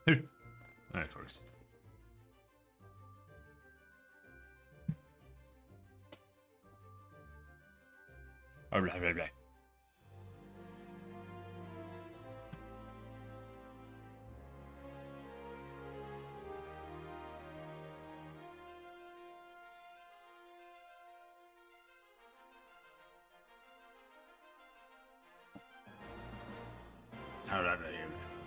Here. That works. Oh, blah, blah, blah. Oh, blah, blah, blah.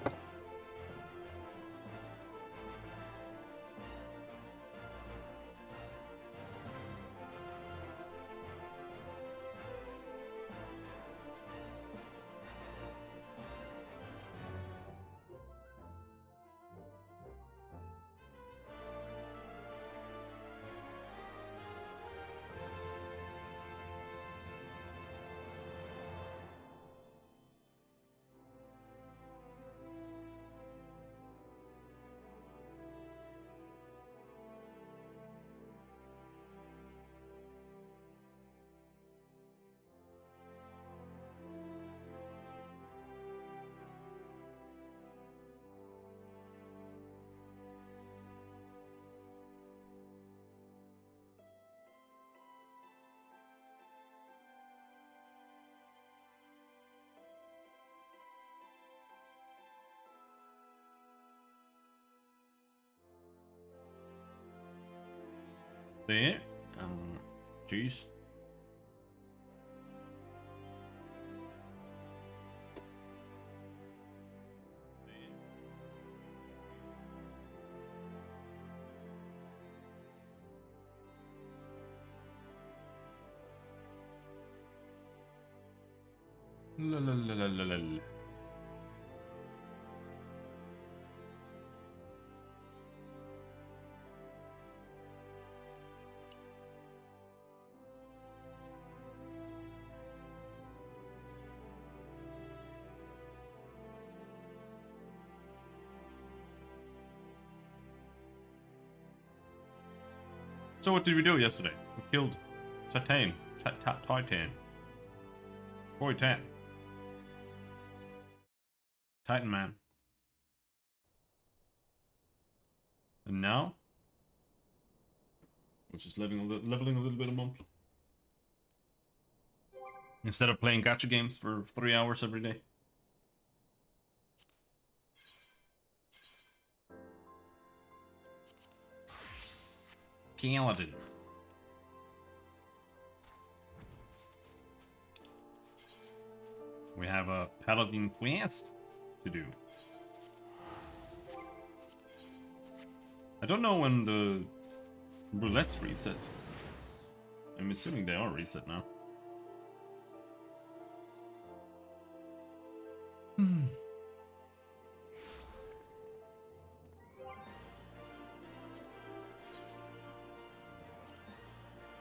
There. Jeez. La la la la la la. So what did we do yesterday? We killed Titan. Titan. Boy, Titan. Titan Man. And now? We're just leveling a little bit a month. Instead of playing gacha games for 3 hours every day. Paladin. We have a Paladin quest to do. I don't know when the roulettes reset. I'm assuming they are reset now.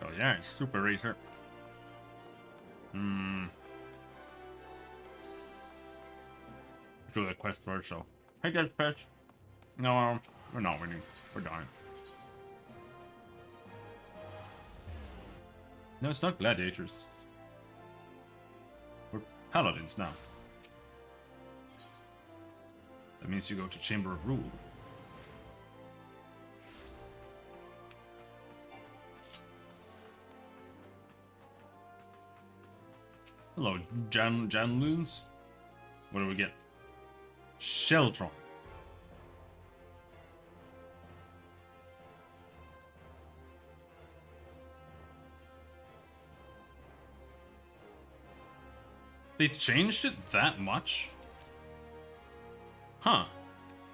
Oh yeah, super racer. Do the quest first, so. Hey guys, patch. No, we're not winning. We're dying. No, it's not gladiators. We're paladins now. That means you go to Chamber of Rule. Hello, Janloons. What do we get? Sheltron. They changed it that much? Huh.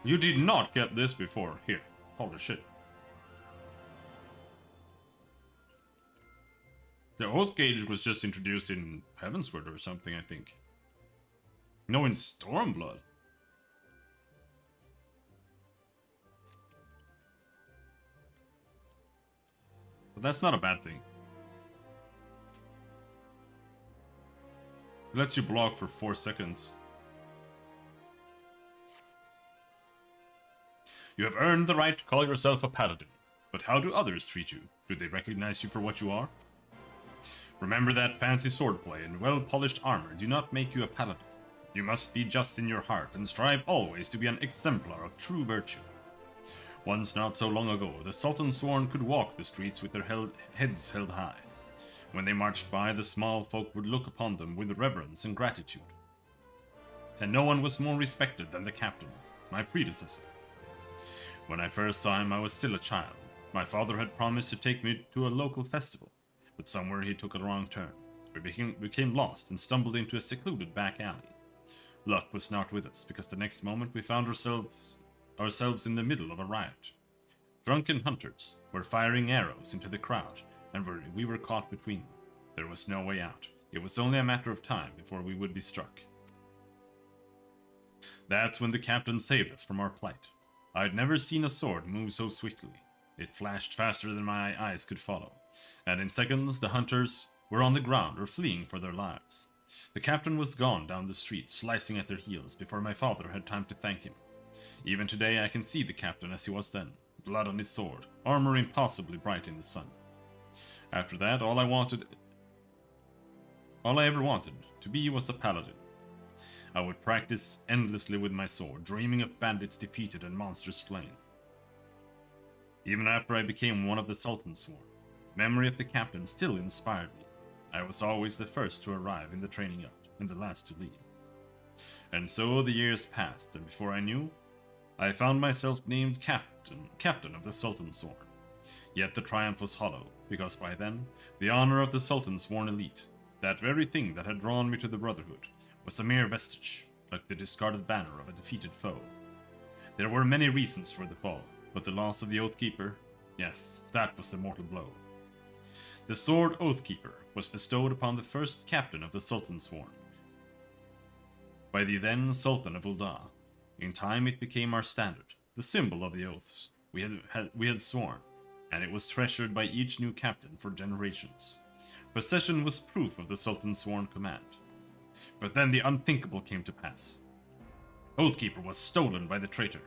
You did not get this before. Here. Holy shit. The Oath Gauge was just introduced in Heavensward or something, I think. No, in Stormblood. But that's not a bad thing. It lets you block for 4 seconds. You have earned the right to call yourself a paladin. But how do others treat you? Do they recognize you for what you are? Remember that fancy swordplay and well-polished armor do not make you a paladin. You must be just in your heart and strive always to be an exemplar of true virtue. Once not so long ago, the Sultan Sworn could walk the streets with their heads held high. When they marched by, the small folk would look upon them with reverence and gratitude. And no one was more respected than the captain, my predecessor. When I first saw him, I was still a child. My father had promised to take me to a local festival, but somewhere he took a wrong turn. We became lost and stumbled into a secluded back alley. Luck was not with us, because the next moment we found ourselves in the middle of a riot. Drunken hunters were firing arrows into the crowd, and we were caught between them. There was no way out. It was only a matter of time before we would be struck. That's when the captain saved us from our plight. I had never seen a sword move so swiftly. It flashed faster than my eyes could follow, and in seconds the hunters were on the ground or fleeing for their lives. The captain was gone down the street, slicing at their heels, before my father had time to thank him. Even today I can see the captain as he was then, blood on his sword, armor impossibly bright in the sun. After that, all I ever wanted to be was a paladin. I would practice endlessly with my sword, dreaming of bandits defeated and monsters slain. Even after I became one of the Sultan's Sworn, memory of the captain still inspired me. I was always the first to arrive in the training yard, and the last to leave. And so the years passed, and before I knew, I found myself named captain of the Sultan's Sworn. Yet the triumph was hollow, because by then, the honor of the Sultan's Sworn elite, that very thing that had drawn me to the Brotherhood, was a mere vestige, like the discarded banner of a defeated foe. There were many reasons for the fall, but the loss of the Oathkeeper, yes, that was the mortal blow. The sword Oathkeeper was bestowed upon the first captain of the Sultan's Sworn by the then Sultan of Ul'dah. In time it became our standard, the symbol of the oaths we had sworn, and it was treasured by each new captain for generations. Possession was proof of the Sultan's sworn command. But then the unthinkable came to pass. Oathkeeper was stolen by the traitor.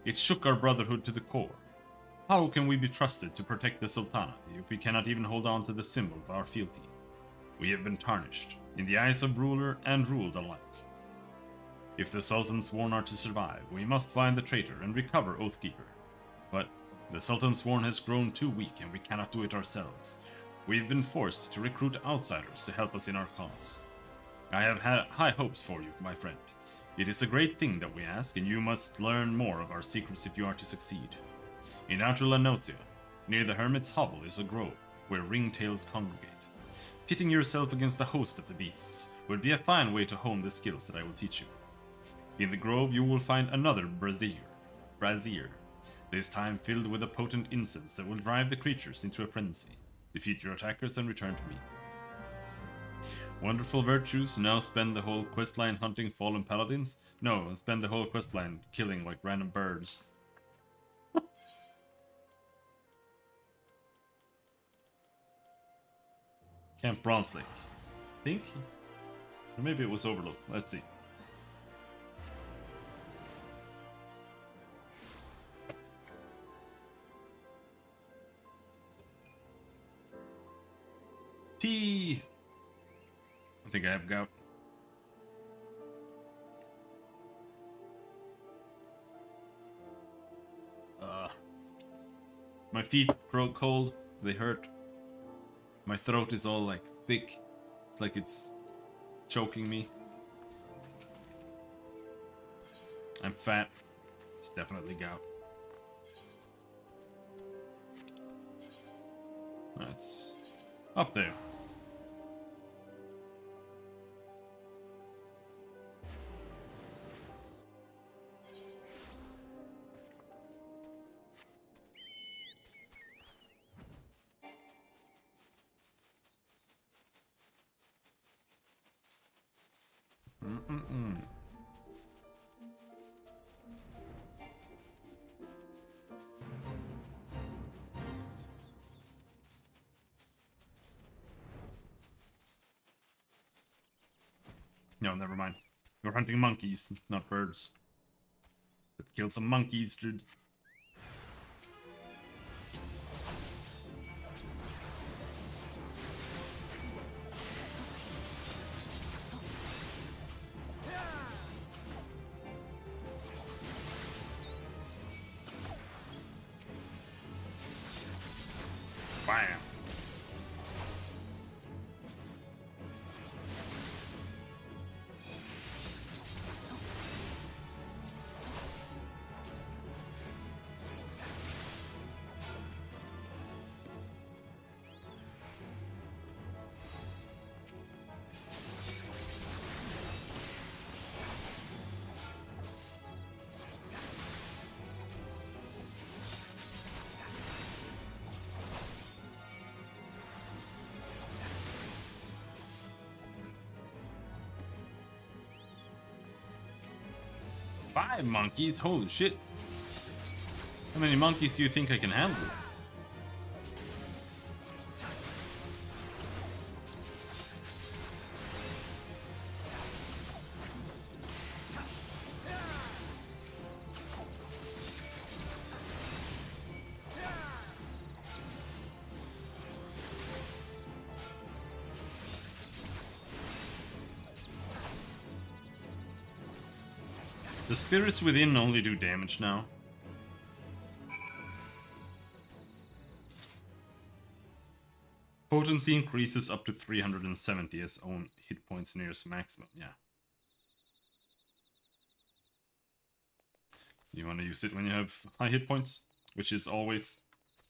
It shook our brotherhood to the core. How can we be trusted to protect the Sultanate if we cannot even hold on to the symbol of our fealty? We have been tarnished, in the eyes of ruler and ruled alike. If the Sultan's Sworn are to survive, we must find the traitor and recover Oathkeeper. But the Sultan's Sworn has grown too weak and we cannot do it ourselves. We have been forced to recruit outsiders to help us in our cause. I have had high hopes for you, my friend. It is a great thing that we ask, and you must learn more of our secrets if you are to succeed. In Outer Lanotia, near the Hermit's Hovel, is a grove where ringtails congregate. Pitting yourself against a host of the beasts would be a fine way to hone the skills that I will teach you. In the grove you will find another brazier, this time filled with a potent incense that will drive the creatures into a frenzy. Defeat your attackers and return to me. Wonderful virtues, now spend the whole questline hunting fallen paladins? No, spend the whole questline killing like random birds. Camp Bronze Lake. Think? Or maybe it was Overlook. Let's see. Tea! I think I have gout. My feet grow cold, they hurt. My throat is all like thick. It's like it's choking me. I'm fat. It's definitely gout. That's up there. No, never mind. We're hunting monkeys, not birds. Let's kill some monkeys, dude. Bam! Five monkeys? Holy shit. How many monkeys do you think I can handle? The spirits within only do damage now. Potency increases up to 370 as own hit points nears maximum. Yeah. You want to use it when you have high hit points, which is always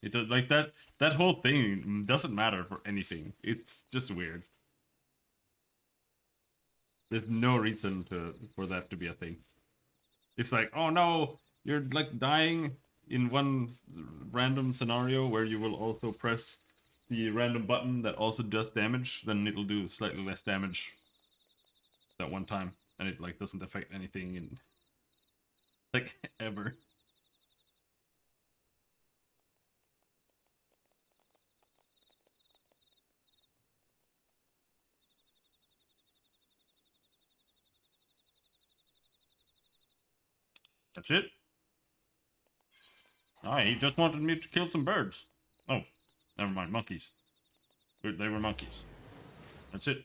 it does, like that. That whole thing doesn't matter for anything. It's just weird. There's no reason for that to be a thing. It's like, oh no, you're like dying in one random scenario where you will also press the random button that also does damage, then it'll do slightly less damage that one time, and it like doesn't affect anything in like ever. That's it. Ah, he just wanted me to kill some birds. Oh, never mind, monkeys. They were monkeys. That's it.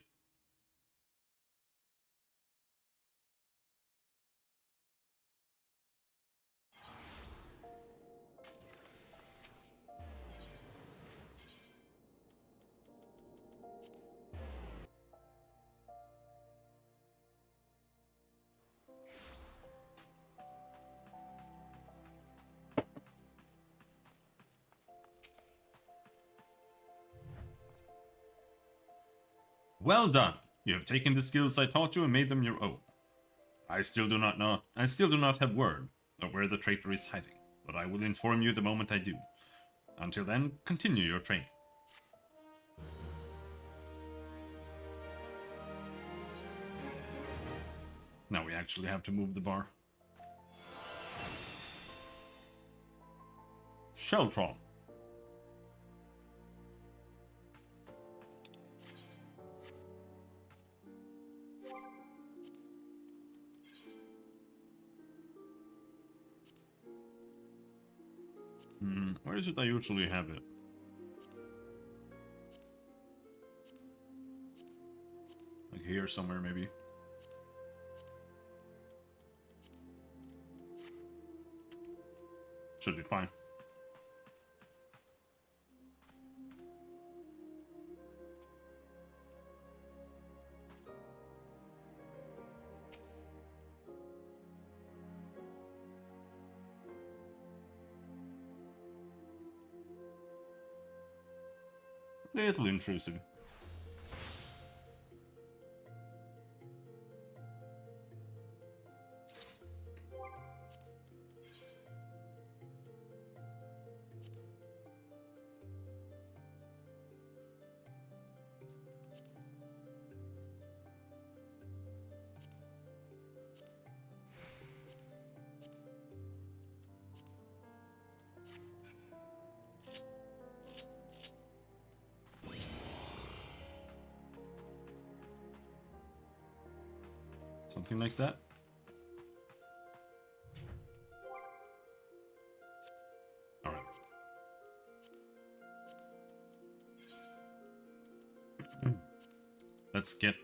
Well done. You have taken the skills I taught you and made them your own. I still do not have word of where the traitor is hiding, but I will inform you the moment I do. Until then, continue your training. Now we actually have to move the bar. Sheltron. Where is it I usually have it? Like here somewhere, maybe. Should be fine. Little intrusive. Something like that. All right. Let's get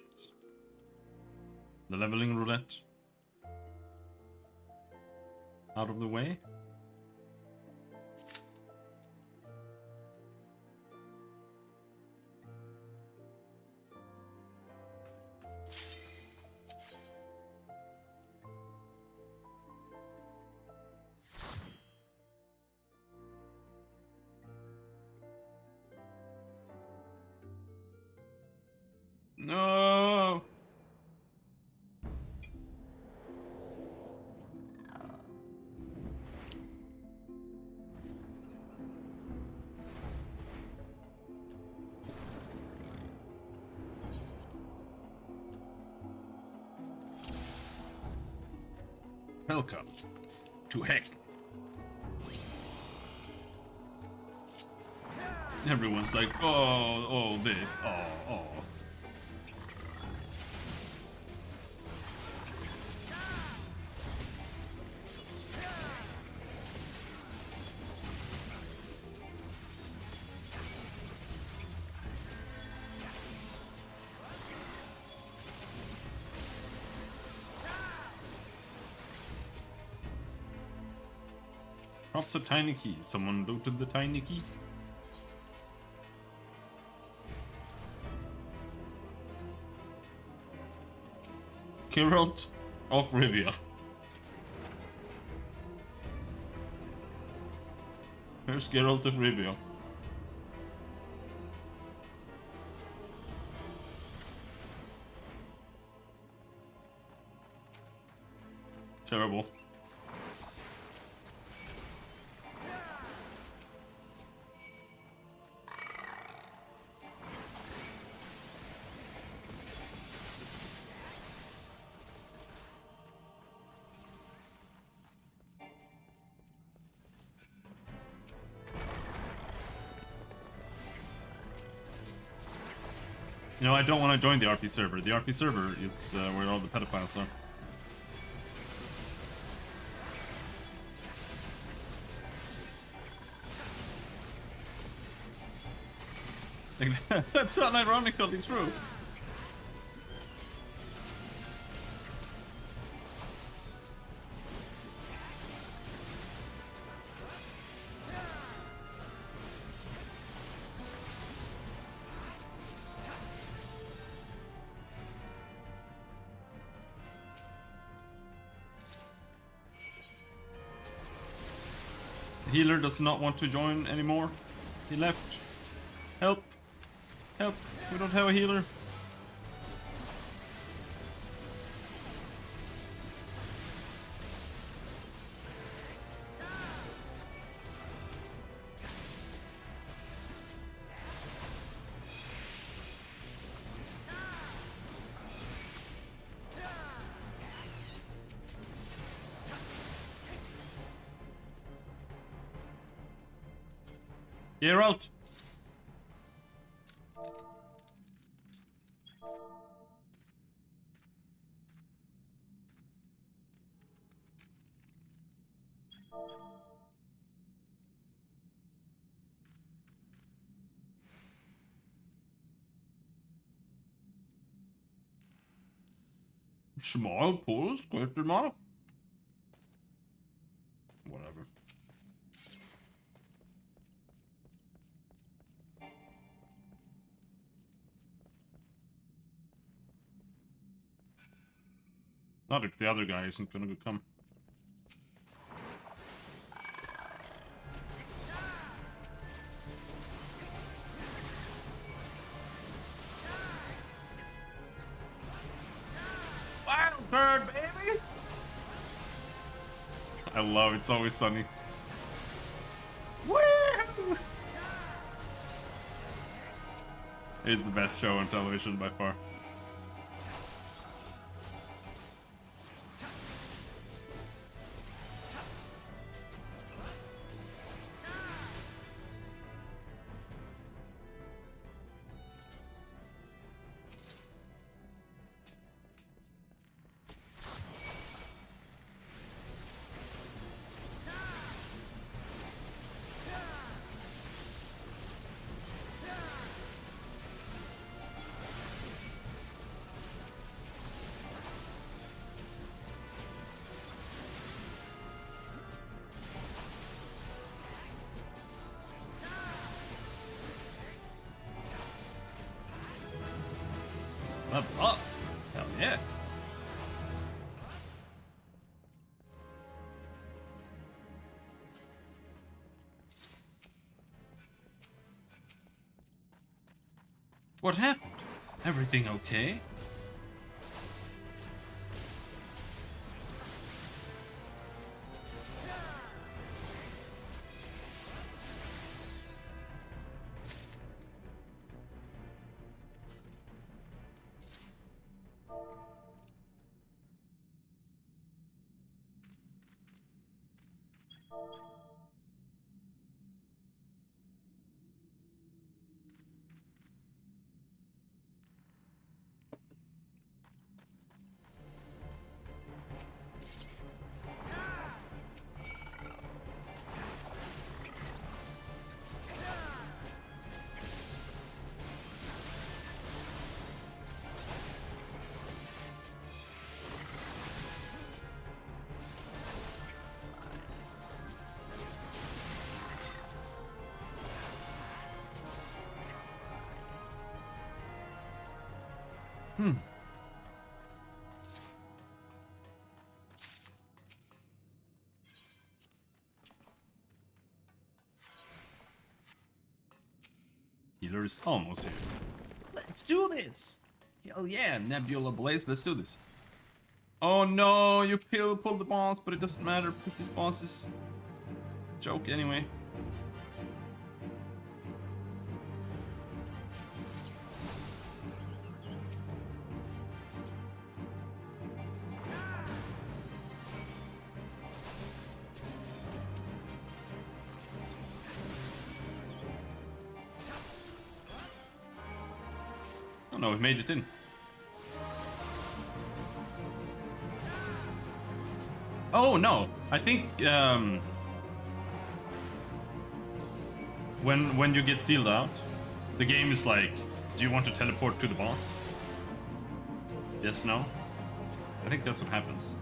the leveling roulette out of the way. Welcome to heck. Everyone's like, oh, this, oh. Drops a tiny key. Someone looted the tiny key. Geralt of Rivia. Here's Geralt of Rivia. Terrible. You know, I don't want to join the RP server. The RP server is where all the pedophiles are. That's unironically true. The healer does not want to join anymore. He left. Help. Help. We don't have a healer. Geralt! Small pulls? Question mark? Whatever. Not if the other guy isn't gonna come. Wild bird, baby! I love It's Always Sunny. Woo! It's the best show on television by far. Level up. Hell yeah. What happened? Everything okay? Healer is almost here. Let's do this! Hell yeah, Nebula Blaze, let's do this. Oh no, you pulled the boss, but it doesn't matter because this boss is a joke anyway. Oh no, we made it in. Oh no, I think when you get sealed out, the game is like, do you want to teleport to the boss? Yes, no? I think that's what happens.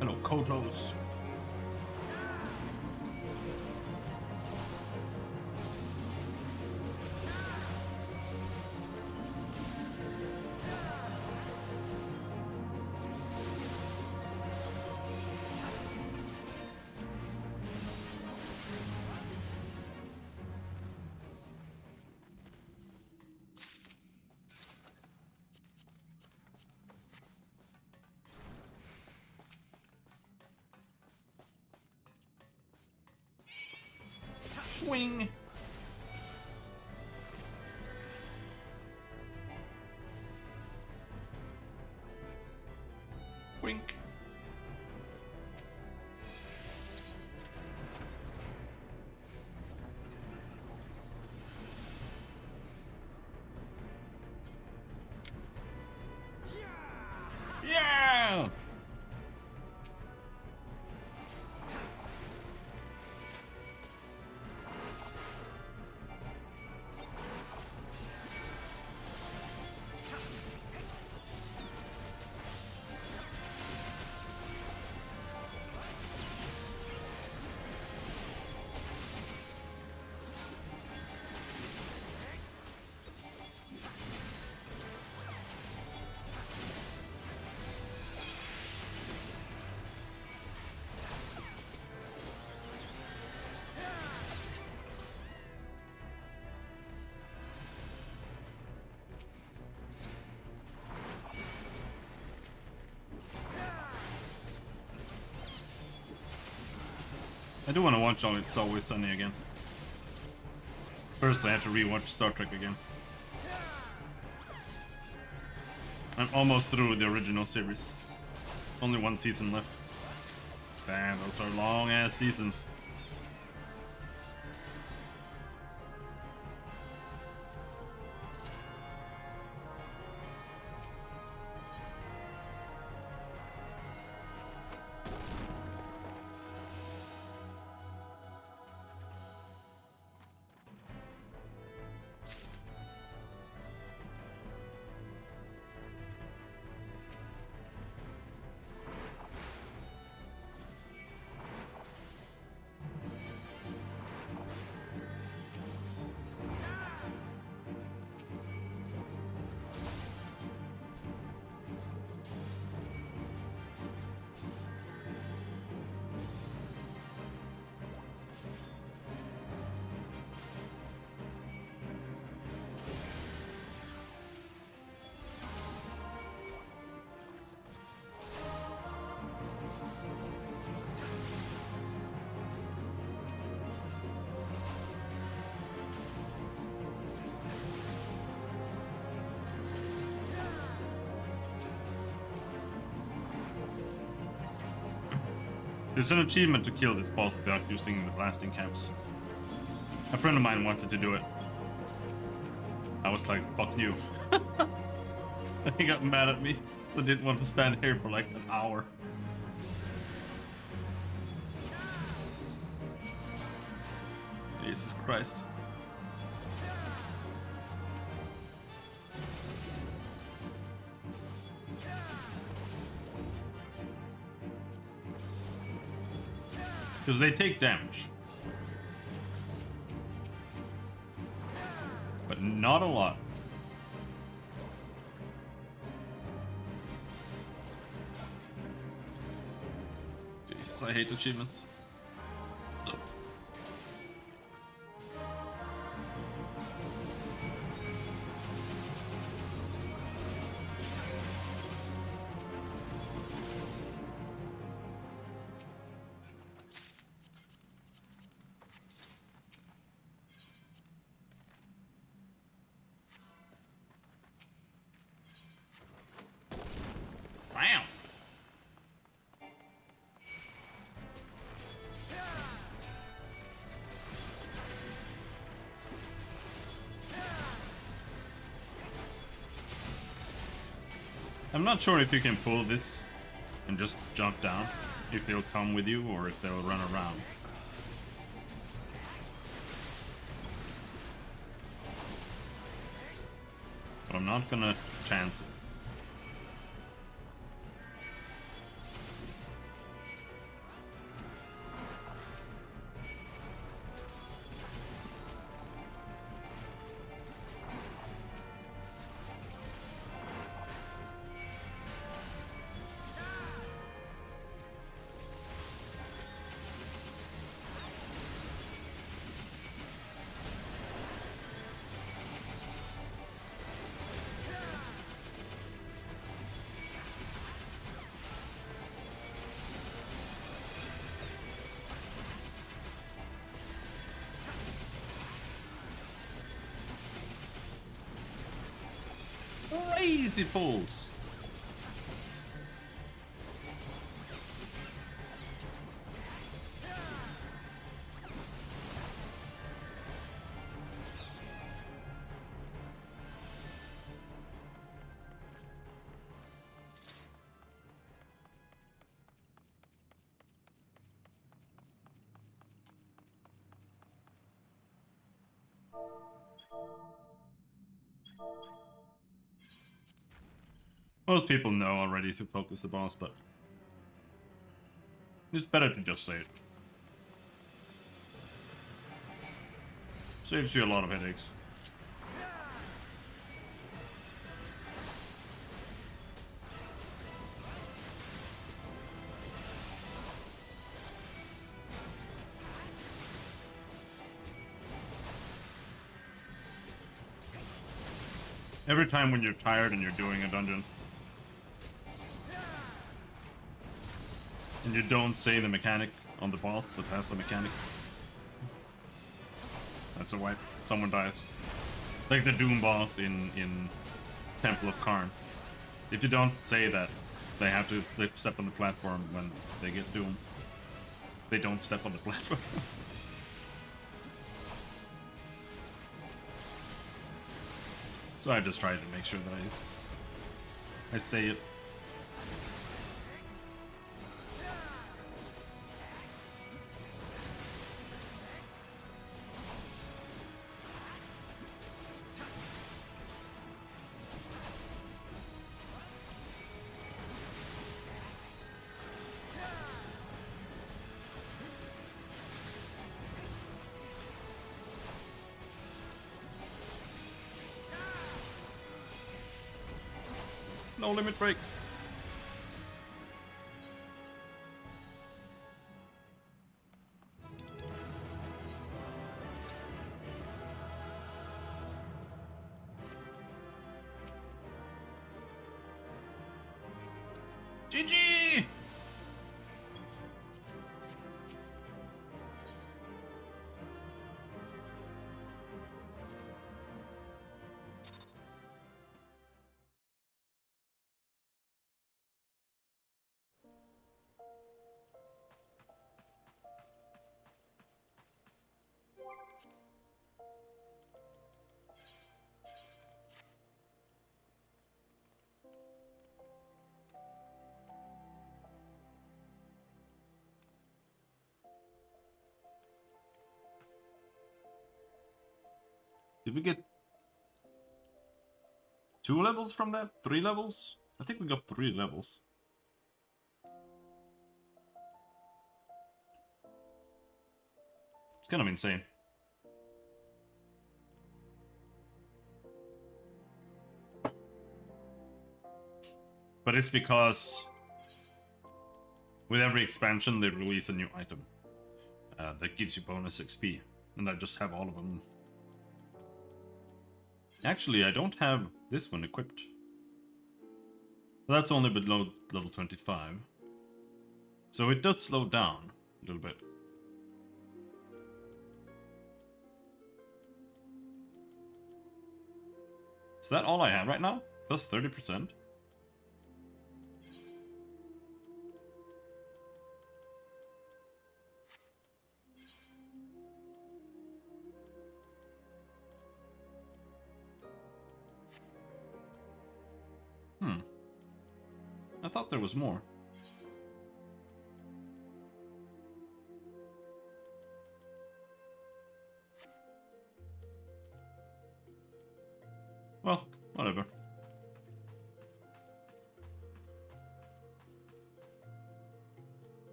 Hello, Kodos. Swing. Wink. Yeah! I do want to watch It's Always Sunny again. First, I have to rewatch Star Trek again. I'm almost through the original series. Only one season left. Damn, those are long-ass seasons. There's an achievement to kill this boss without using the blasting camps. A friend of mine wanted to do it. I was like, fuck you. He got mad at me, so didn't want to stand here for like an hour. Jesus Christ. Because they take damage. But not a lot. Jesus, I hate achievements. Wow. I'm not sure if you can pull this and just jump down, if they'll come with you or if they'll run around. But I'm not gonna chance it. Crazy pulls. Most people know already to focus the boss, but it's better to just say it. Saves you a lot of headaches. Every time when you're tired and you're doing a dungeon, and you don't say the mechanic on the boss that has the mechanic, that's a wipe. Someone dies. Like the Doom boss in Temple of Karn. If you don't say that, they have to step on the platform when they get Doom. They don't step on the platform. So I just try to make sure that I say it. No limit break. GG! Did we get 2 levels from that? 3 levels? I think we got 3 levels. It's kind of insane. But it's because with every expansion they release a new item that gives you bonus XP. And I just have all of them. Actually, I don't have this one equipped. But that's only below level 25. So it does slow down a little bit. Is that all I have right now? Plus 30%? I thought there was more. Well, whatever.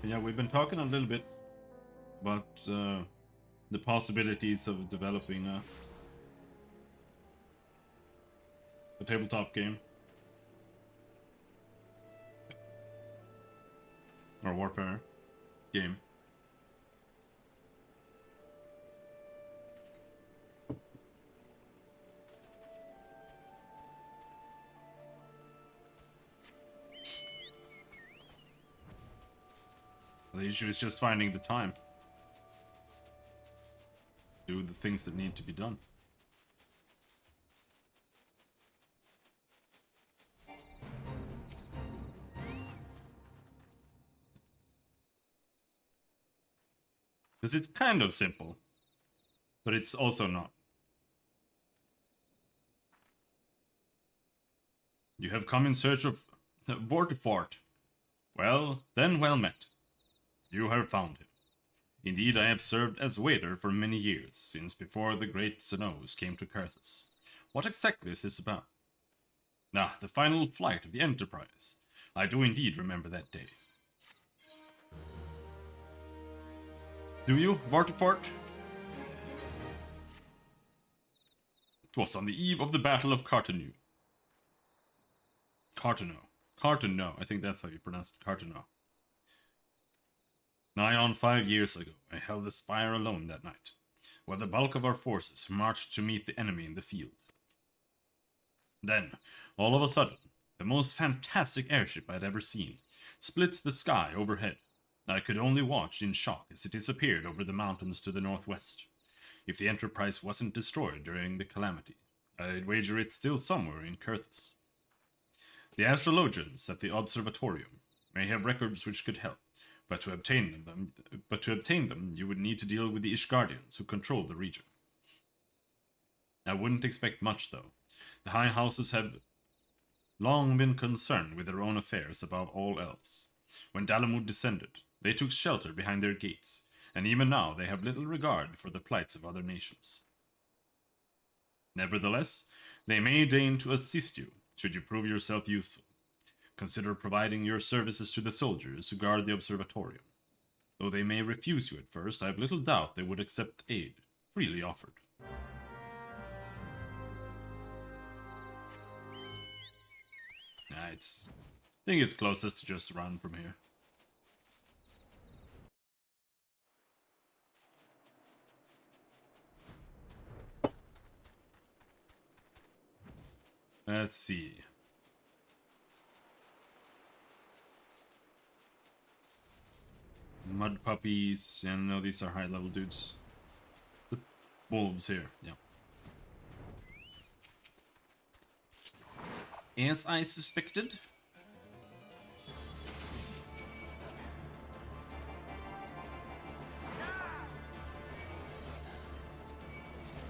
Yeah, we've been talking a little bit about the possibilities of developing a tabletop game. Or Warfare game. The issue is just finding the time. Do the things that need to be done. Because it's kind of simple, but it's also not. You have come in search of Vortifort. Well, then well met. You have found him. Indeed, I have served as waiter for many years, since before the great snows came to Carthus. What exactly is this about? Ah, the final flight of the Enterprise. I do indeed remember that day. Do you, Vortifort? It was on the eve of the Battle of Carteneau. Carteneau, I think that's how you pronounce it, Carteneau. Nigh on 5 years ago, I held the spire alone that night, while the bulk of our forces marched to meet the enemy in the field. Then, all of a sudden, the most fantastic airship I had ever seen splits the sky overhead. I could only watch in shock as it disappeared over the mountains to the northwest. If the Enterprise wasn't destroyed during the calamity, I'd wager it's still somewhere in Carthus. The astrologians at the observatorium may have records which could help, but to obtain them, you would need to deal with the Ishgardians who control the region. I wouldn't expect much, though. The high houses have long been concerned with their own affairs above all else. When Dalamud descended, they took shelter behind their gates, and even now they have little regard for the plights of other nations. Nevertheless, they may deign to assist you, should you prove yourself useful. Consider providing your services to the soldiers who guard the observatorium. Though they may refuse you at first, I have little doubt they would accept aid, freely offered. I think it's closest to just run from here. Let's see. Mud puppies, and no, these are high level dudes. The wolves here, yeah. As I suspected.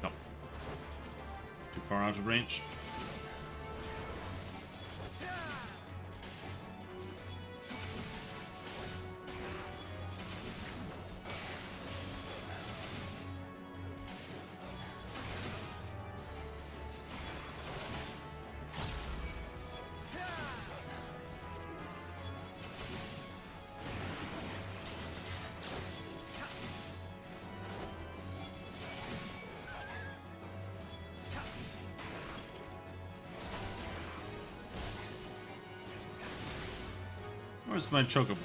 No. far out of range. Where's my chocobo?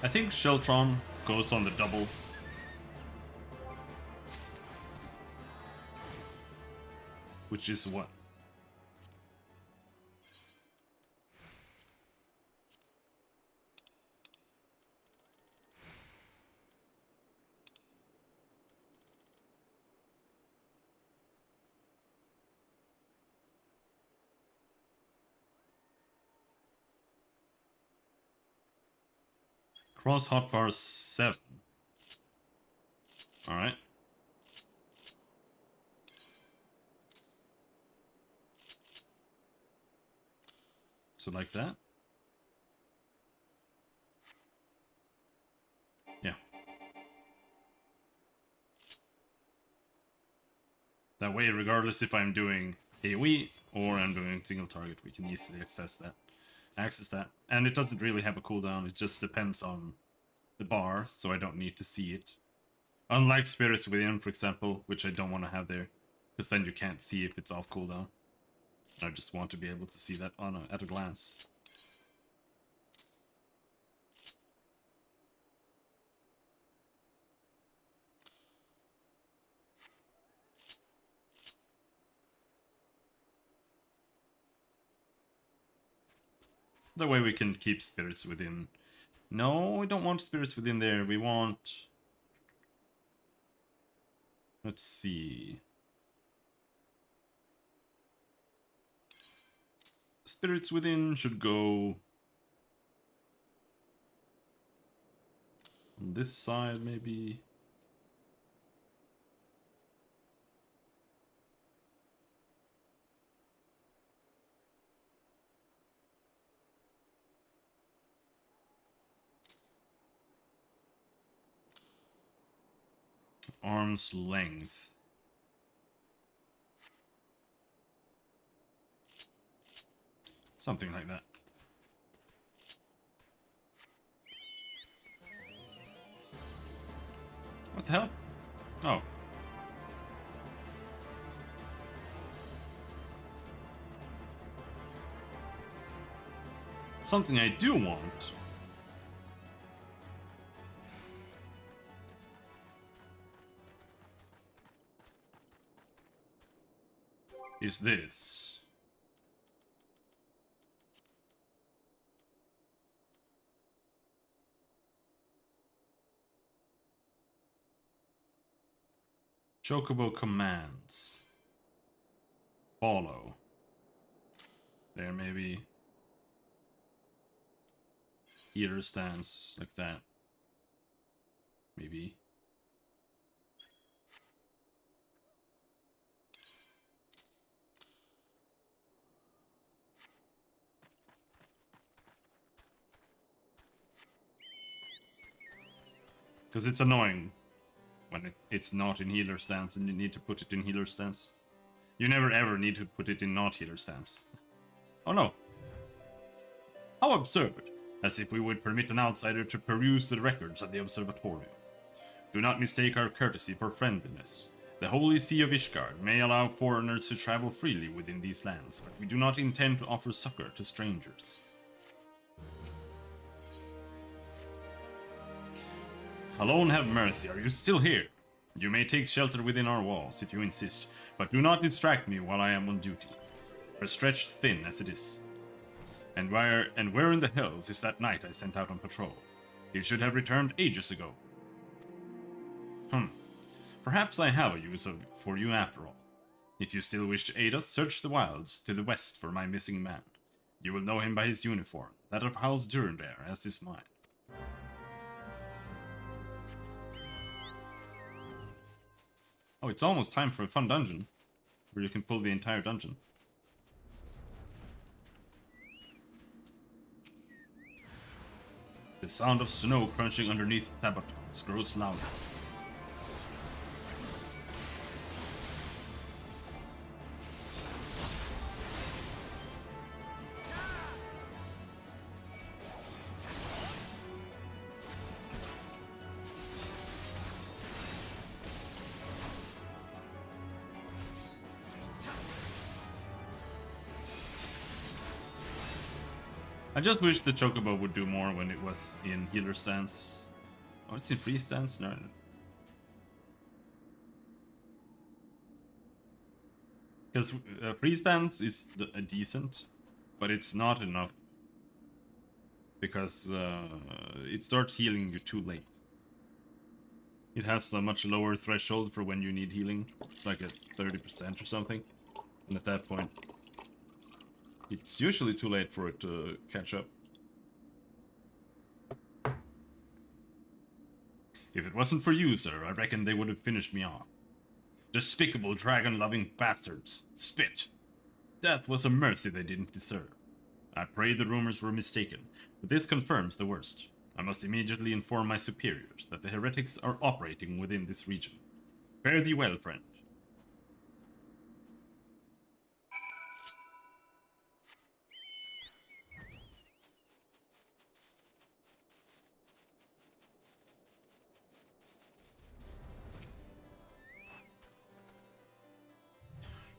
I think Sheltron goes on the double. Which is what? Cross hotbar 7. Alright. So like that. Yeah. That way, regardless if I'm doing AoE or I'm doing single target, we can easily access that. And it doesn't really have a cooldown, it just depends on the bar, so I don't need to see it. Unlike Spirits Within, for example, which I don't want to have there, because then you can't see if it's off cooldown. I just want to be able to see that at a glance. That way we can keep Spirits Within. No, we don't want Spirits Within there. We want... Let's see. Spirits Within should go... on this side, maybe... arm's length. Something like that. What the hell? Oh. Something I do want is this. Chocobo commands. Follow. There, maybe. Healer stance, like that. Maybe. Because it's annoying when it's not in healer stance and you need to put it in healer stance. You never ever need to put it in not healer stance. Oh no. How absurd. As if we would permit an outsider to peruse the records of the observatorium. Do not mistake our courtesy for friendliness. The Holy See of Ishgard may allow foreigners to travel freely within these lands, but we do not intend to offer succor to strangers. Alone have mercy, are you still here? You may take shelter within our walls if you insist, but do not distract me while I am on duty. We're stretched thin as it is. And where in the hells is that knight I sent out on patrol? He should have returned ages ago. Perhaps I have a use for you after all. If you still wish to aid us, search the wilds to the west for my missing man. You will know him by his uniform, that of House Durandare, as is mine. Oh, it's almost time for a fun dungeon, where you can pull the entire dungeon. The sound of snow crunching underneath sabatons grows louder. I just wish the Chocobo would do more when it was in healer stance. Oh, it's in free stance? No. Because free stance is decent, but it's not enough. Because it starts healing you too late. It has a much lower threshold for when you need healing. It's like at 30% or something. And at that point, it's usually too late for it to catch up. If it wasn't for you, sir, I reckon they would have finished me off. Despicable dragon-loving bastards. Spit. Death was a mercy they didn't deserve. I pray the rumors were mistaken, but this confirms the worst. I must immediately inform my superiors that the heretics are operating within this region. Fare thee well, friend.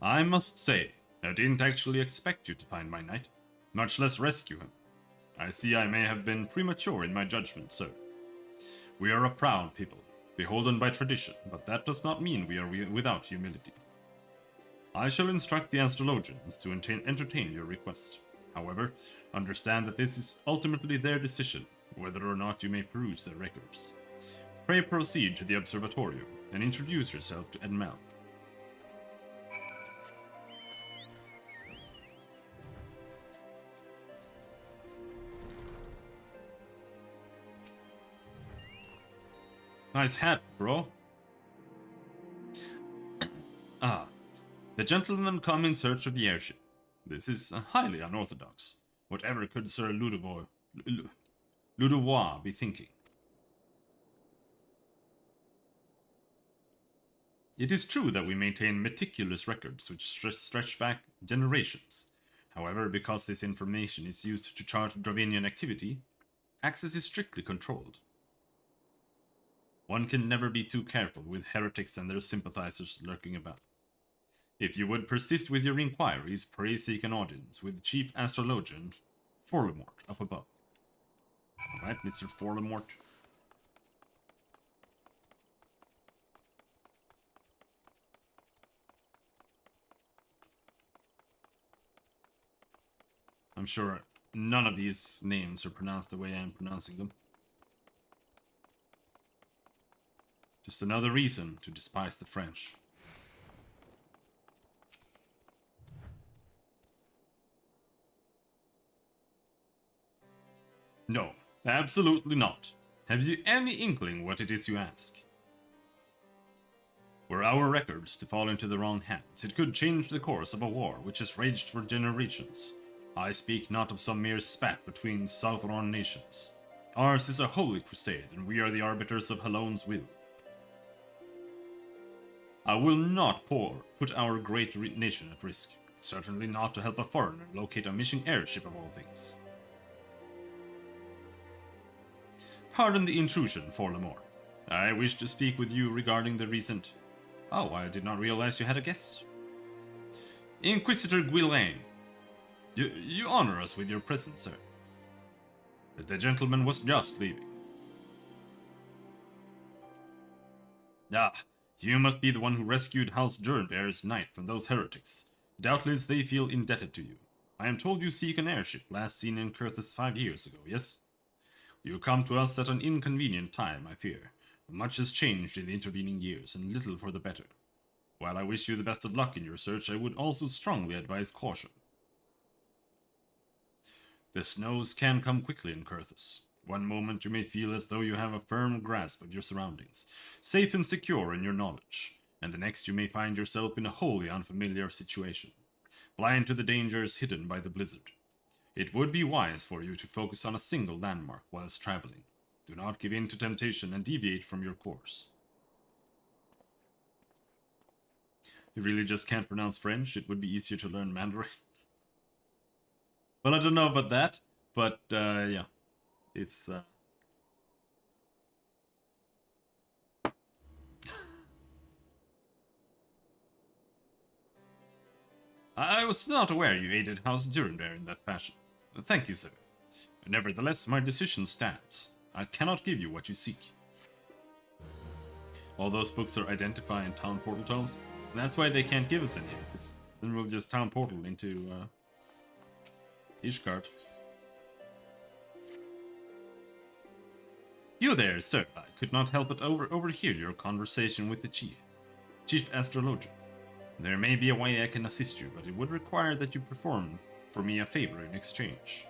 I must say, I didn't actually expect you to find my knight, much less rescue him. I see I may have been premature in my judgment, sir. We are a proud people, beholden by tradition, but that does not mean we are without humility. I shall instruct the astrologians to entertain your request. However, understand that this is ultimately their decision, whether or not you may peruse their records. Pray proceed to the observatorium and introduce yourself to Edmel. Nice hat, bro. The gentlemen come in search of the airship. This is highly unorthodox. Whatever could Sir Ludovois be thinking? It is true that we maintain meticulous records which stretch back generations. However, because this information is used to chart Dravinian activity, access is strictly controlled. One can never be too careful with heretics and their sympathizers lurking about. If you would persist with your inquiries, pray seek an audience with Chief Astrologian Forlemort up above. Alright, Mr. Forlemort. I'm sure none of these names are pronounced the way I'm pronouncing them. Just another reason to despise the French. No, absolutely not. Have you any inkling what it is you ask? Were our records to fall into the wrong hands, it could change the course of a war which has raged for generations. I speak not of some mere spat between Southron nations. Ours is a holy crusade, and we are the arbiters of Halone's will. I will not put our great nation at risk. Certainly not to help a foreigner locate a missing airship of all things. Pardon the intrusion, Forlemort. I wish to speak with you regarding the recent... Oh, I did not realize you had a guest. Inquisitor Guillain. You honor us with your presence, sir. The gentleman was just leaving. Ah, you must be the one who rescued House Durandare's knight from those heretics. Doubtless they feel indebted to you. I am told you seek an airship, last seen in Kurthus 5 years ago, yes? You come to us at an inconvenient time, I fear. Much has changed in the intervening years, and little for the better. While I wish you the best of luck in your search, I would also strongly advise caution. The snows can come quickly in Kurthus. One moment you may feel as though you have a firm grasp of your surroundings, safe and secure in your knowledge, and the next you may find yourself in a wholly unfamiliar situation, blind to the dangers hidden by the blizzard. It would be wise for you to focus on a single landmark whilst traveling. Do not give in to temptation and deviate from your course. You really just can't pronounce French? It would be easier to learn Mandarin. Well, I don't know about that, but yeah, it's I was not aware you aided House Durandare in that fashion. Thank you, sir. Nevertheless, my decision stands. I cannot give you what you seek. All those books are identify and town portal tomes. That's why they can't give us any, because then we'll just town portal into Ishgard. You there, sir. I could not help but overhear your conversation with the Chief Astrologian. There may be a way I can assist you, but it would require that you perform for me a favor in exchange.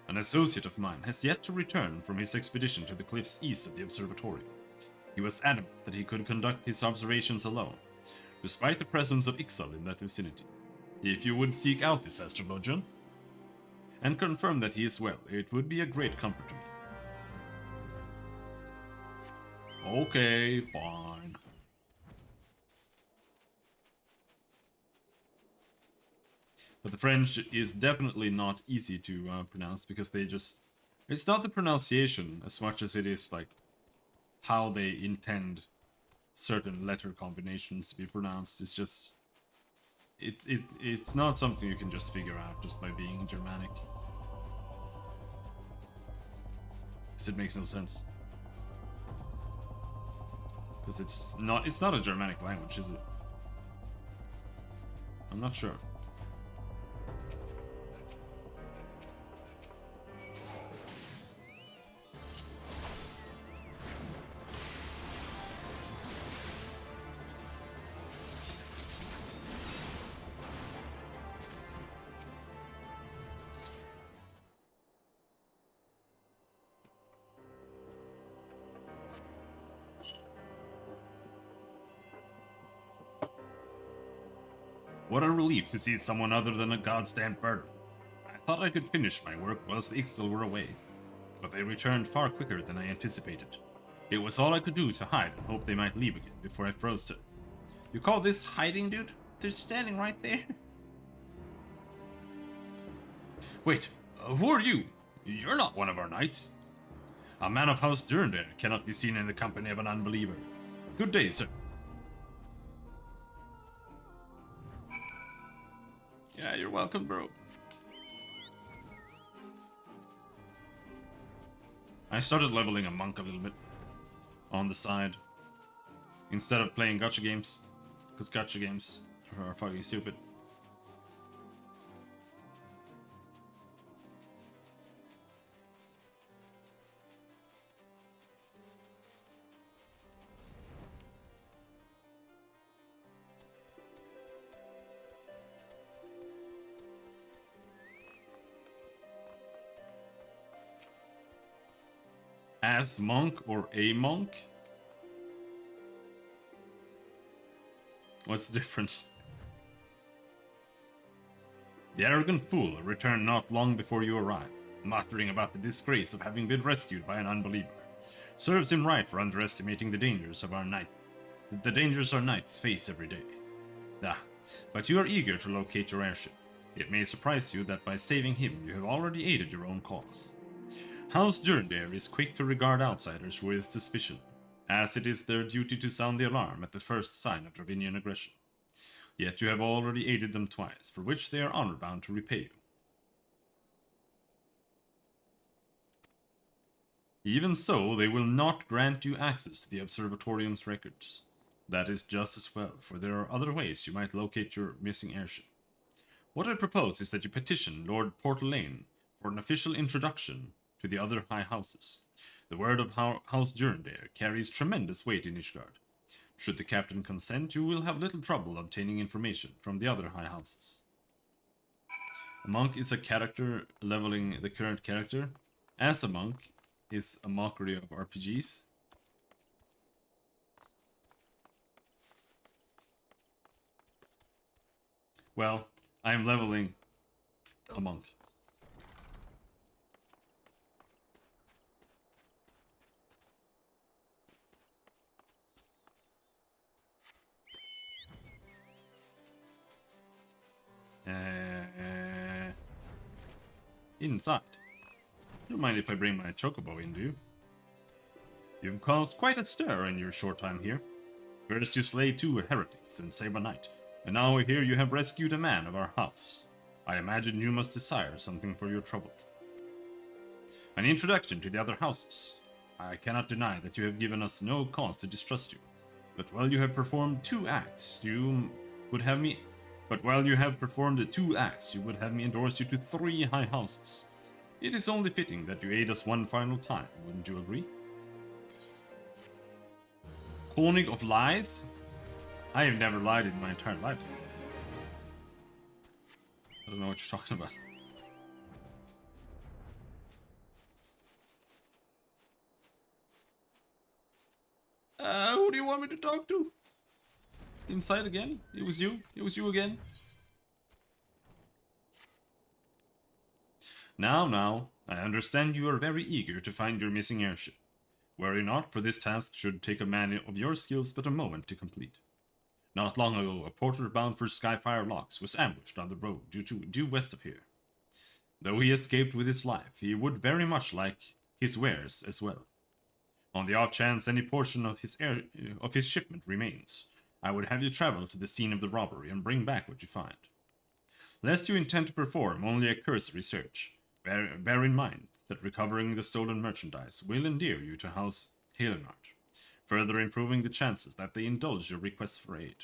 An associate of mine has yet to return from his expedition to the cliffs east of the observatory. He was adamant that he could conduct his observations alone, despite the presence of Ixal in that vicinity. If you would seek out this astrologian and confirm that he is well, it would be a great comfort to me. Okay, fine. But the French is definitely not easy to pronounce, because they just... It's not the pronunciation as much as it is like how they intend certain letter combinations to be pronounced. It's just... It's not something you can just figure out just by being Germanic. Because it makes no sense. Because it's not a Germanic language, is it? I'm not sure. What a relief to see someone other than a goddamn bird. I thought I could finish my work whilst the Ixtal were away, but they returned far quicker than I anticipated. It was all I could do to hide and hope they might leave again before I froze to. You call this hiding, dude? They're standing right there. Wait, who are you? You're not one of our knights. A man of House Durandare cannot be seen in the company of an unbeliever. Good day, sir. Yeah, you're welcome, bro. I started leveling a monk a little bit on the side instead of playing gacha games, because gacha games are fucking stupid. As monk or a monk? What's the difference? The arrogant fool returned not long before you arrived, muttering about the disgrace of having been rescued by an unbeliever. Serves him right for underestimating the dangers of our knight. The dangers our knights face every day. But you are eager to locate your airship. It may surprise you that by saving him you have already aided your own cause. House Durandare is quick to regard outsiders with suspicion, as it is their duty to sound the alarm at the first sign of Dravinian aggression. Yet you have already aided them twice, for which they are honor-bound to repay you. Even so, they will not grant you access to the Observatorium's records. That is just as well, for there are other ways you might locate your missing airship. What I propose is that you petition Lord Portalaine for an official introduction to the other high houses. The word of House Durandare carries tremendous weight in Ishgard. Should the captain consent, you will have little trouble obtaining information from the other high houses. A monk is a character leveling the current character. As a monk is a mockery of RPGs. Well, I am leveling a monk. Inside. You don't mind if I bring my chocobo in, do you? You've caused quite a stir in your short time here. First you slay 2 heretics and save a knight, and now I hear you have rescued a man of our house. I imagine you must desire something for your troubles. An introduction to the other houses. I cannot deny that you have given us no cause to distrust you, but while you have performed 2 acts, you would have me endorse you to 3 high houses. It is only fitting that you aid us one final time, wouldn't you agree? Koenig of lies? I have never lied in my entire life. I don't know what you're talking about. Who do you want me to talk to? Inside again? It was you? It was you again? Now, I understand you are very eager to find your missing airship. Worry not, for this task should take a man of your skills but a moment to complete. Not long ago, a porter bound for Skyfire Locks was ambushed on the road due west of here. Though he escaped with his life, he would very much like his wares as well. On the off chance any portion of his shipment remains, I would have you travel to the scene of the robbery and bring back what you find. Lest you intend to perform only a cursory search, bear in mind that recovering the stolen merchandise will endear you to House Helenard, further improving the chances that they indulge your requests for aid.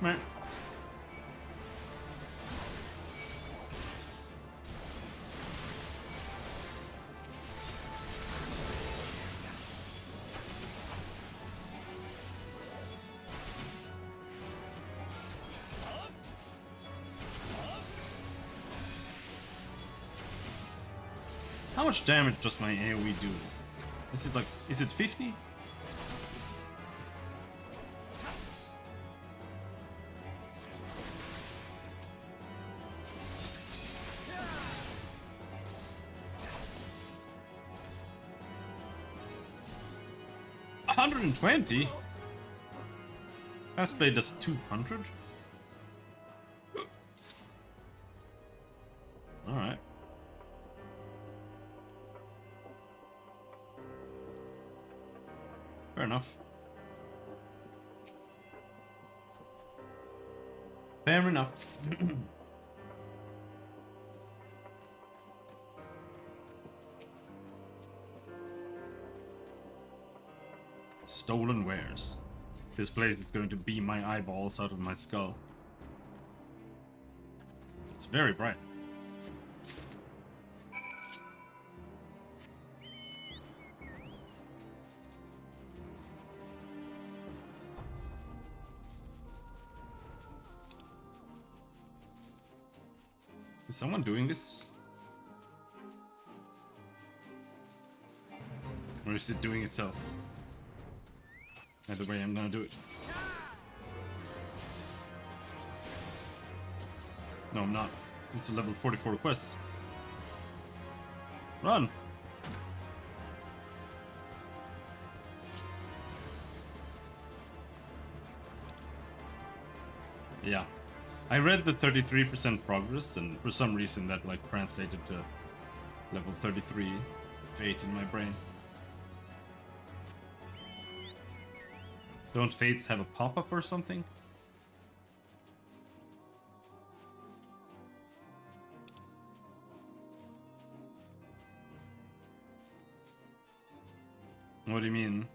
Meh. How much damage does my AoE do? Is it 50? $120? Fast blade does 200? Alright. Fair enough. Fair enough. Stolen wares. This place is going to beam my eyeballs out of my skull. It's very bright. Is someone doing this? Or is it doing itself? Either way, I'm gonna do it. No, I'm not. It's a level 44 quest. Run! Yeah. I read the 33% progress, and for some reason that like translated to level 33 fate in my brain. Don't fates have a pop-up or something? What do you mean?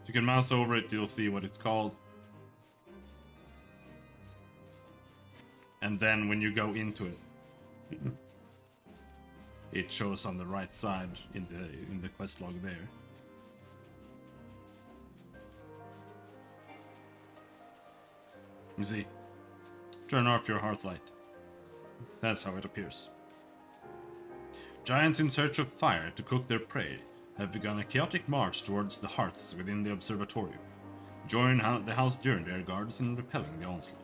If you can mouse over it, you'll see what it's called. And then when you go into it, it shows on the right side in the quest log there. You see, turn off your hearth light. That's how it appears. Giants in search of fire to cook their prey have begun a chaotic march towards the hearths within the observatorium. Join the House Grindan guards in repelling the onslaught.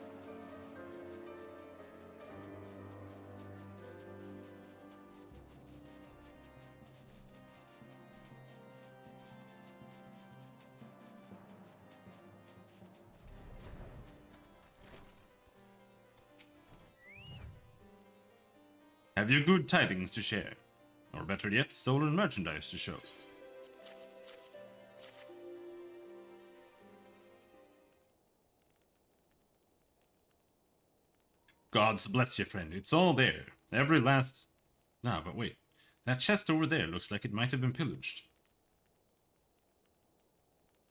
Have you good tidings to share? Or better yet, stolen merchandise to show? Gods bless you, friend. It's all there. Every last... No, but wait. That chest over there looks like it might have been pillaged.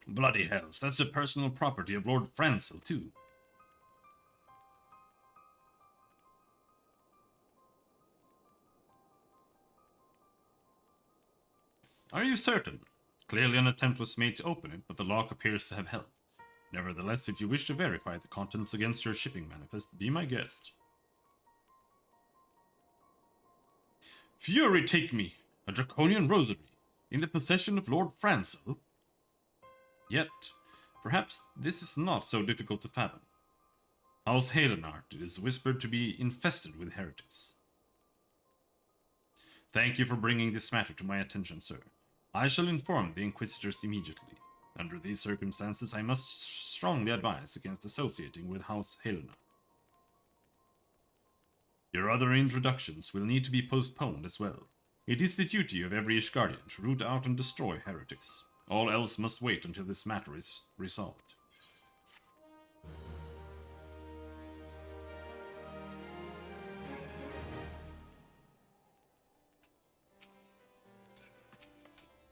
Bloody hells, that's the personal property of Lord Francel, too. Are you certain? Clearly an attempt was made to open it, but the lock appears to have held. Nevertheless, if you wish to verify the contents against your shipping manifest, be my guest. Fury take me! A draconian rosary, in the possession of Lord Francel? Yet, perhaps this is not so difficult to fathom. House Halenart is whispered to be infested with heretics. Thank you for bringing this matter to my attention, sir. I shall inform the Inquisitors immediately. Under these circumstances, I must strongly advise against associating with House Helena. Your other introductions will need to be postponed as well. It is the duty of every Ishgardian to root out and destroy heretics. All else must wait until this matter is resolved.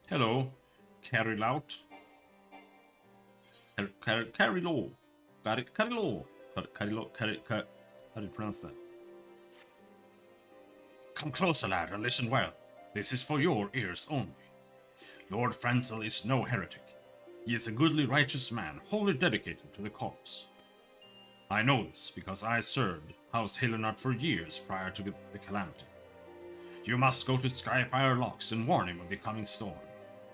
Hello, carry out. Carry law. Carry law. Carry law. How do you pronounce that? Come closer, lad, and listen well. This is for your ears only. Lord Francel is no heretic. He is a goodly, righteous man, wholly dedicated to the cause. I know this because I served House Halenart for years prior to the calamity. You must go to Skyfire Locks and warn him of the coming storm.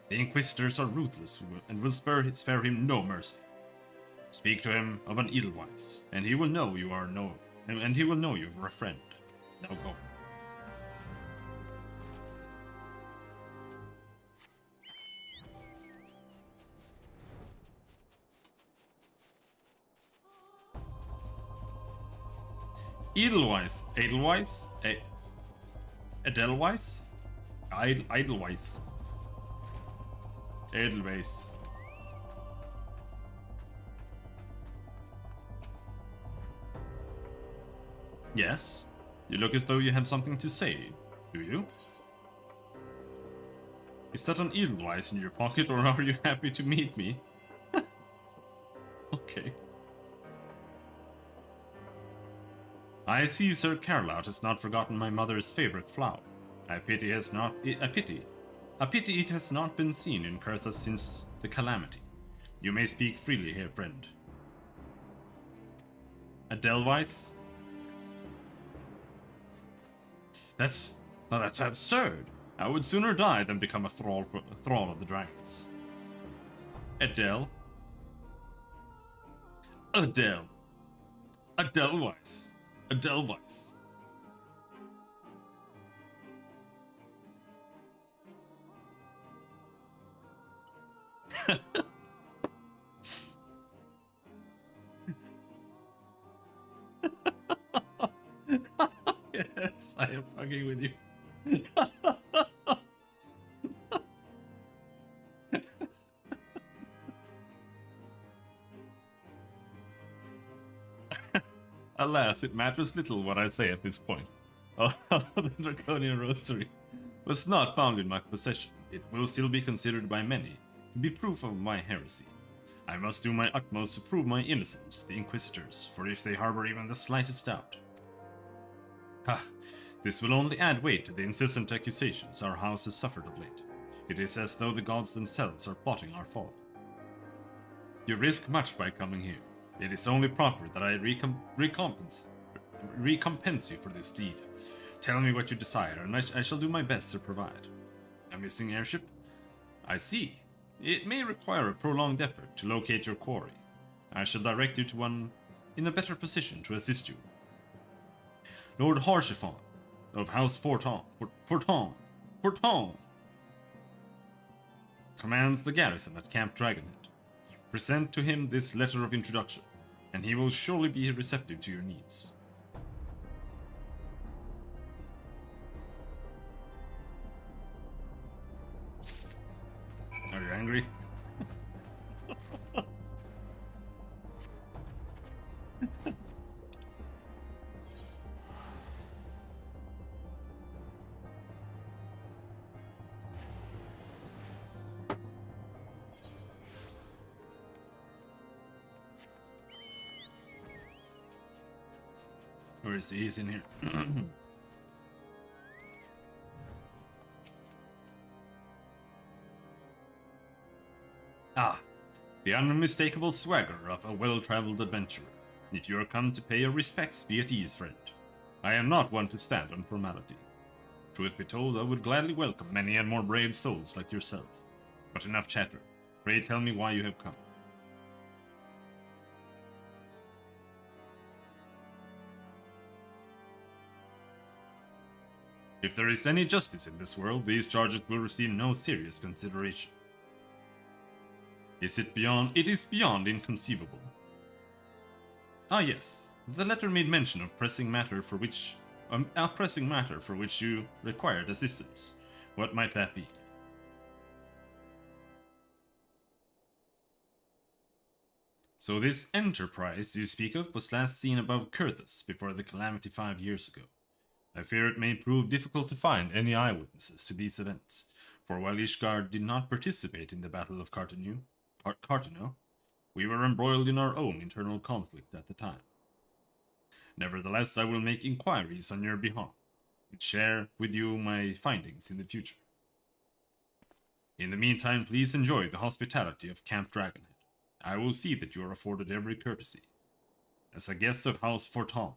The Inquisitors are ruthless and will spare him no mercy. Speak to him of an Edelweiss, and he will know you are and he will know you for a friend. Now go. Edelweiss. Edelweiss? Edelweiss? Edelweiss. Edelweiss. Yes? You look as though you have something to say, do you? Is that an Edelweiss in your pocket, or are you happy to meet me? Okay. I see Sir Carlout has not forgotten my mother's favorite flower. A pity it has not been seen in Curthus since the calamity. You may speak freely here, friend. Edelweiss? That's absurd. I would sooner die than become a thrall of the dragons. Edelweiss. Edelweiss. Yes, I am fucking with you. Alas, it matters little what I say at this point. Although the Draconian Rosary was not found in my possession, it will still be considered by many to be proof of my heresy. I must do my utmost to prove my innocence to the Inquisitors, for if they harbor even the slightest doubt. Ha! This will only add weight to the incessant accusations our house has suffered of late. It is as though the gods themselves are plotting our fall. You risk much by coming here. It is only proper that I recompense you for this deed. Tell me what you desire, and I shall do my best to provide. A missing airship? I see. It may require a prolonged effort to locate your quarry. I shall direct you to one in a better position to assist you. Lord Harshiphon of House Forton commands the garrison at Camp Dragonhead. Present to him this letter of introduction, and he will surely be receptive to your needs. Are you angry? Where is he? He's in here. Ah, the unmistakable swagger of a well-traveled adventurer. If you are come to pay your respects, be at ease, friend. I am not one to stand on formality. Truth be told, I would gladly welcome many and more brave souls like yourself. But enough chatter. Pray tell me why you have come. If there is any justice in this world, these charges will receive no serious consideration. It is beyond inconceivable. Ah yes, the letter made mention of a pressing matter for which you required assistance. What might that be? So this enterprise you speak of was last seen above Kurthus before the calamity 5 years ago. I fear it may prove difficult to find any eyewitnesses to these events, for while Ishgard did not participate in the Battle of Cartano, we were embroiled in our own internal conflict at the time. Nevertheless, I will make inquiries on your behalf, and share with you my findings in the future. In the meantime, please enjoy the hospitality of Camp Dragonhead. I will see that you are afforded every courtesy. As a guest of House Forton.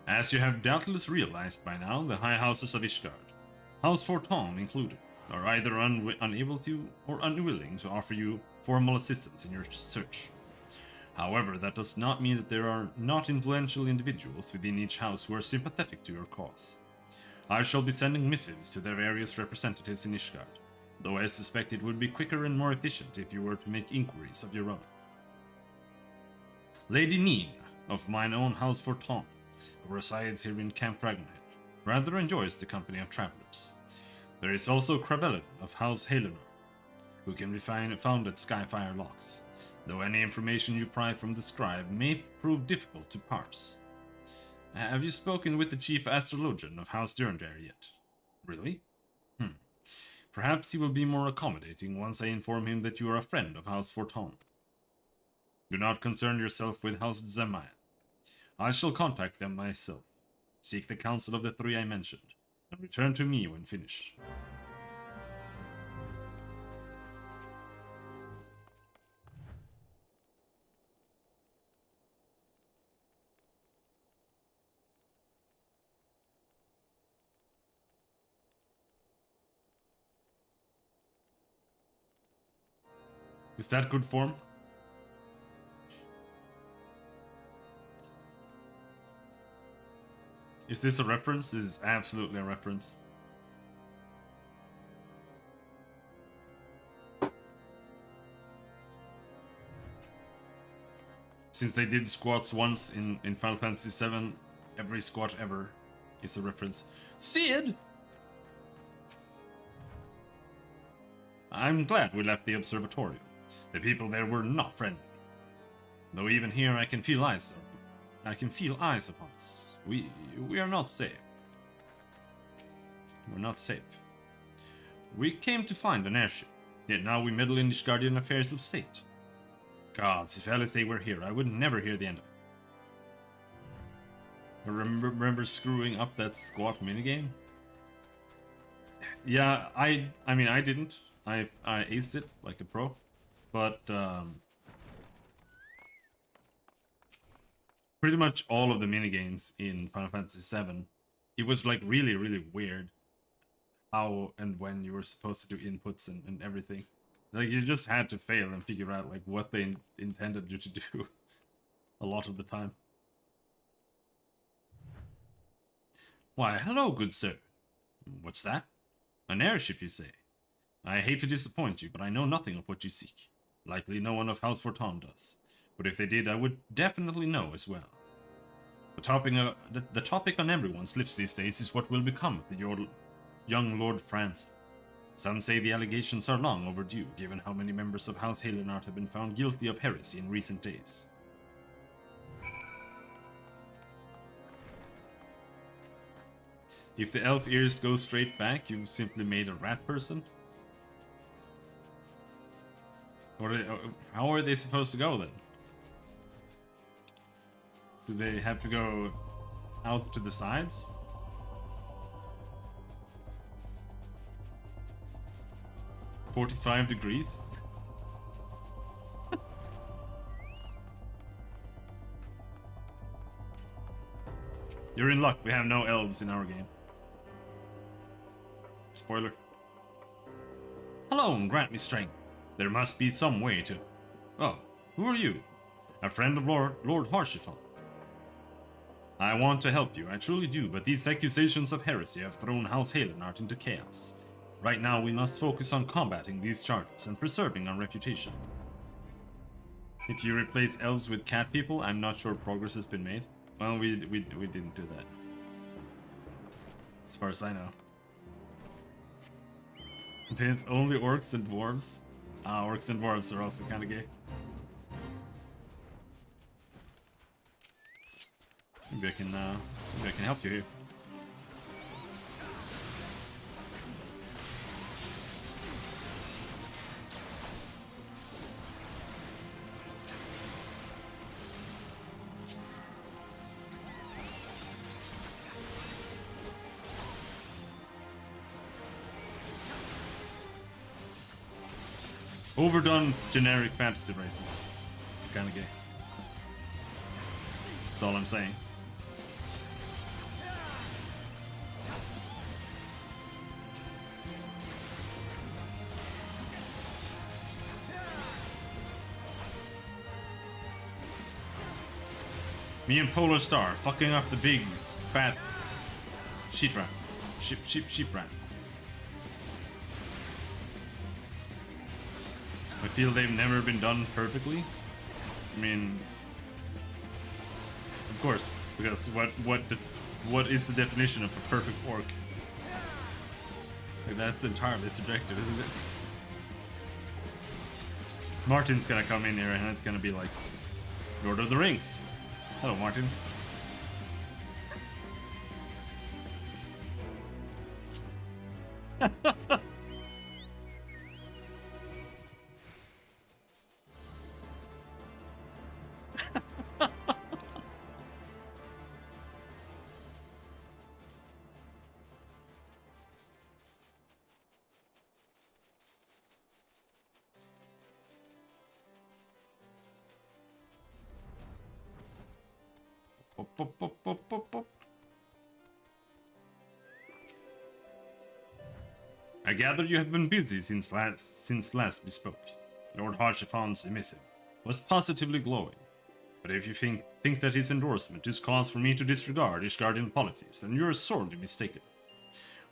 As you have doubtless realized by now, the high houses of Ishgard, House Forton included, are either unable to or unwilling to offer you formal assistance in your search. However, that does not mean that there are not influential individuals within each house who are sympathetic to your cause. I shall be sending missives to their various representatives in Ishgard, though I suspect it would be quicker and more efficient if you were to make inquiries of your own. Lady Neen, of mine own House Forton, who resides here in Camp Dragonhead, rather enjoys the company of travelers. There is also Crabellin of House Halenor, who can be found at Skyfire Locks, though any information you pry from the scribe may prove difficult to parse. Have you spoken with the chief astrologian of House Durandare yet? Really? Perhaps he will be more accommodating once I inform him that you are a friend of House Forton. Do not concern yourself with House Zemayan. I shall contact them myself, seek the counsel of the three I mentioned, and return to me when finished. Is that good form? Is this a reference? This is absolutely a reference. Since they did squats once in Final Fantasy VII, every squat ever is a reference. Sid! I'm glad we left the observatorium. The people there were not friendly. Though even here I can feel eyes upon us. We are not safe. We're not safe. We came to find an airship, yet now we meddle in the Guardian affairs of state. Gods, if LSA were here, I would never hear the end of it. I remember screwing up that squat minigame. Yeah, I mean, I didn't. I aced it like a pro, but pretty much all of the minigames in Final Fantasy VII, it was like really weird how and when you were supposed to do inputs and everything. Like, you just had to fail and figure out like what they intended you to do a lot of the time. Why, hello, good sir. What's that? An airship, you say? I hate to disappoint you, but I know nothing of what you seek. Likely no one of House FF14 does. But if they did, I would definitely know as well. The topic on everyone's lips these days is what will become of the young Lord Francis. Some say the allegations are long overdue, given how many members of House Halenart have been found guilty of heresy in recent days. If the elf ears go straight back, you've simply made a rat person? How are they supposed to go then? Do they have to go out to the sides? "45 degrees? You're in luck, we have no elves in our game. Spoiler. Hello and grant me strength. There must be some way to... Oh, who are you? A friend of Lord Harshiphon. I want to help you, I truly do, but these accusations of heresy have thrown House Halenart into chaos. Right now we must focus on combating these charges and preserving our reputation. If you replace elves with cat people, I'm not sure progress has been made. Well, we didn't do that. As far as I know. Contains only orcs and dwarves. Orcs and dwarves are also kind of gay. Maybe I can help you here. Overdone generic fantasy races. Kinda gay. That's all I'm saying. Me and Polar Star fucking up the big fat sheep rat. Sheep rat. I feel they've never been done perfectly. I mean, of course, because what is the definition of a perfect orc? Like, that's entirely subjective, isn't it? Martin's gonna come in here and it's gonna be like Lord of the Rings. Hello, Martin. I gather you have been busy since last we spoke. Lord Harshiphon's emissive was positively glowing. But if you think that his endorsement is cause for me to disregard Ishgardian policies, then you are sorely mistaken.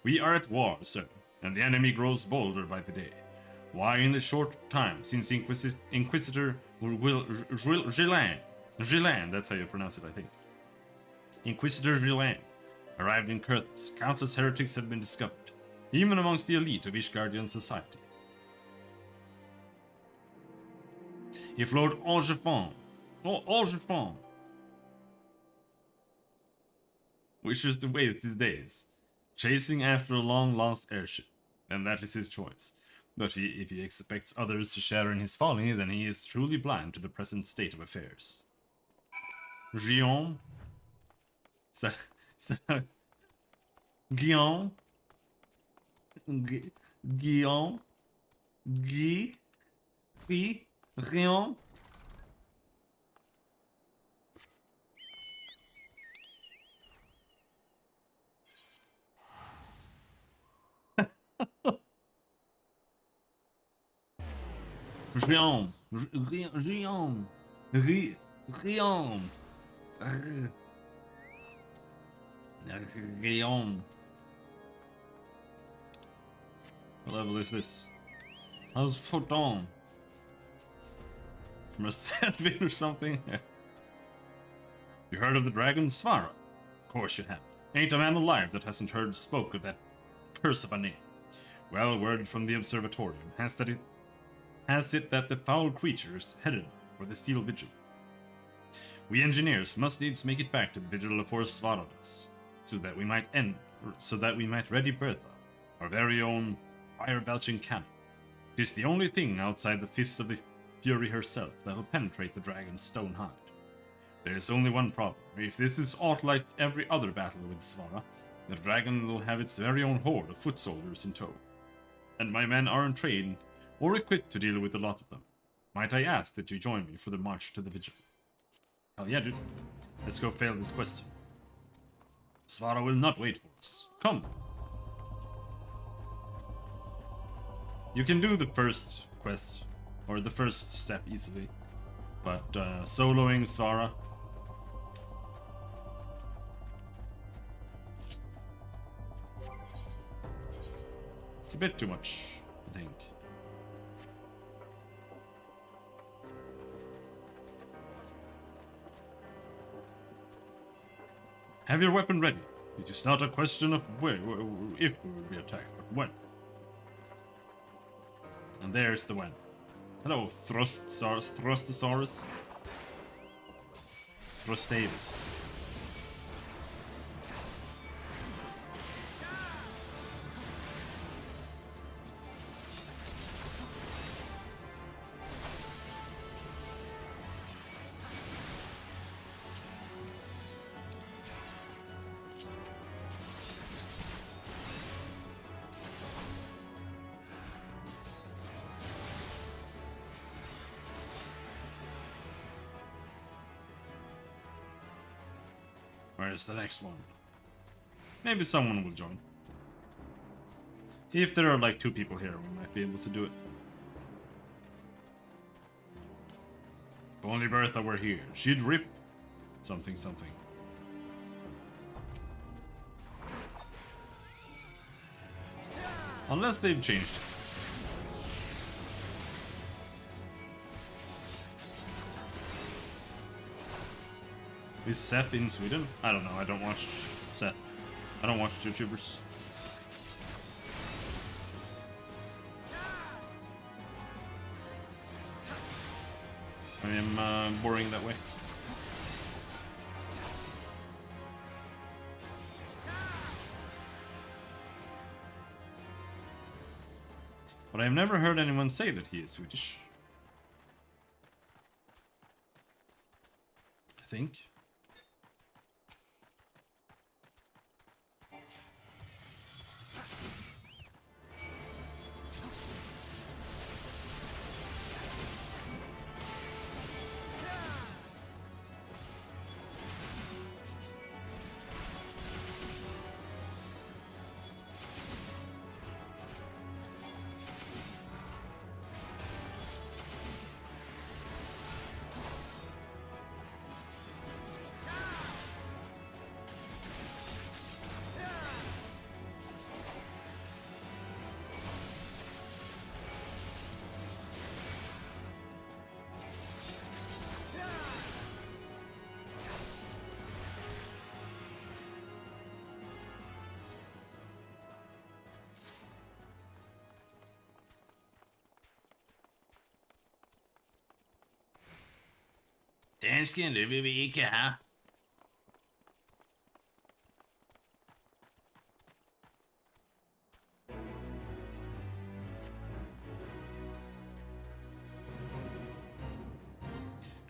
We are at war, sir, and the enemy grows bolder by the day. Why, in the short time since Inquisitor Gillan Gillan, that's how you pronounce it, I think. Inquisitor Gillan arrived in Kurthus. Countless heretics have been discovered, even amongst the elite of Ishgardian society. If Lord Angevin wishes to wait his days, chasing after a long-lost airship, then that is his choice. But if he expects others to share in his folly, then he is truly blind to the present state of affairs. Guillaume? Is that Guillaume? Guillaume? Guillaume? Guillaume. Guillaume. Guillaume. Guillaume. What level is this? How's Photon? From a sandwich or something? You heard of the dragon Svara? Of course you have. Ain't a man alive that hasn't heard spoke of that curse of a name. Well, word from the observatorium has it that the foul creature is headed for the Steel Vigil. We engineers must needs make it back to the Vigil before Svara does, so that we might ready Bertha, our very own fire-belching cannon. It is the only thing outside the fist of the Fury herself that will penetrate the dragon's stone hide. There is only one problem. If this is aught like every other battle with Svara, the dragon will have its very own horde of foot soldiers in tow. And my men aren't trained or equipped to deal with a lot of them. Might I ask that you join me for the march to the Vigil? Hell yeah, dude. Let's go fail this quest. Svara will not wait for us. Come! You can do the first quest, or the first step easily, but soloing Svara... it's a bit too much, I think. Have your weapon ready. It is not a question of if we will be attacked, but when. And there's the when. Hello, Thrustosaurus. Thrustavis. Where's the next one? Maybe someone will join. If there are like 2 people here, we might be able to do it. If only Bertha were here, she'd rip something. Unless they've changed it. Is Seth in Sweden? I don't know, I don't watch Seth. I don't watch YouTubers. I am boring that way. But I have never heard anyone say that he is Swedish. I think. Dansken, det vil vi ikke have.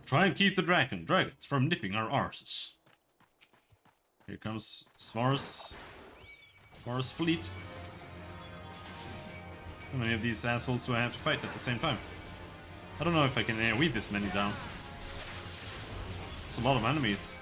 Try and keep the dragons from nipping our arses. Here comes Svar's fleet. How many of these assholes do I have to fight at the same time? I don't know if I can AoE this many down. It's a lot of enemies.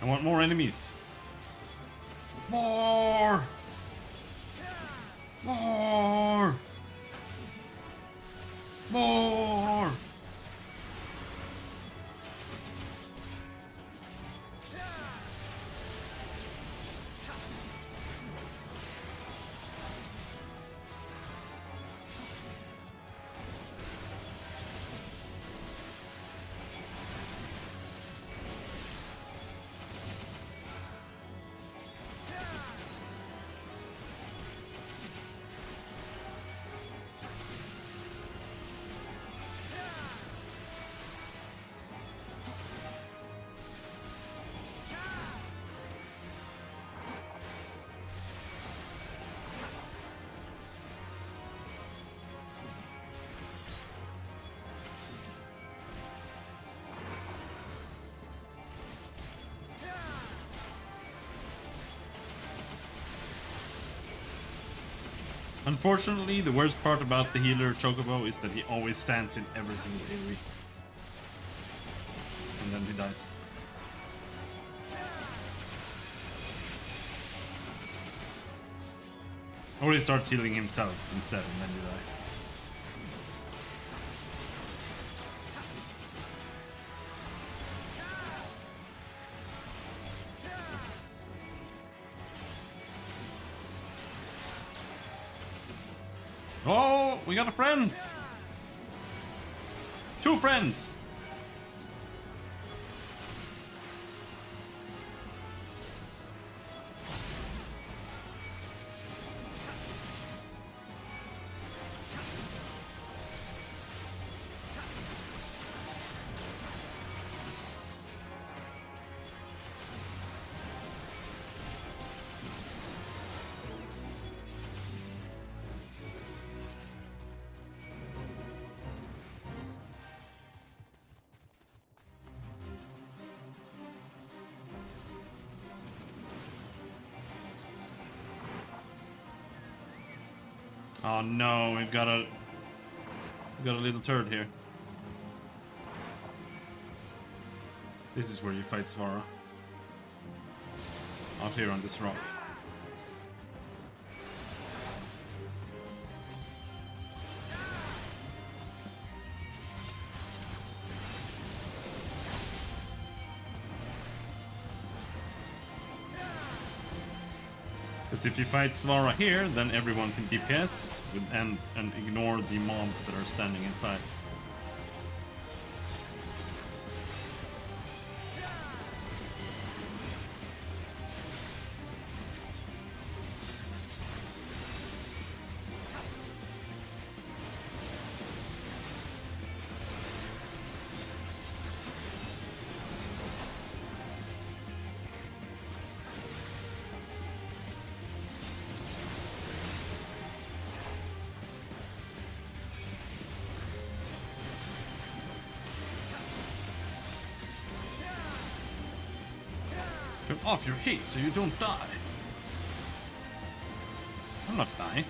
I want more enemies. More! More! More! Unfortunately, the worst part about the healer Chocobo is that he always stands in every single AoE. And then he dies. Or he starts healing himself instead and then you die. Oh, we got a friend! 2 friends! Oh no, we've got a little turd here. This is where you fight Svara. Out here on this rock. Because if you fight Svara here, then everyone can DPS and ignore the mobs that are standing inside. off your hate so you don't die. I'm not dying.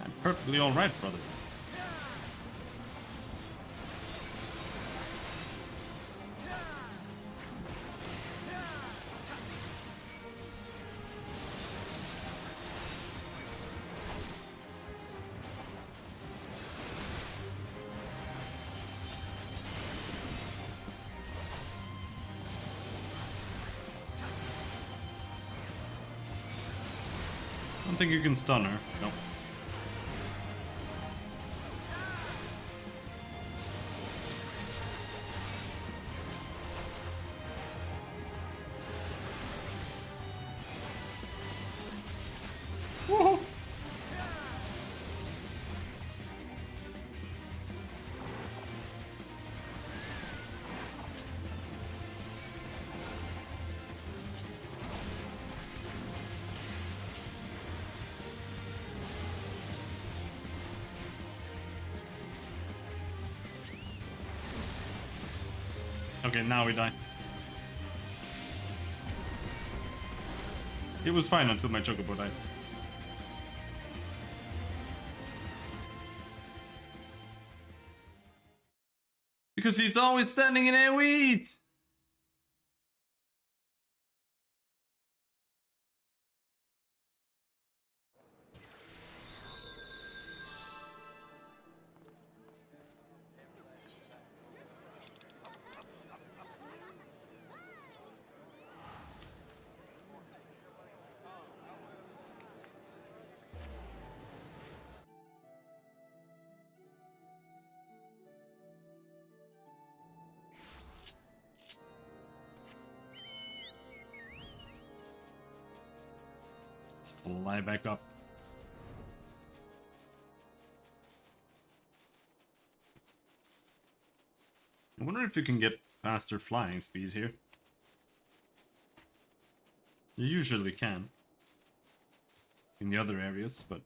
I'm perfectly alright, brother. I don't think you can stun her. Nope. Woohoo! Okay, now we die. It was fine until my chocobo died. Because he's always standing in AoEs! Fly back up. I wonder if you can get faster flying speed here. You usually can. In the other areas, but...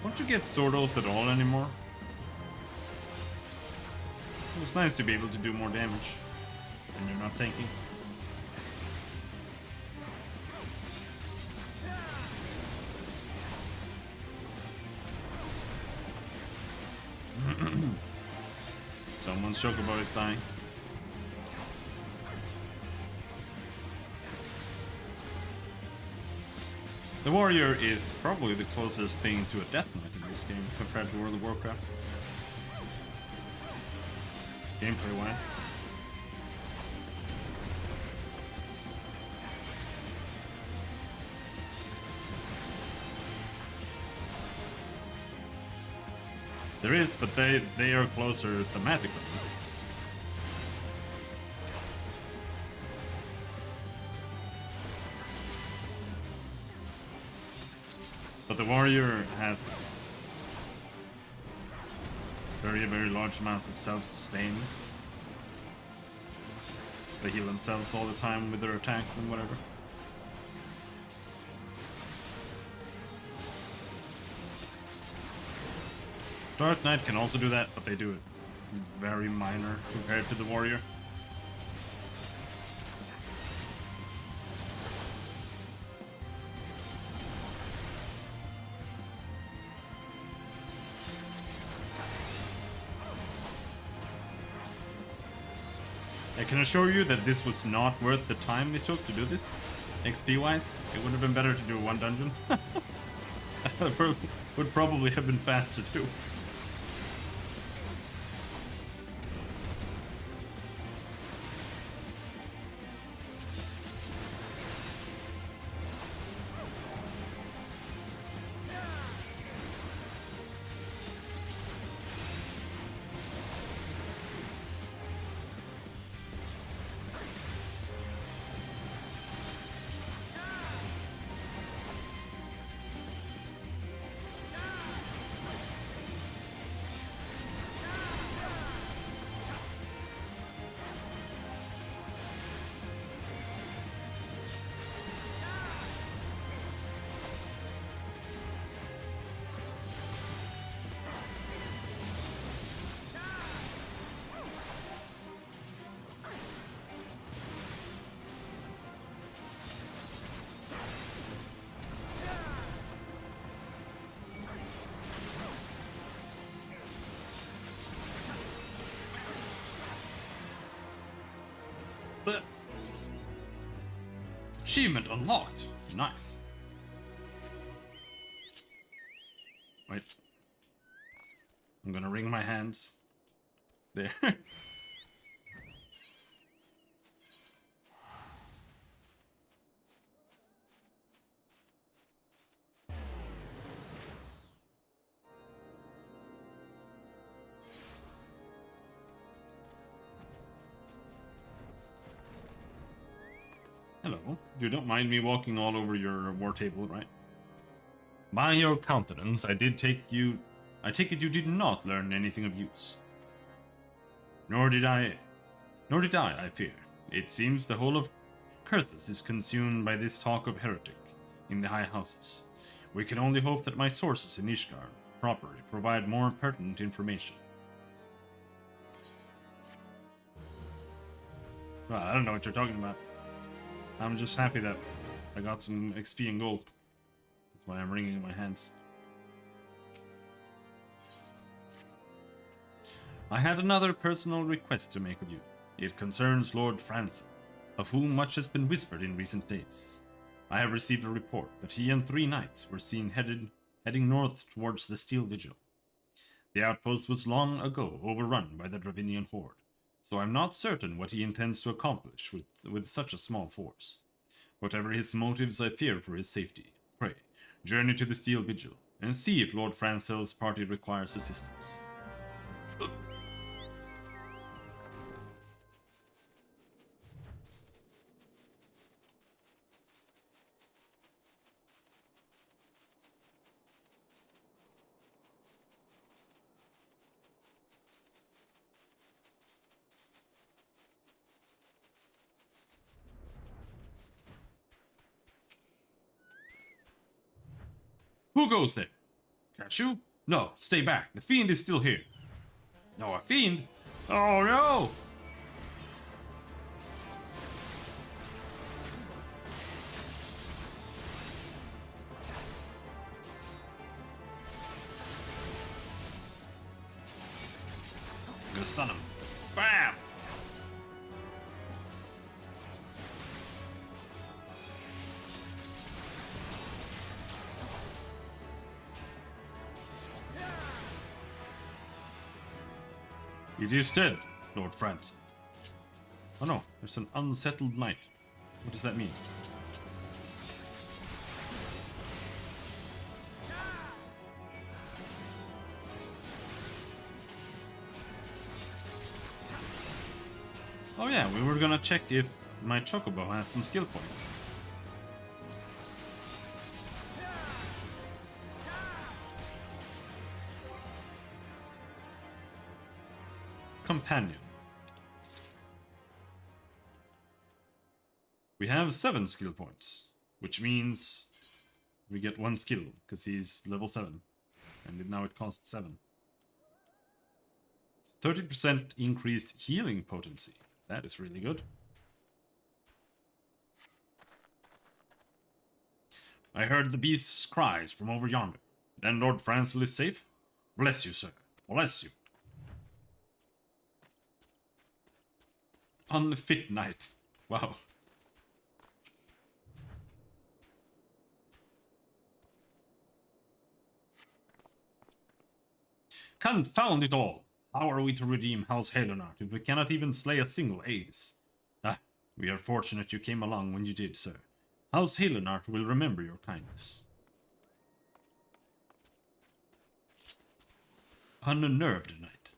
Don't you get sword ult at all anymore? It was nice to be able to do more damage when you're not tanking. Someone's chocobo is dying. The warrior is probably the closest thing to a death knight in this game compared to World of Warcraft. Gameplay wise. There is, but they are closer thematically. But the warrior has very, very large amounts of self-sustain. They heal themselves all the time with their attacks and whatever. Dark Knight can also do that, but they do it very minor compared to the warrior. I can assure you that this was not worth the time it took to do this. XP-wise, it would have been better to do one dungeon. Would probably have been faster too. But achievement unlocked. Nice. Wait. I'm gonna wring my hands. There. Hello. You don't mind me walking all over your war table, right? By your countenance, I take it you did not learn anything of use. Nor did I, I fear. It seems the whole of Kurthus is consumed by this talk of heretic in the high houses. We can only hope that my sources in Ishgard properly provide more pertinent information. Well, I don't know what you're talking about. I'm just happy that I got some XP and gold. That's why I'm wringing my hands. I had another personal request to make of you. It concerns Lord Francis, of whom much has been whispered in recent days. I have received a report that he and 3 knights were seen heading north towards the Steel Vigil. The outpost was long ago overrun by the Dravinian horde, so I'm not certain what he intends to accomplish with such a small force. Whatever his motives, I fear for his safety. Pray, journey to the Steel Vigil, and see if Lord Francel's party requires assistance. Who goes there? Cashew? No, stay back. The fiend is still here. No, a fiend? Oh no! I'm gonna stun him. Bam! It is dead, Lord Francis. Oh no, there's an unsettled knight. What does that mean? Oh yeah, we were gonna check if my Chocobo has some skill points. Companion. We have 7 skill points, which means we get 1 skill, because he's level 7. And now it costs 7. 30% increased healing potency. That is really good. I heard the beast's cries from over yonder. Then Lord Francis is safe? Bless you, sir. Bless you. Unfit knight. Wow. Confound it all! How are we to redeem House Helonart if we cannot even slay a single Aes? Ah, we are fortunate you came along when you did, sir. House Helonart will remember your kindness. Unnerved knight.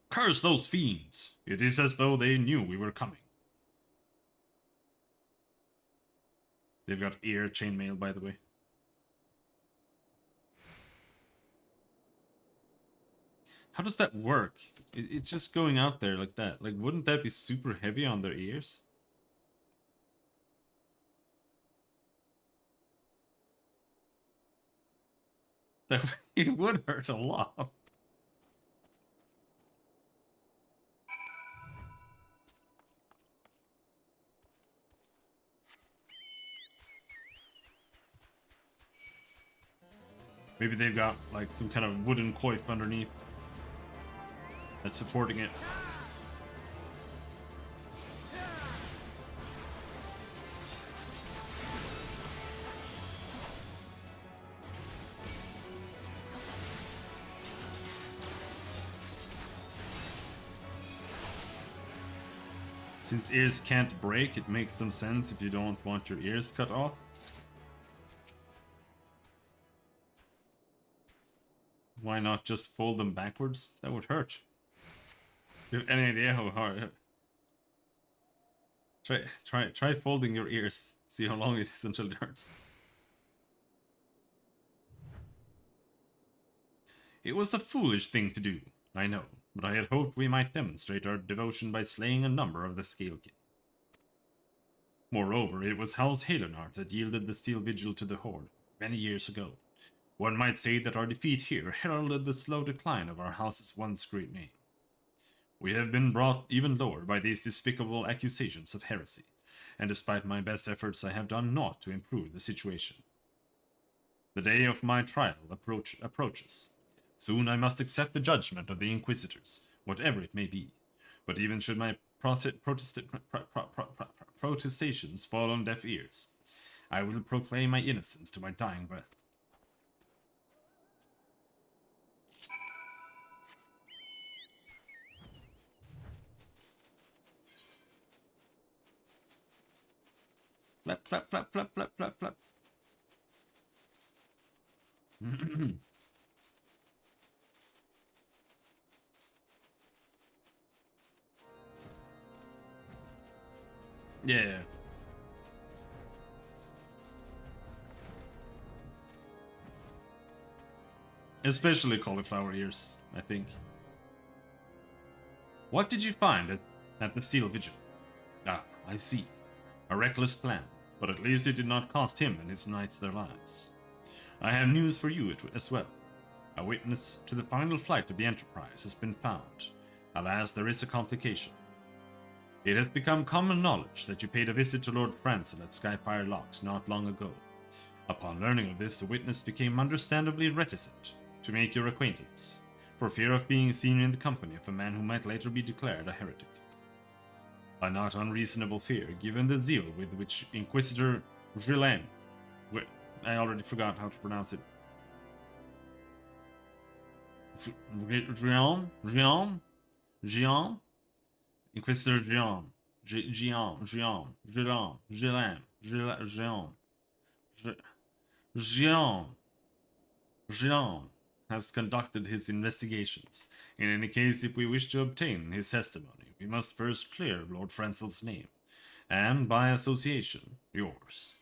Curse those fiends! It is as though they knew we were coming. They've got ear chainmail, by the way. How does that work? It's just going out there like that. Like, wouldn't that be super heavy on their ears? That it would hurt a lot. Maybe they've got like some kind of wooden coif underneath that's supporting it. Since ears can't break, it makes some sense if you don't want your ears cut off. Why not just fold them backwards? That would hurt. Do you have any idea how hard? Try folding your ears. See how long it is until it hurts. It was a foolish thing to do, I know, but I had hoped we might demonstrate our devotion by slaying a number of the Scalekin. Moreover, it was House Helonart that yielded the Steel Vigil to the Horde many years ago. One might say that our defeat here heralded the slow decline of our house's once great name. We have been brought even lower by these despicable accusations of heresy, and despite my best efforts I have done naught to improve the situation. The day of my trial approaches. Soon I must accept the judgment of the Inquisitors, whatever it may be, but even should my protestations fall on deaf ears, I will proclaim my innocence to my dying breath. Flap, flap, flap, flap, flap, flap, flap. Yeah. Especially cauliflower ears, I think. What did you find at the Steel Vigil? Ah, I see. A reckless plan, but at least it did not cost him and his knights their lives. I have news for you as well. A witness to the final flight of the Enterprise has been found. Alas, there is a complication. It has become common knowledge that you paid a visit to Lord Francel at Skyfire Locks not long ago. Upon learning of this, the witness became understandably reticent to make your acquaintance, for fear of being seen in the company of a man who might later be declared a heretic. A not unreasonable fear, given the zeal with which Inquisitor Grindan, I already forgot how to pronounce it. Gian? Inquisitor Gian has conducted his investigations. In any case, if we wish to obtain his testimony, we must first clear Lord Francel's name, and by association, yours.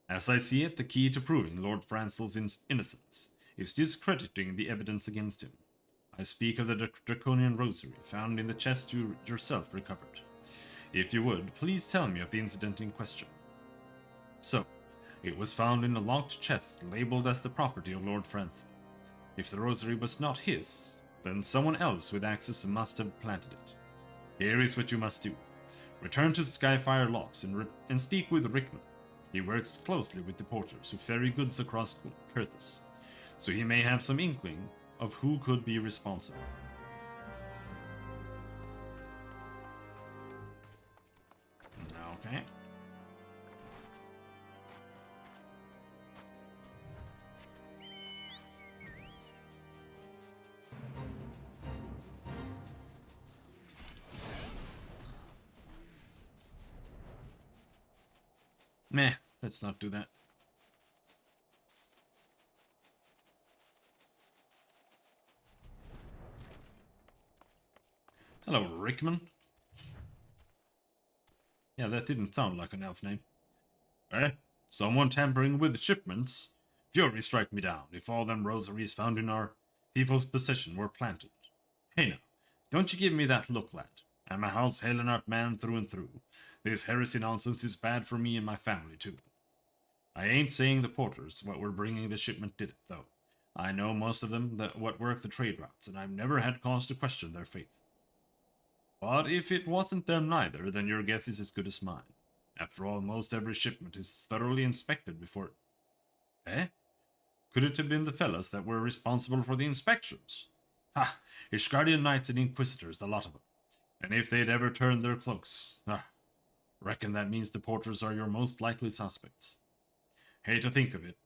As I see it, the key to proving Lord Francel's innocence is discrediting the evidence against him. I speak of the draconian rosary found in the chest you yourself recovered. If you would, please tell me of the incident in question. So, it was found in a locked chest labeled as the property of Lord Francel. If the rosary was not his, then someone else with access must have planted it. Here is what you must do. Return to Skyfire Locks and speak with Rickman. He works closely with the porters who ferry goods across Curthis, so he may have some inkling of who could be responsible. Okay. Meh, let's not do that. Hello, Rickman. Yeah, that didn't sound like an elf name. Eh? Someone tampering with shipments? Fury strike me down if all them rosaries found in our people's possession were planted. Hey now, don't you give me that look, lad. I'm a House Helenart man through and through. This heresy nonsense is bad for me and my family, too. I ain't saying the porters what were bringing the shipment did it, though. I know most of them what work the trade routes, and I've never had cause to question their faith. But if it wasn't them neither, then your guess is as good as mine. After all, most every shipment is thoroughly inspected before... Eh? Could it have been the fellas that were responsible for the inspections? Ha! Ishgardian Knights and Inquisitors, the lot of them. And if they'd ever turned their cloaks... reckon that means the porters are your most likely suspects. Hate to think of it,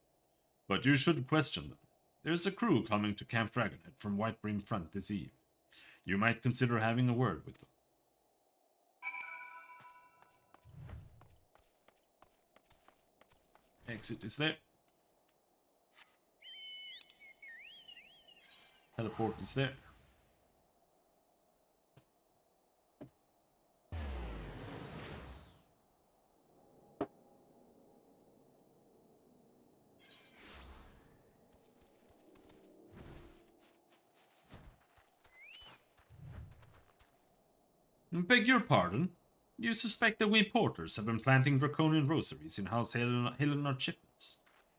but you should question them. There's a crew coming to Camp Dragonhead from Whitebrim Front this eve. You might consider having a word with them. Exit is there. Teleport is there. Beg your pardon? You suspect that we porters have been planting draconian rosaries in House Helenard shipments?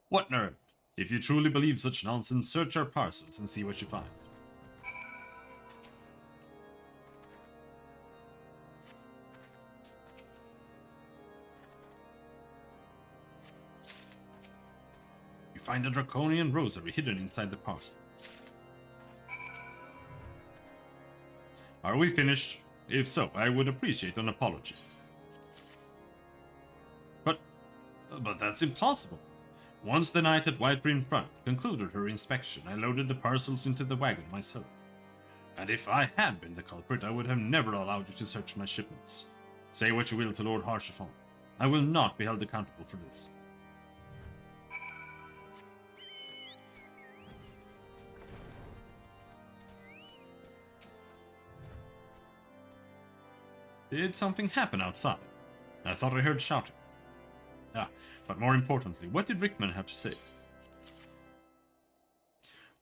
What nerve! If you truly believe such nonsense, search our parcels and see what you find. You find a draconian rosary hidden inside the parcel. Are we finished? If so, I would appreciate an apology. But that's impossible. Once the knight at Whitebrim Front concluded her inspection, I loaded the parcels into the wagon myself. And if I had been the culprit, I would have never allowed you to search my shipments. Say what you will to Lord Harshaphon. I will not be held accountable for this. Did something happen outside? I thought I heard shouting. But more importantly, what did Rickman have to say?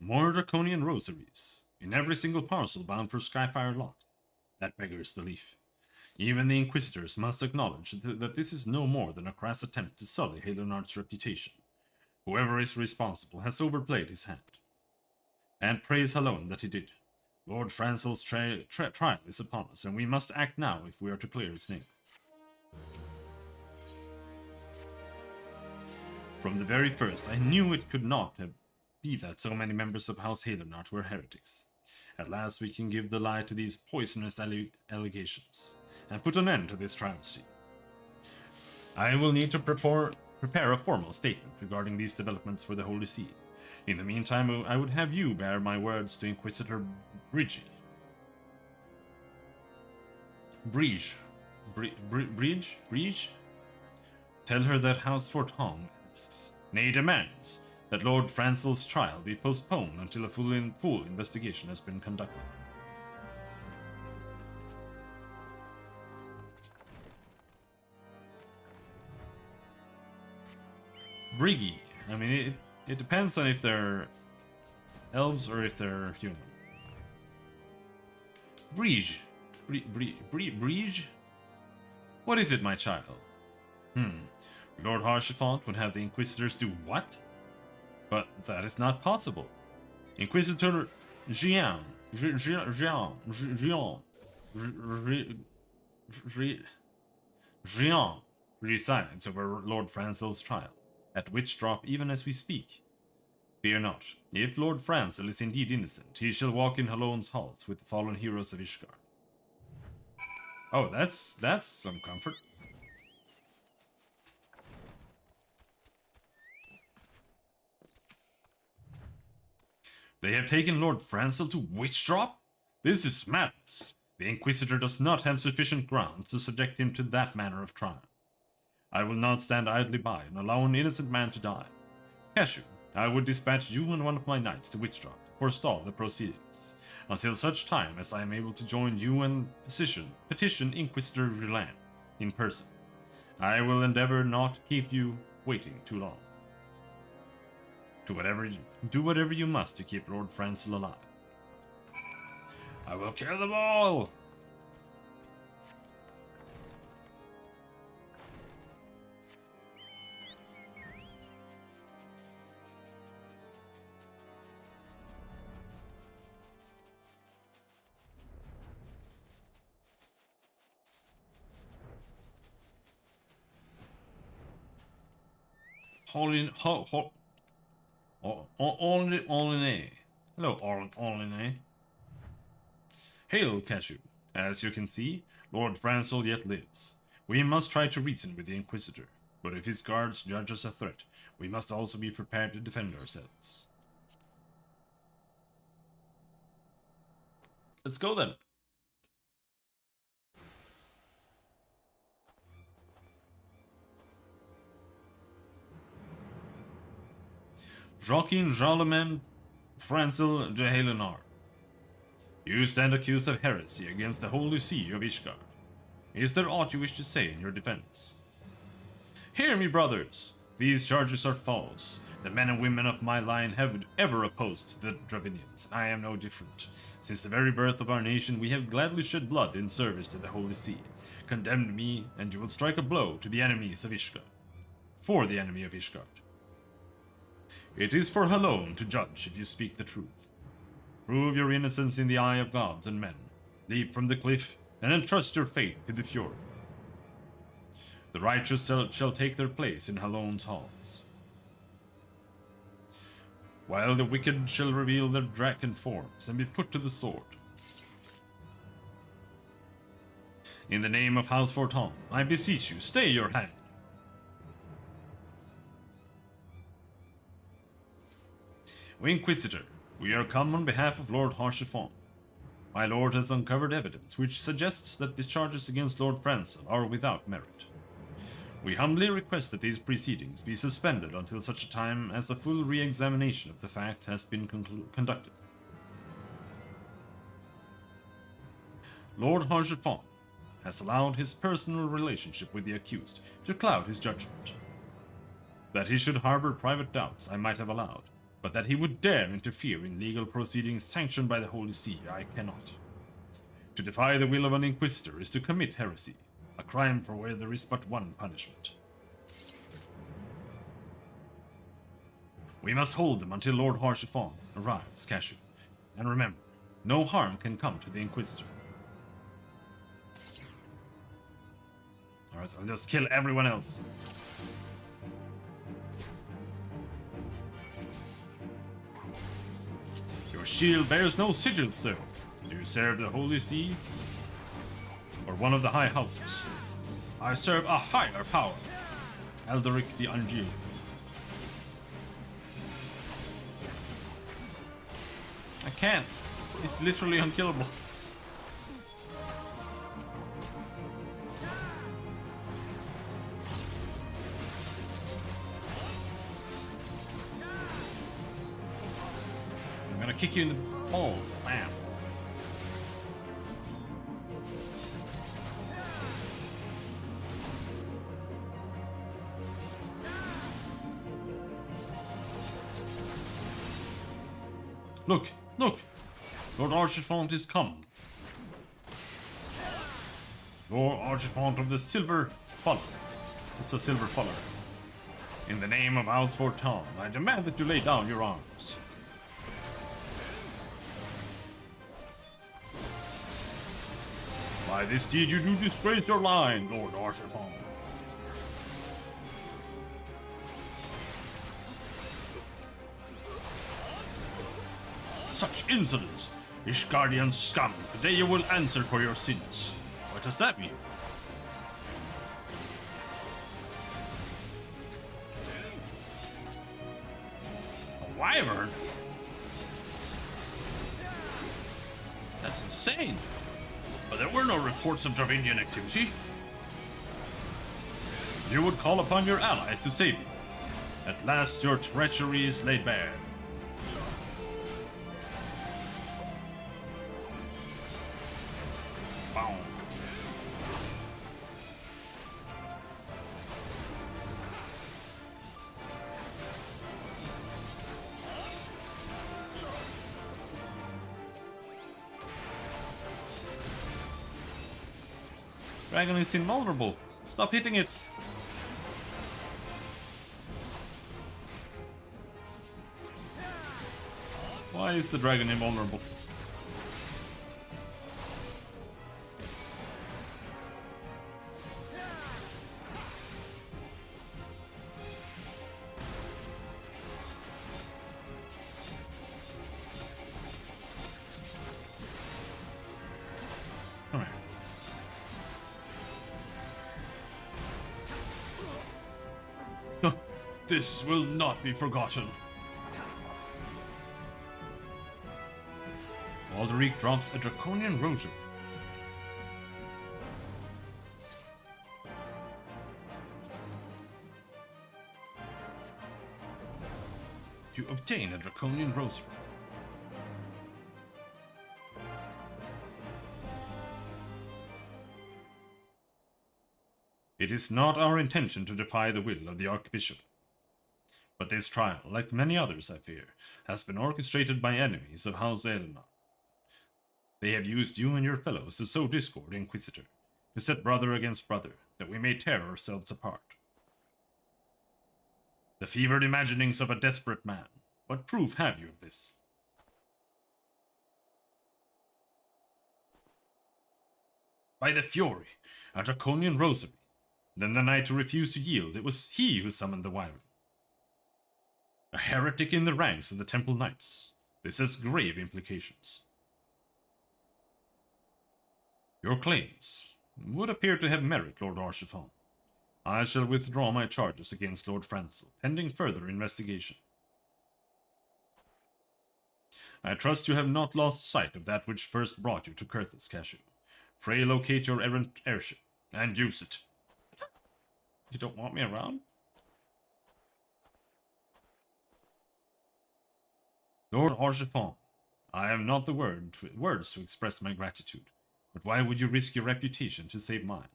More draconian rosaries, in every single parcel bound for Skyfire Lock. That beggars belief. Even the Inquisitors must acknowledge that this is no more than a crass attempt to sully Helenard's reputation. Whoever is responsible has overplayed his hand. And praise alone that he did. Lord Francel's trial is upon us, and we must act now if we are to clear his name. From the very first, I knew it could not be that so many members of House Helenard were heretics. At last we can give the lie to these poisonous allegations, and put an end to this travesty. I will need to prepare a formal statement regarding these developments for the Holy See. In the meantime, I would have you bear my words to Inquisitor Bridge. Tell her that House Fortong asks, nay demands, that Lord Francel's trial be postponed until a full investigation has been conducted. Briggy. I mean, it depends on if they're elves or if they're human. Bridge. Bridge? What is it, my child? Lord Harshaphon would have the Inquisitors do what? But that is not possible. Inquisitor Jean. Gian presides over Lord Francel's trial, at Witch Drop even as we speak. Fear not, if Lord Francel is indeed innocent, he shall walk in Halone's halls with the fallen heroes of Ishgard. Oh, that's some comfort. They have taken Lord Francel to Witch Drop? This is madness. The Inquisitor does not have sufficient grounds to subject him to that manner of trial. I will not stand idly by and allow an innocent man to die. Cashew, I would dispatch you and one of my knights to Witch Drop to forestall the proceedings, until such time as I am able to join you and petition Inquisitor Grindan in person. I will endeavor not to keep you waiting too long. Do whatever you must to keep Lord Francel alive. I will kill them all! Orline. Hello, Orline. Hail, Cashew. As you can see, Lord Francel yet lives. We must try to reason with the Inquisitor, but if his guards judge us a threat, we must also be prepared to defend ourselves. Let's go then. Joaquin Jarleman Francel de Helenar. You stand accused of heresy against the Holy See of Ishgard. Is there aught you wish to say in your defense? Hear me, brothers! These charges are false. The men and women of my line have ever opposed the Dravinians, and I am no different. Since the very birth of our nation, we have gladly shed blood in service to the Holy See. Condemn me, and you will strike a blow to the enemies of Ishgard. For the enemy of Ishgard. It is for Halone to judge if you speak the truth. Prove your innocence in the eye of gods and men. Leap from the cliff and entrust your fate to the fjord. The righteous shall take their place in Halone's halls, while the wicked shall reveal their draken forms and be put to the sword. In the name of House Forton, I beseech you, stay your hand. Inquisitor, we are come on behalf of Lord Harchefont. My lord has uncovered evidence which suggests that the charges against Lord Francel are without merit. We humbly request that these proceedings be suspended until such a time as a full re-examination of the facts has been conducted. Lord Harchefont has allowed his personal relationship with the accused to cloud his judgment. That he should harbor private doubts I might have allowed, but that he would dare interfere in legal proceedings sanctioned by the Holy See, I cannot. To defy the will of an Inquisitor is to commit heresy, a crime for where there is but one punishment. We must hold them until Lord Harchefont arrives, Cashew. And remember, no harm can come to the Inquisitor. Alright, I'll just kill everyone else. Your shield bears no sigil, sir. Do you serve the Holy See? Or one of the high houses? I serve a higher power. Elderic the Ungeal. I can't. It's literally unkillable. I'm gonna kick you in the balls. Bam. Look, look! Lord Harchefont is come. Lord Harchefont of the Silver Fuller. It's a Silver Fuller. In the name of House Forton, I demand that you lay down your arms. By this deed you do disgrace your line, Lord Archifon. Such insolence! Ishgardian scum, today you will answer for your sins. What does that mean? A wyvern? That's insane! But there were no reports of Dravindian activity. You would call upon your allies to save you. At last your treachery is laid bare. Wow. Dragon is invulnerable. Stop hitting it. Why is the dragon invulnerable? Alright. This will not be forgotten. Alderic drops a draconian rosary. You obtain a draconian rosary. It is not our intention to defy the will of the Archbishop. But this trial, like many others I fear, has been orchestrated by enemies of House Elenor. They have used you and your fellows to sow discord, Inquisitor, to set brother against brother, that we may tear ourselves apart. The fevered imaginings of a desperate man. What proof have you of this? By the Fury, a draconian rosary. Then the knight who refused to yield, it was he who summoned the wyvern. A heretic in the ranks of the Temple Knights. This has grave implications. Your claims would appear to have merit, Lord Archifon. I shall withdraw my charges against Lord Francel, pending further investigation. I trust you have not lost sight of that which first brought you to Kurthis, Cashew. Pray locate your errant airship, and use it. You don't want me around? Lord Archifon, I have not the words to express my gratitude, but why would you risk your reputation to save mine?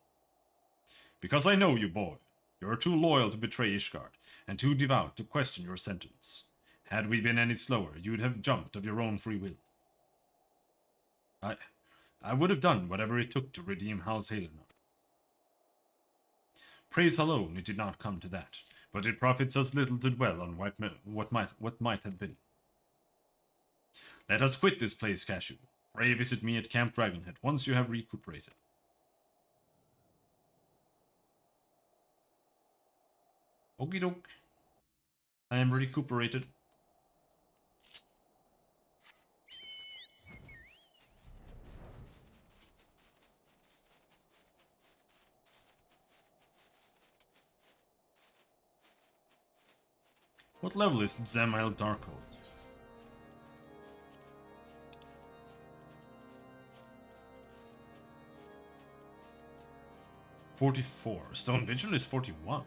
Because I know you, boy. You are too loyal to betray Ishgard, and too devout to question your sentence. Had we been any slower, you'd have jumped of your own free will. I would have done whatever it took to redeem House Halenor. Praise alone, it did not come to that, but it profits us little to dwell on what might have been. Let us quit this place, Cashew. Pray visit me at Camp Dragonhead once you have recuperated. Okie doke. I am recuperated. What level is Zamile Darkhold? 44. Stone Vigil is 41.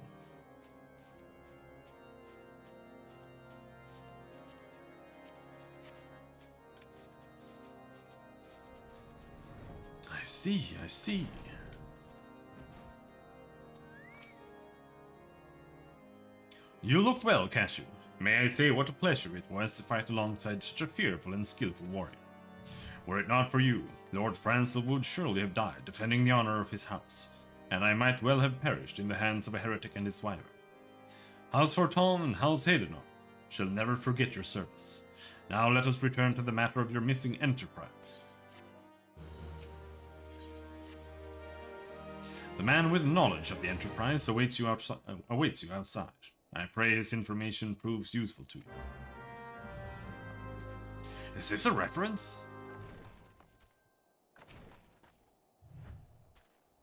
I see. You look well, Cashew. May I say what a pleasure it was to fight alongside such a fearful and skillful warrior. Were it not for you, Lord Francel would surely have died defending the honor of his house, and I might well have perished in the hands of a heretic and his wyvern. House Forton and House Halenor shall never forget your service. Now let us return to the matter of your missing enterprise. man with knowledge of the Enterprise awaits you outside. I pray his information proves useful to you. Is this a reference?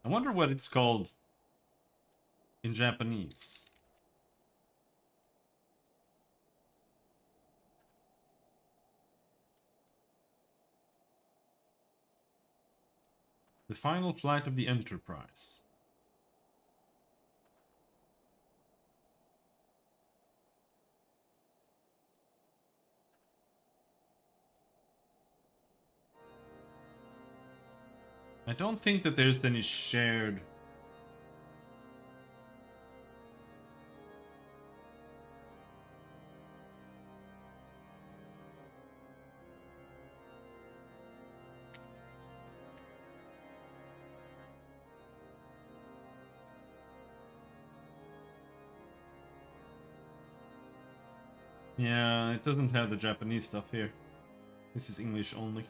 I wonder what it's called in Japanese. The final flight of the Enterprise. I don't think that there's any shared... Yeah, it doesn't have the Japanese stuff here. This is English only.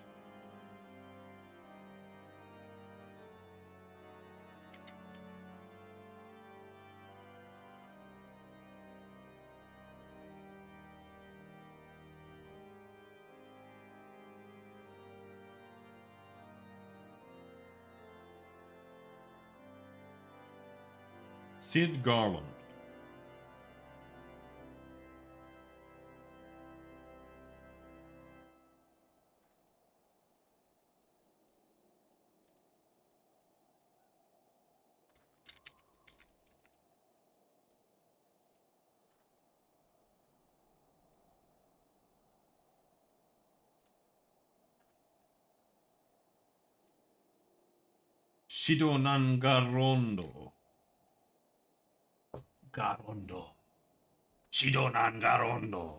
Sid Garland. Shidonan Garondo. Garondo. Shidonan Garondo.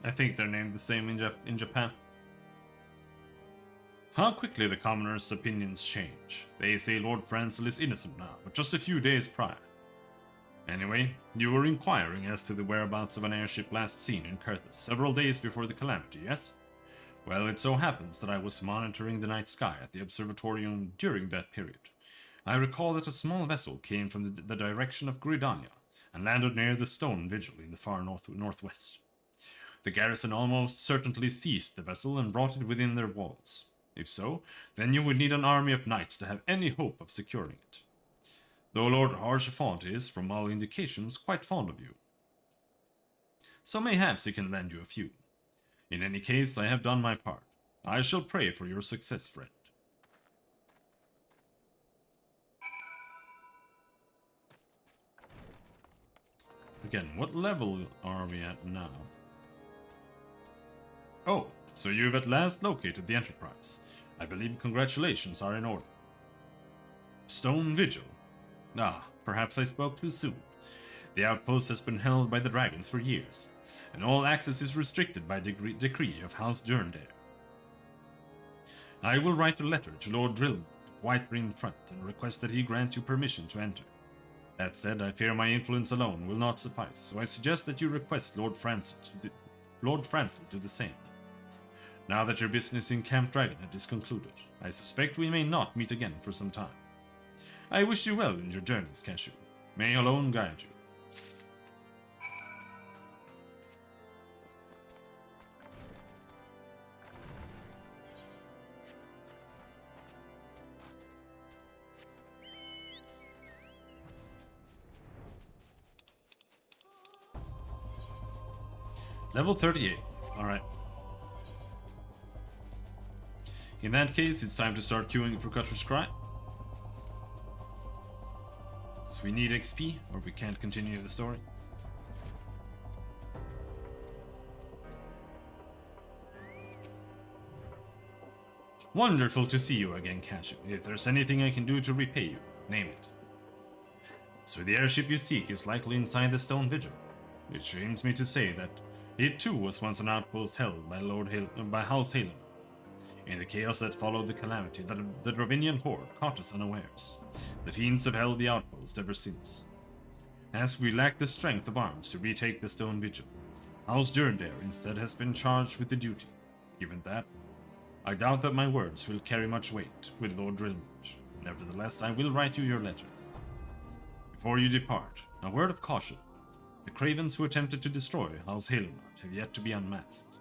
I think they're named the same in Japan. How quickly the commoners' opinions change. They say Lord Francis is innocent now, but just a few days prior. Anyway, you were inquiring as to the whereabouts of an airship last seen in Kurthus several days before the calamity, yes? Well, it so happens that I was monitoring the night sky at the observatorium during that period. I recall that a small vessel came from the direction of Grindan and landed near the stone vigil in the far northwest. The garrison almost certainly seized the vessel and brought it within their walls. If so, then you would need an army of knights to have any hope of securing it. Though Lord Archifont is, from all indications, quite fond of you. So mayhaps he can lend you a few. In any case, I have done my part. I shall pray for your success, friend. Again, what level are we at now? Oh, so you've at last located the Enterprise. I believe congratulations are in order. Stone Vigil. Ah, perhaps I spoke too soon. The outpost has been held by the dragons for years, and all access is restricted by decree of House Durndale. I will write a letter to Lord Drillmond of Whitebreen Front and request that he grant you permission to enter. That said, I fear my influence alone will not suffice, so I suggest that you request Lord Francis to do the same. Now that your business in Camp Dragonhead is concluded, I suspect we may not meet again for some time. I wish you well in your journeys, Cashew. May alone guide you. Level 38. Alright. In that case, it's time to start queuing for Cutter's Cry. So we need XP, or we can't continue the story. Wonderful to see you again, Cashew. If there's anything I can do to repay you, name it. So the airship you seek is likely inside the stone vigil. It shames me to say that it too was once an outpost held by House Halen. In the chaos that followed the calamity, the Dravinian horde caught us unawares. The fiends have held the outpost ever since. As we lack the strength of arms to retake the stone vigil, House Durndare instead has been charged with the duty. Given that, I doubt that my words will carry much weight with Lord Drillmont. Nevertheless, I will write you your letter. Before you depart, a word of caution. The cravens who attempted to destroy House Halenard have yet to be unmasked.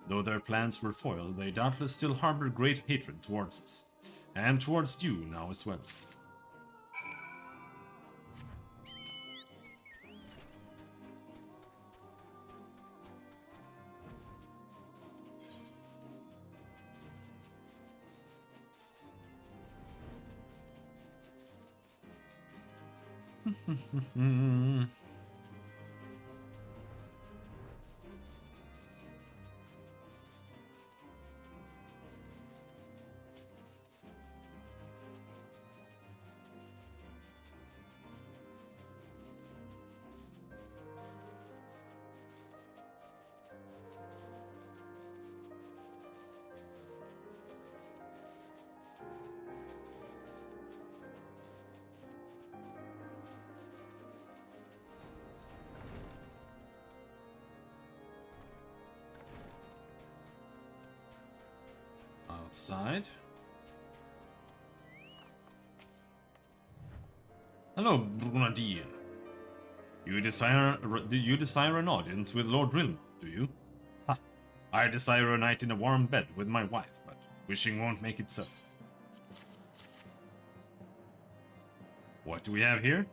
Though their plans were foiled, they doubtless still harbor great hatred towards us, and towards you now as well. Outside. Hello, Brunadier. You desire an audience with Lord Drillmont, do you? Ha! I desire a night in a warm bed with my wife, but wishing won't make it so. What do we have here?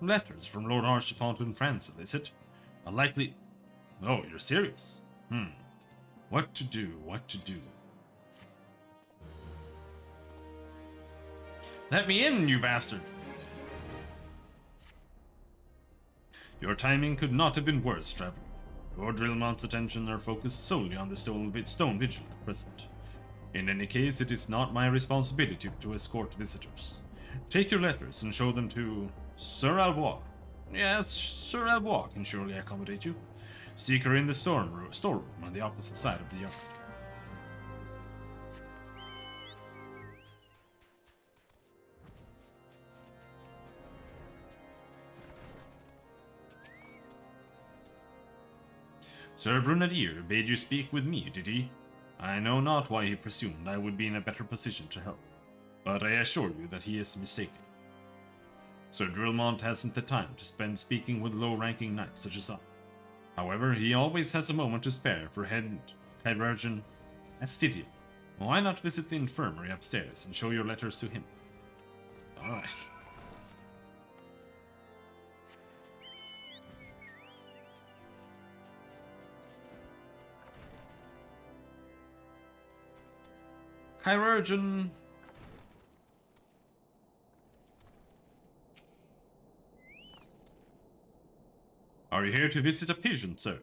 Letters from Lord Archifont in France, is it? A likely... Oh, you're serious? What to do, what to do? Let me in, you bastard! Your timing could not have been worse, traveler. Lord Drillmont's attention are focused solely on the stone vigil at present. In any case, it is not my responsibility to escort visitors. Take your letters and show them to Sir Albois. Yes, Sir Albois can surely accommodate you. Seek her in the storeroom on the opposite side of the yard. Sir Brunadier bade you speak with me, did he? I know not why he presumed I would be in a better position to help, but I assure you that he is mistaken. Sir Drillmont hasn't the time to spend speaking with low-ranking knights such as I. However, he always has a moment to spare for head Chirurgeon Astidian. Why not visit the infirmary upstairs and show your letters to him? Alright. Chirurgeon. Are you here to visit a patient, sir?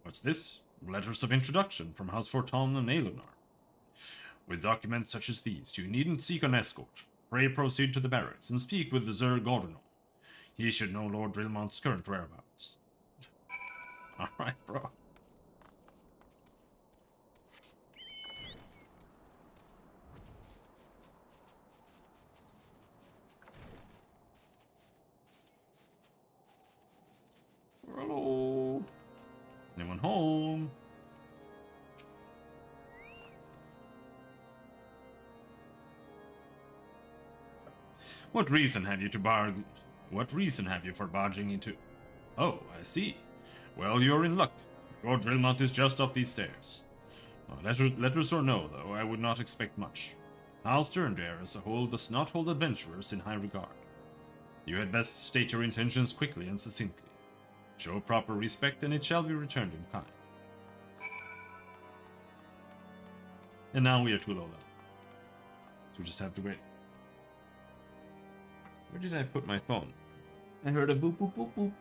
What's this? Letters of introduction from House Forton and Aelonar. With documents such as these, you needn't seek an escort. Pray proceed to the barracks and speak with the Sir Gordon. He should know Lord Drillmont's current whereabouts. Alright, bro. Hello. Anyone home? What reason have you for barging into? Oh, I see. Well, you're in luck. Lord Drillmont is just up these stairs. Letters or no, though, I would not expect much. House Durndare as a whole does not hold adventurers in high regard. You had best state your intentions quickly and succinctly. Show proper respect, and it shall be returned in kind. And now we are to Lola. So we just have to wait. Where did I put my phone? I heard a boop boop boop boop.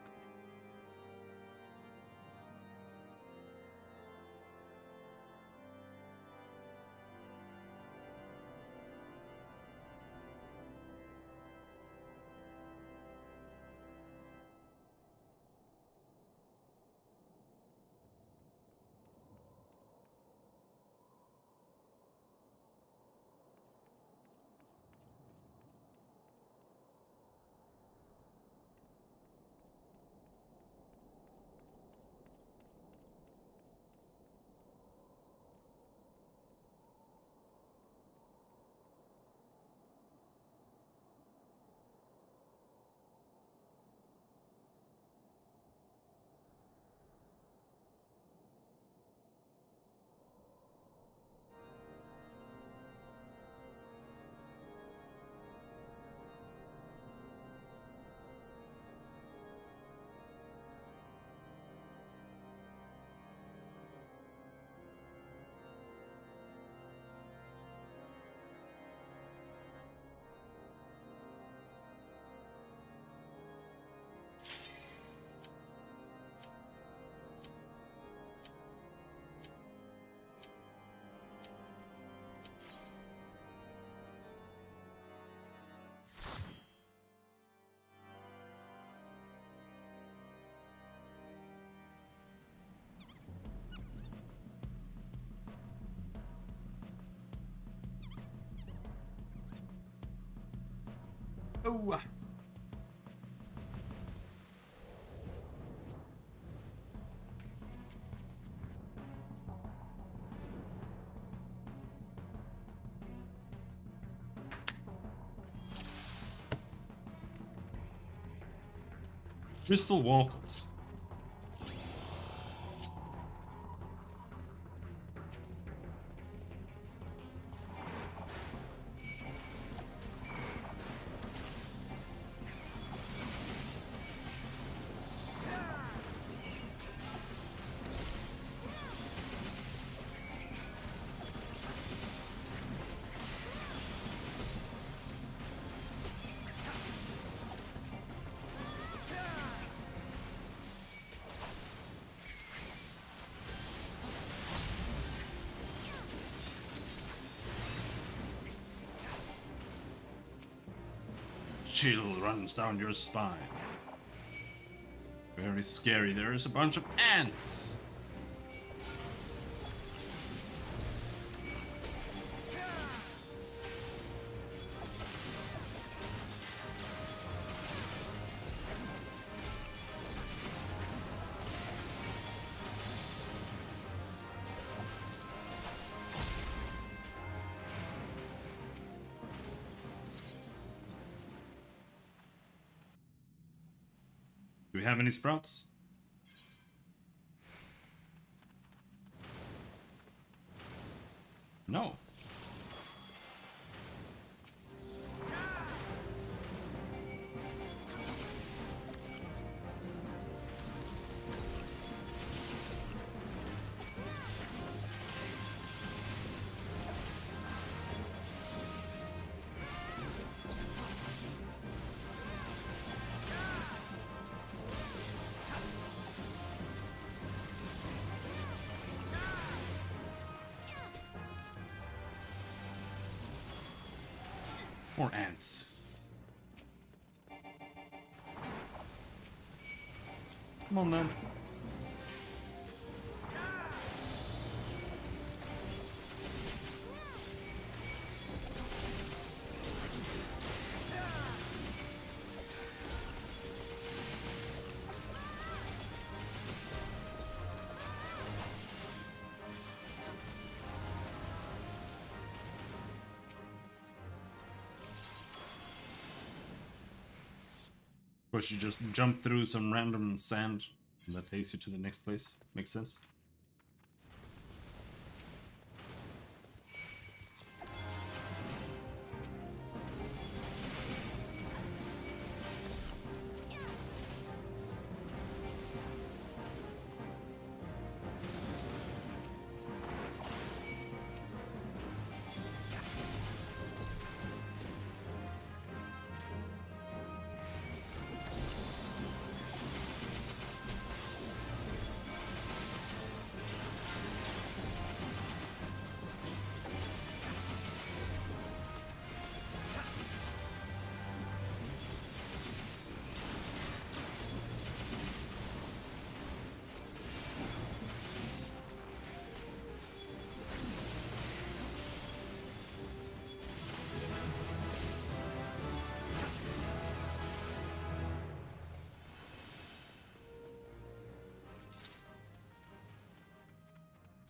Oh. Crystal waffles. Chill runs down your spine. Very scary. There is a bunch of ants. Do we have any sprouts? No. More ants. Come on, then. Of course, you just jump through some random sand and that takes you to the next place. Makes sense.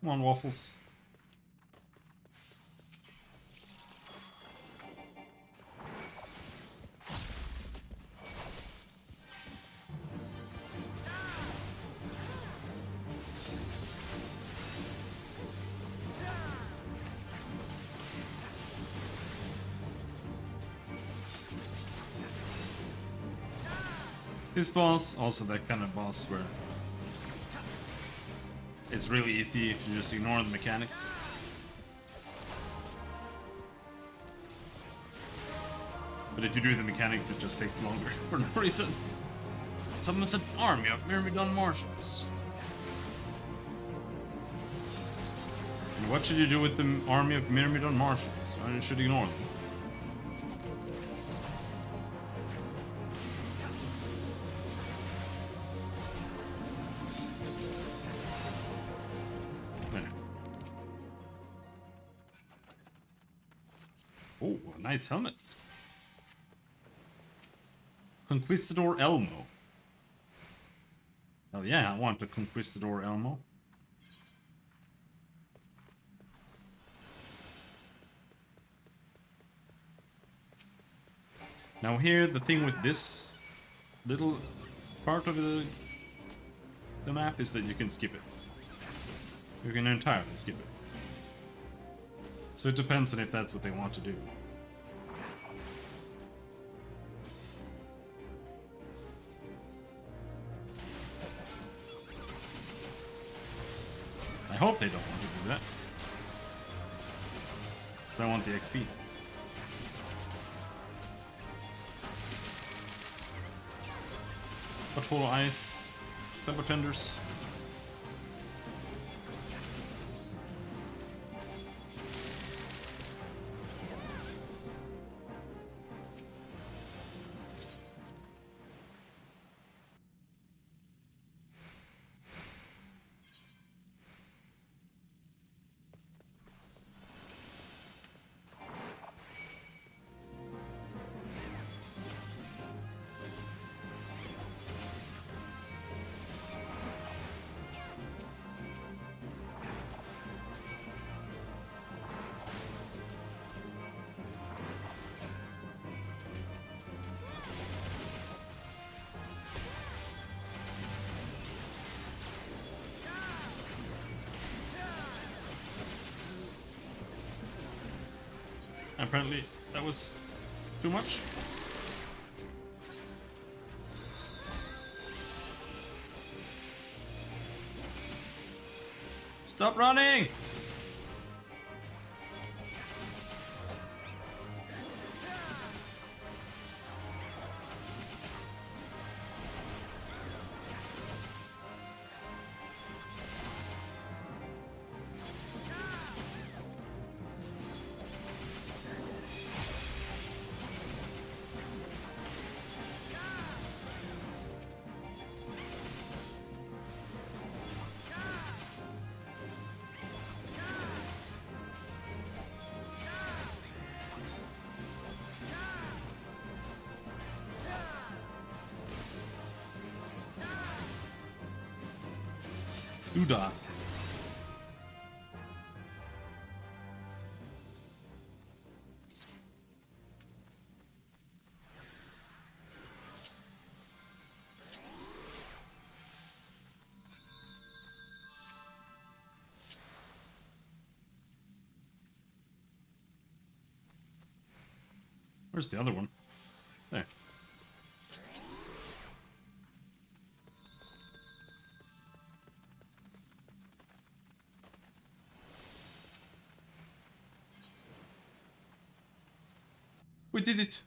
Come on, Waffles. This boss, also that kind of boss where it's really easy if you just ignore the mechanics. But if you do the mechanics, it just takes longer for no reason. Summons an army of Myrmidon marshals. And what should you do with the army of Myrmidon marshals? You should ignore them. Oh, a nice helmet. Conquistador Elmo. Oh yeah, I want a Conquistador Elmo. Now here, the thing with this little part of the map is that you can skip it. You can entirely skip it. So it depends on if that's what they want to do. I hope they don't want to do that. Because I want the XP. Butthole Ice, Temper Tenders. Apparently, that was too much. Stop running! Duda. Where's the other one? There. We did it!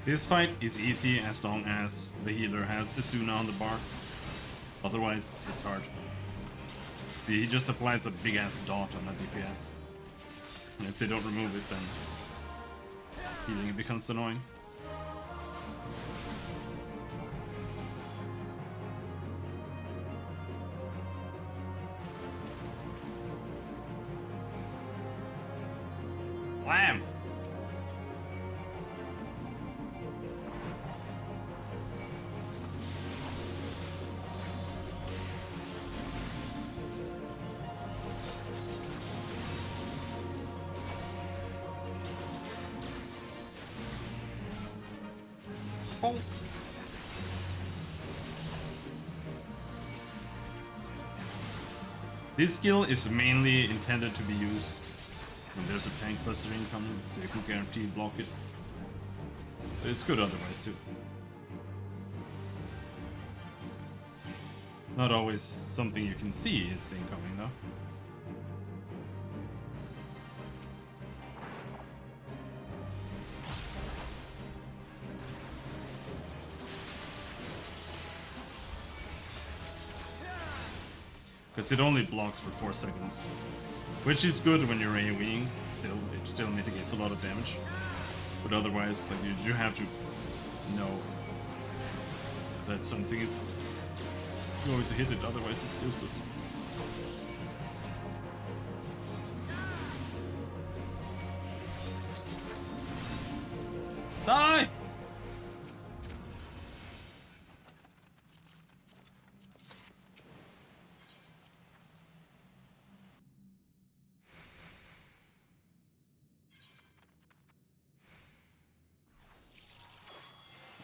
This fight is easy as long as the healer has Asuna on the bar. Otherwise, it's hard. See, he just applies a big ass dot on a DPS. And if they don't remove it, then healing becomes annoying. Wham! Oh. This skill is mainly intended to be used when there's a tank buster incoming, so you can guarantee block it. But it's good otherwise too. Not always something you can see is incoming though. Because it only blocks for 4 seconds. Which is good when you're AoEing. Still, it still mitigates a lot of damage. But otherwise, like, you have to know that something is going to hit it, otherwise it's useless. Die!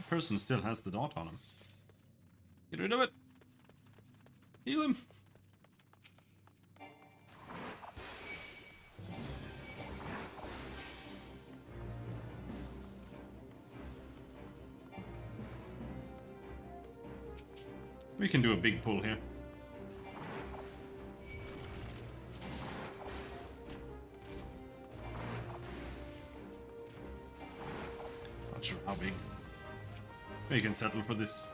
Person still has the dot on him. Get rid of it. Heal him. We can do a big pull here. Not sure how big. We can settle for this.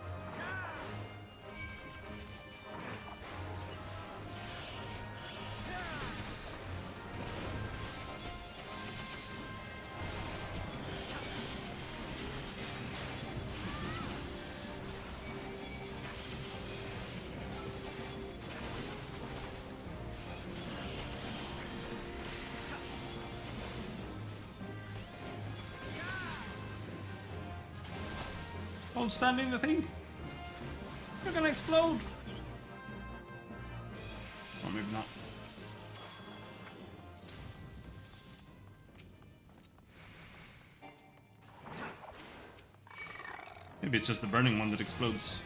Don't stand in the thing. You're gonna explode. Or maybe not. Maybe it's just the burning one that explodes.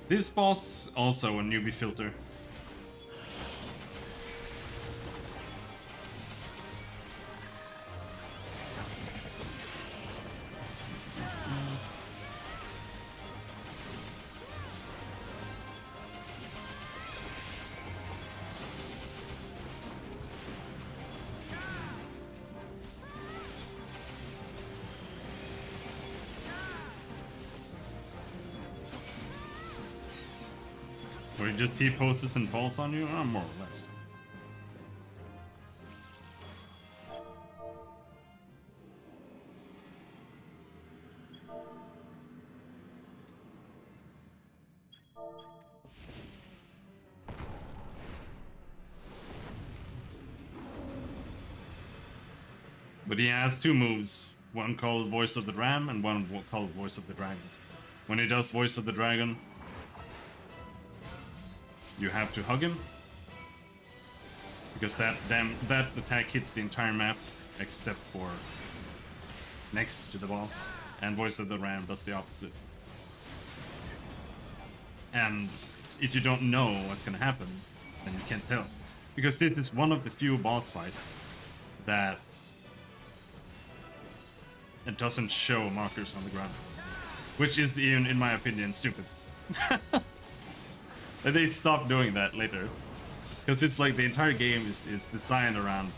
This boss, also a newbie filter. Or he just T-poses and falls on you? More or less. But he has 2 moves. One called Voice of the Ram and one called Voice of the Dragon. When he does Voice of the Dragon, you have to hug him, because that attack hits the entire map except for next to the boss, and Voice of the Ram does the opposite. And if you don't know what's gonna happen, then you can't tell, because this is one of the few boss fights that it doesn't show markers on the ground, which is, even in my opinion, stupid. And they stopped doing that later. Because it's like the entire game is designed around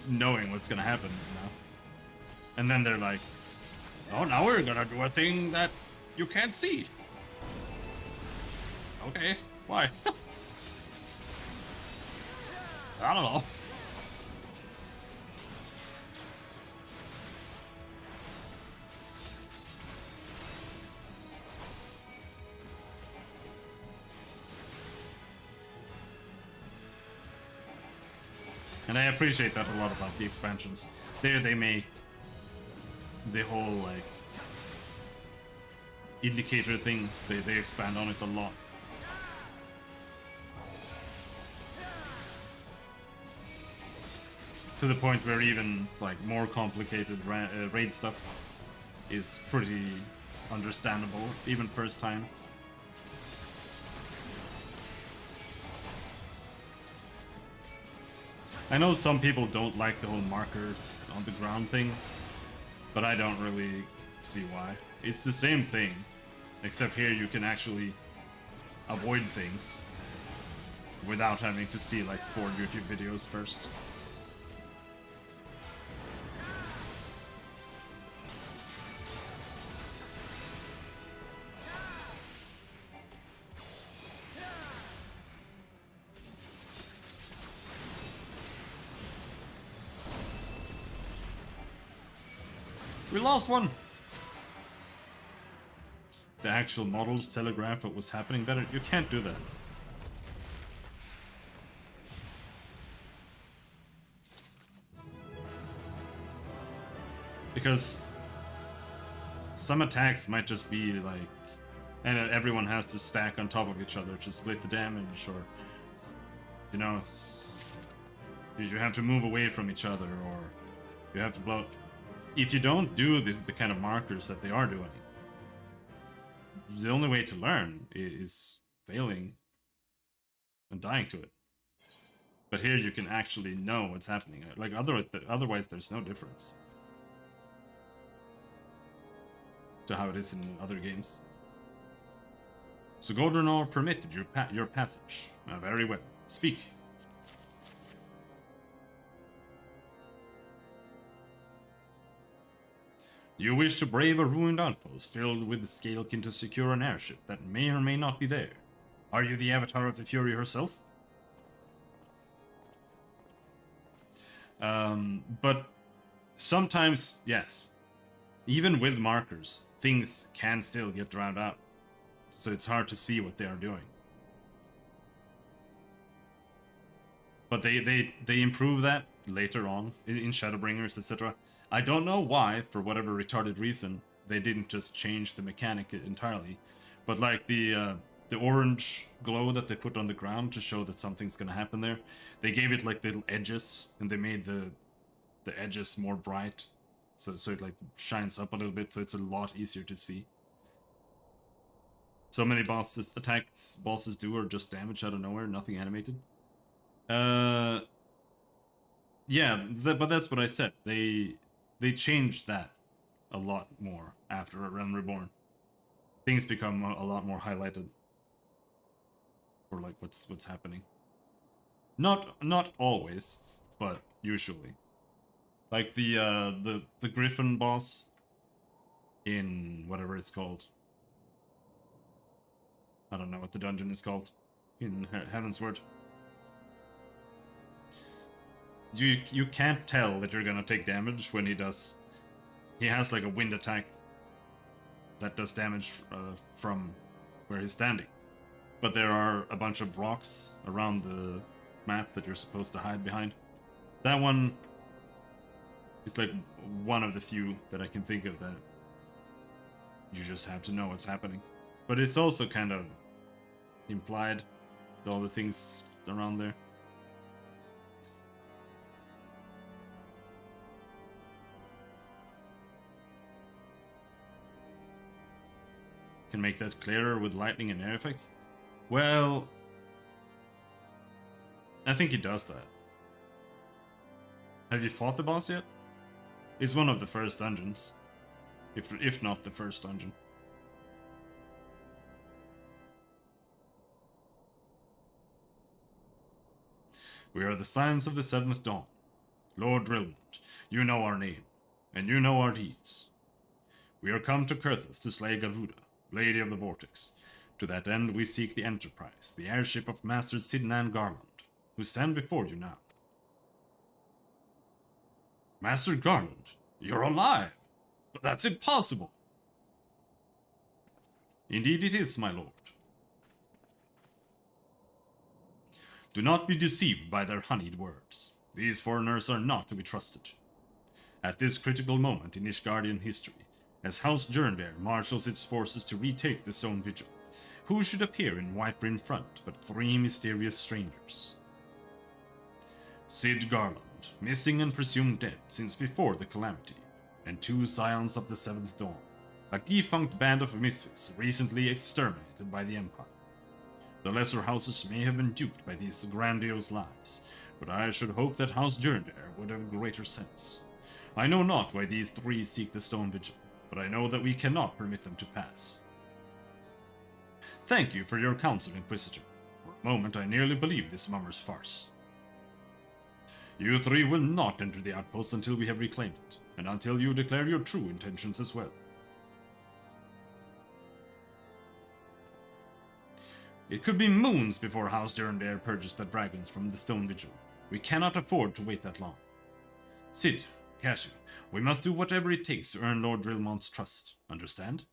knowing what's gonna happen, you know? And then they're like, oh, now we're gonna do a thing that you can't see. Okay, why? I don't know. And I appreciate that a lot about the expansions. There they make the whole, like, indicator thing, they expand on it a lot. To the point where even, like, more complicated raid stuff is pretty understandable, even first time. I know some people don't like the whole marker on the ground thing, but I don't really see why. It's the same thing, except here you can actually avoid things without having to see like 4 YouTube videos first. We lost one! The actual models telegraph what was happening better. You can't do that. Because some attacks might just be like, and everyone has to stack on top of each other to split the damage, or, you know, you have to move away from each other, or you have to blow. If you don't do the kind of markers that they are doing, the only way to learn is failing and dying to it. But here you can actually know what's happening. Like otherwise there's no difference to how it is in other games. So Gordonor permitted your passage. Very well. Speak. You wish to brave a ruined outpost filled with scalekin to secure an airship that may or may not be there. Are you the avatar of the Fury herself? But sometimes, yes. Even with markers, things can still get drowned out. So it's hard to see what they are doing. But they improve that later on in Shadowbringers, etc. I don't know why, for whatever retarded reason, they didn't just change the mechanic entirely. But like the orange glow that they put on the ground to show that something's gonna happen there, they gave it like little edges, and they made the edges more bright, so it like shines up a little bit, so it's a lot easier to see. So many attacks bosses do are just damage out of nowhere, nothing animated. Yeah, but that's what I said. They changed that a lot more after Realm Reborn. Things become a lot more highlighted for like what's happening. Not always, but usually. Like the Griffin boss in whatever it's called. I don't know what the dungeon is called in Heavensward. You can't tell that you're gonna take damage when he does. He has like a wind attack that does damage from where he's standing. But there are a bunch of rocks around the map that you're supposed to hide behind. That one is like one of the few that I can think of that you just have to know what's happening. But it's also kind of implied with all the things around there. Can make that clearer with lightning and air effects? Well, I think he does that. Have you fought the boss yet? It's one of the first dungeons. If not the first dungeon. We are the Scions of the Seventh Dawn. Lord Drilmont, you know our name, and you know our deeds. We are come to Kurthus to slay Garuda, Lady of the Vortex. To that end we seek the Enterprise, the airship of Master Sidnan Garland, who stand before you now. Master Garland, you're alive! But that's impossible! Indeed it is, my lord. Do not be deceived by their honeyed words. These foreigners are not to be trusted. At this critical moment in Ishgardian history, as House Jernbear marshals its forces to retake the Stone Vigil, who should appear in Whitebryn front but 3 mysterious strangers? Cid Garland, missing and presumed dead since before the Calamity, and 2 Scions of the Seventh Dawn, a defunct band of misfits recently exterminated by the Empire. The lesser houses may have been duped by these grandiose lies, but I should hope that House Jernbear would have greater sense. I know not why these 3 seek the Stone Vigil, but I know that we cannot permit them to pass. Thank you for your counsel, Inquisitor. For a moment I nearly believed this mummer's farce. You 3 will not enter the outpost until we have reclaimed it, and until you declare your true intentions as well. It could be moons before House Jernbear purges the dragons from the Stone Vigil. We cannot afford to wait that long. Cid, Cashew, we must do whatever it takes to earn Lord Drillmont's trust. Understand?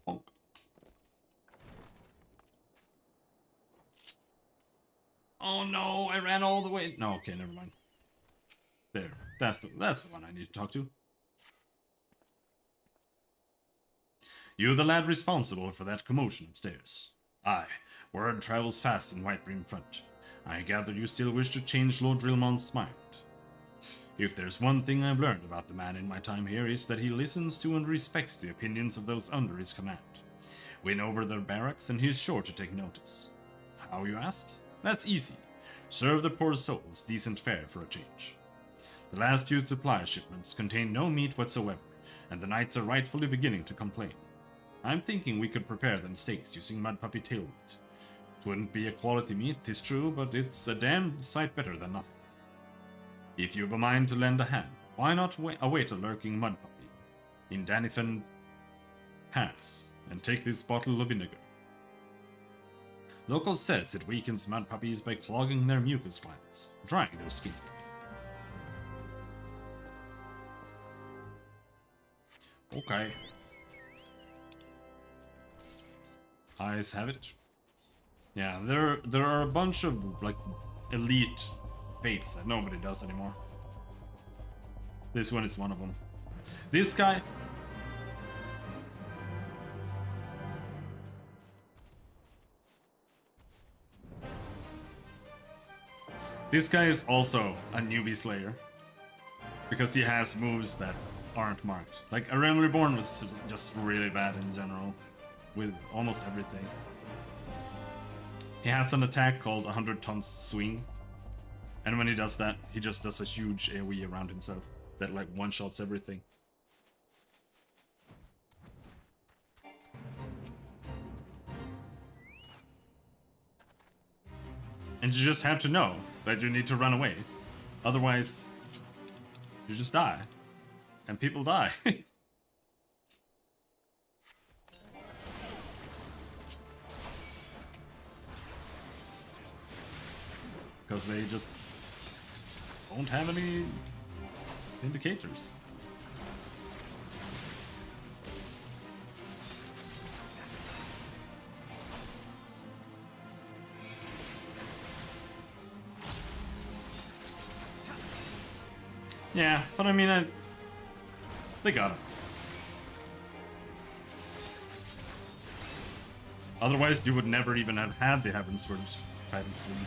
Bonk. Oh no, I ran all the way. No, okay, never mind. There, that's the one I need to talk to. You the lad responsible for that commotion upstairs. Aye, word travels fast in Whitebryn front. I gather you still wish to change Lord Drillmont's mind. If there's one thing I've learned about the man in my time here is that he listens to and respects the opinions of those under his command. Win over their barracks and he's sure to take notice. How, you ask? That's easy. Serve the poor souls decent fare for a change. The last few supply shipments contain no meat whatsoever, and the knights are rightfully beginning to complain. I'm thinking we could prepare them steaks using mud puppy tail meat. It wouldn't be a quality meat, 'tis true, but it's a damned sight better than nothing. If you've a mind to lend a hand, why not await a lurking mud puppy in Danifan Pass and take this bottle of vinegar. Local says it weakens mud puppies by clogging their mucus glands, drying their skin. Okay. Eyes have it. Yeah, there are a bunch of like elite fates that nobody does anymore. This one is one of them. This guy. This guy is also a newbie slayer. Because he has moves that aren't marked. Like, A Realm Reborn was just really bad in general. With almost everything. He has an attack called 100 Tons Swing. And when he does that, he just does a huge AoE around himself. That like one-shots everything. And you just have to know that you need to run away. Otherwise, you just die. And people die. Because they just don't have any indicators. Yeah, but I mean, they got it. Otherwise, you would never even have had the Heavensward Titan Screen.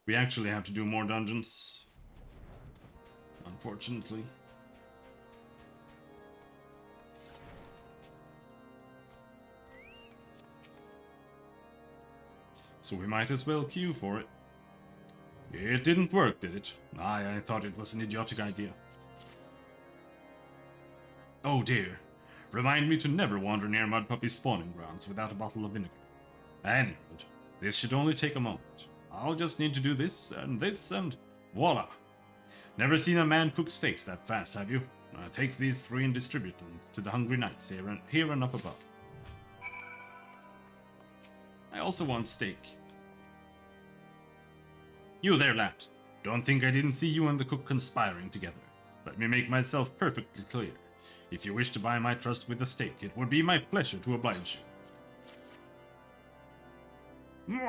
We actually have to do more dungeons, unfortunately. So we might as well queue for it. It didn't work, did it? I thought it was an idiotic idea. Oh dear. Remind me to never wander near Mud Puppy's spawning grounds without a bottle of vinegar. And this should only take a moment. I'll just need to do this, and voila! Never seen a man cook steaks that fast, have you? Take these 3 and distribute them to the hungry knights here and up above. I also want steak. You there, lad. Don't think I didn't see you and the cook conspiring together. Let me make myself perfectly clear. If you wish to buy my trust with a steak, it would be my pleasure to oblige you.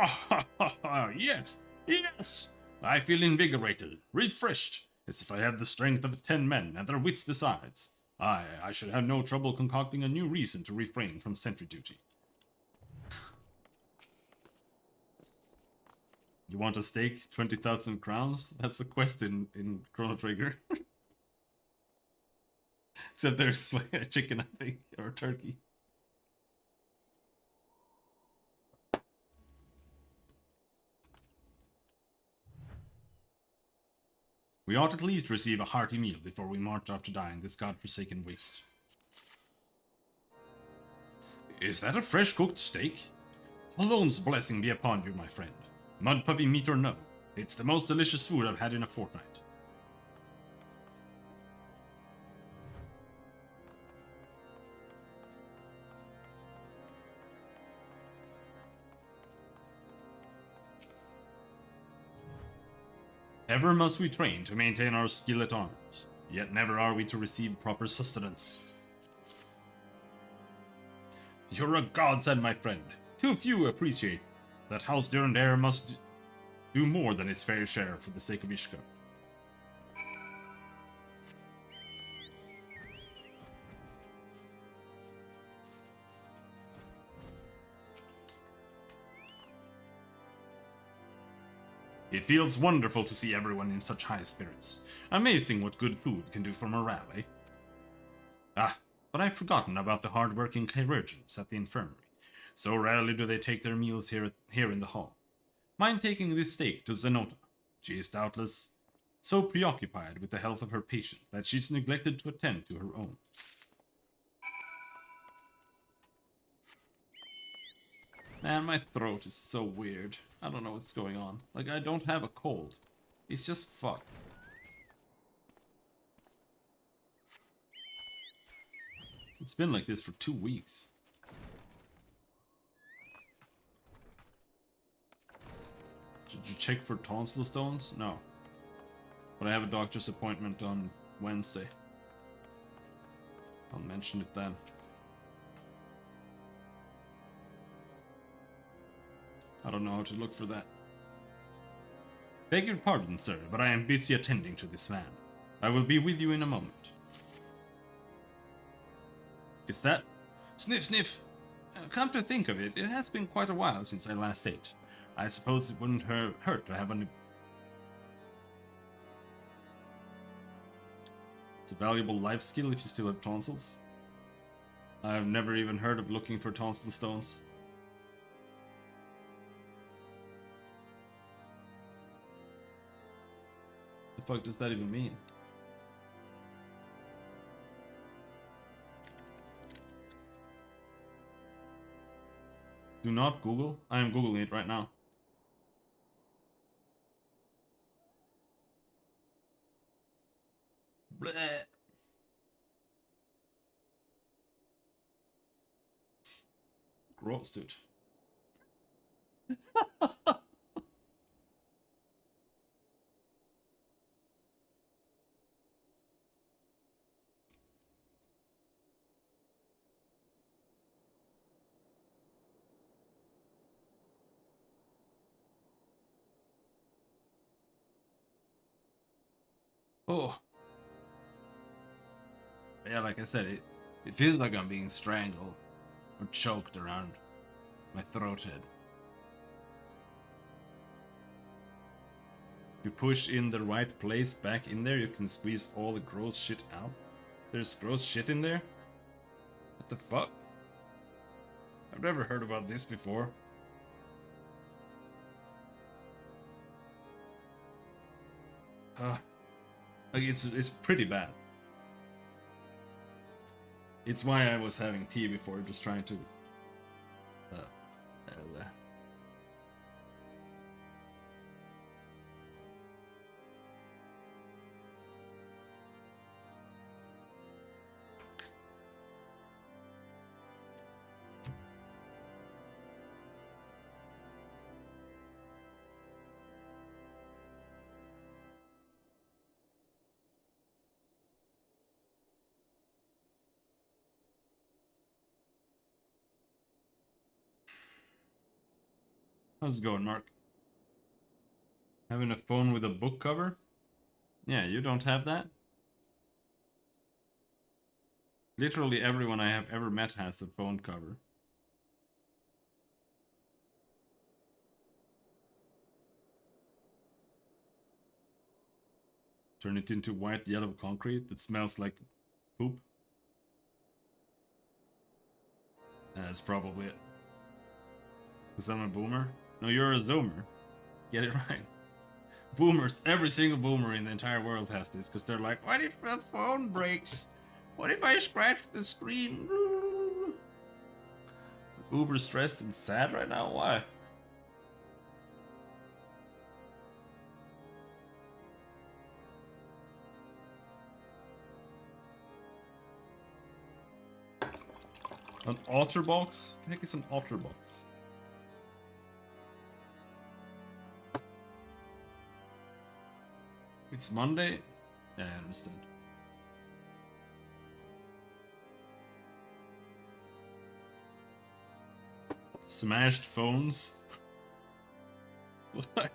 Yes, yes! I feel invigorated, refreshed, as if I have the strength of 10 men and their wits besides. I should have no trouble concocting a new reason to refrain from sentry duty. You want a steak? 20,000 crowns? That's a quest in Chrono Trigger. Except there's like a chicken, I think, or a turkey. We ought at least receive a hearty meal before we march off to die in this godforsaken waste. Is that a fresh cooked steak? Alone's blessing be upon you, my friend. Mud puppy meat or no, it's the most delicious food I've had in a fortnight. Ever must we train to maintain our skill at arms, yet never are we to receive proper sustenance. You're a godsend, my friend. Too few appreciate that House Durandare must do more than its fair share for the sake of Ishka. It feels wonderful to see everyone in such high spirits. Amazing what good food can do for morale, eh? Ah, but I've forgotten about the hard-working chirurgeons at the infirmary. So rarely do they take their meals here in the hall. Mind taking this steak to Zenota? She is doubtless so preoccupied with the health of her patient that she's neglected to attend to her own. Man, my throat is so weird. I don't know what's going on. Like, I don't have a cold. It's just fucked. It's been like this for 2 weeks. Did you check for tonsil stones? No. But I have a doctor's appointment on Wednesday. I'll mention it then. I don't know how to look for that. Beg your pardon, sir, but I am busy attending to this man. I will be with you in a moment. Is that... Sniff, sniff! Come to think of it, it has been quite a while since I last ate. I suppose it wouldn't hurt to have a new... It's a valuable life skill if you still have tonsils. I've never even heard of looking for tonsil stones. The fuck does that even mean? Do not Google. I am Googling it right now. Bleh. Gross, dude. Oh. Yeah, like I said, it feels like I'm being strangled or choked around my throat head. If you push in the right place back in there, you can squeeze all the gross shit out. There's gross shit in there? What the fuck? I've never heard about this before. Like it's pretty bad. It's why I was having tea before, just trying to. How's it going, Mark? Having a phone with a book cover? Yeah, you don't have that? Literally everyone I have ever met has a phone cover. Turn it into white yellow concrete that smells like poop. That's probably it. Because I'm a boomer? No, you're a zoomer. Get it right. Boomers, every single boomer in the entire world has this, because they're like, what if the phone breaks? What if I scratch the screen? Uber stressed and sad right now? Why? An altar box? What the heck is an altar box? It's Monday? Yeah, I understand. Smashed phones? What?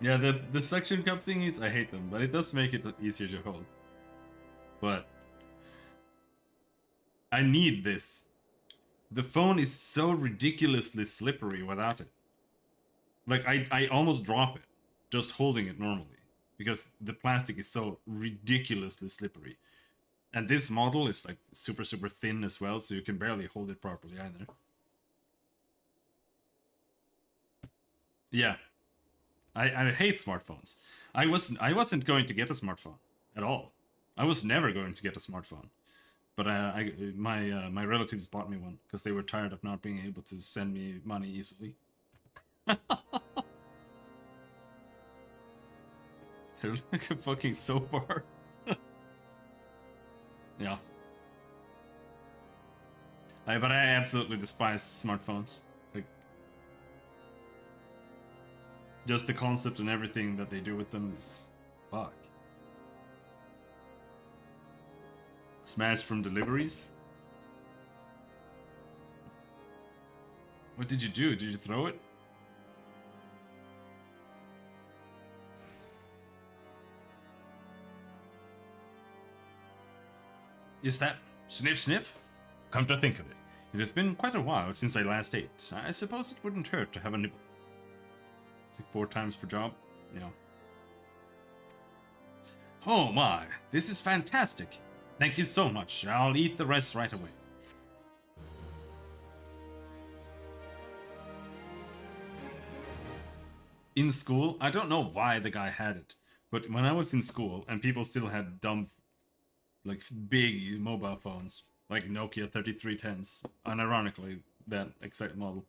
Yeah, the suction cup thingies, I hate them, but it does make it easier to hold. But I need this. The phone is so ridiculously slippery without it. Like, I almost drop it just holding it normally, because the plastic is so ridiculously slippery. And this model is like super thin as well, so you can barely hold it properly either. Yeah. I hate smartphones. I wasn't going to get a smartphone at all. I was never going to get a smartphone. But my relatives bought me one because they were tired of not being able to send me money easily. They're like a fucking soap bar. Yeah. But I absolutely despise smartphones. Like, just the concept and everything that they do with them is fuck. Smashed from deliveries? What did you do? Did you throw it? Is that sniff sniff? Come to think of it, it has been quite a while since I last ate. I suppose it wouldn't hurt to have a nibble. Like 4 times per job, you know. Oh my, this is fantastic. Thank you so much. I'll eat the rest right away. In school, I don't know why the guy had it, but when I was in school and people still had dumb, like big mobile phones, like Nokia 3310s, unironically, that exact model.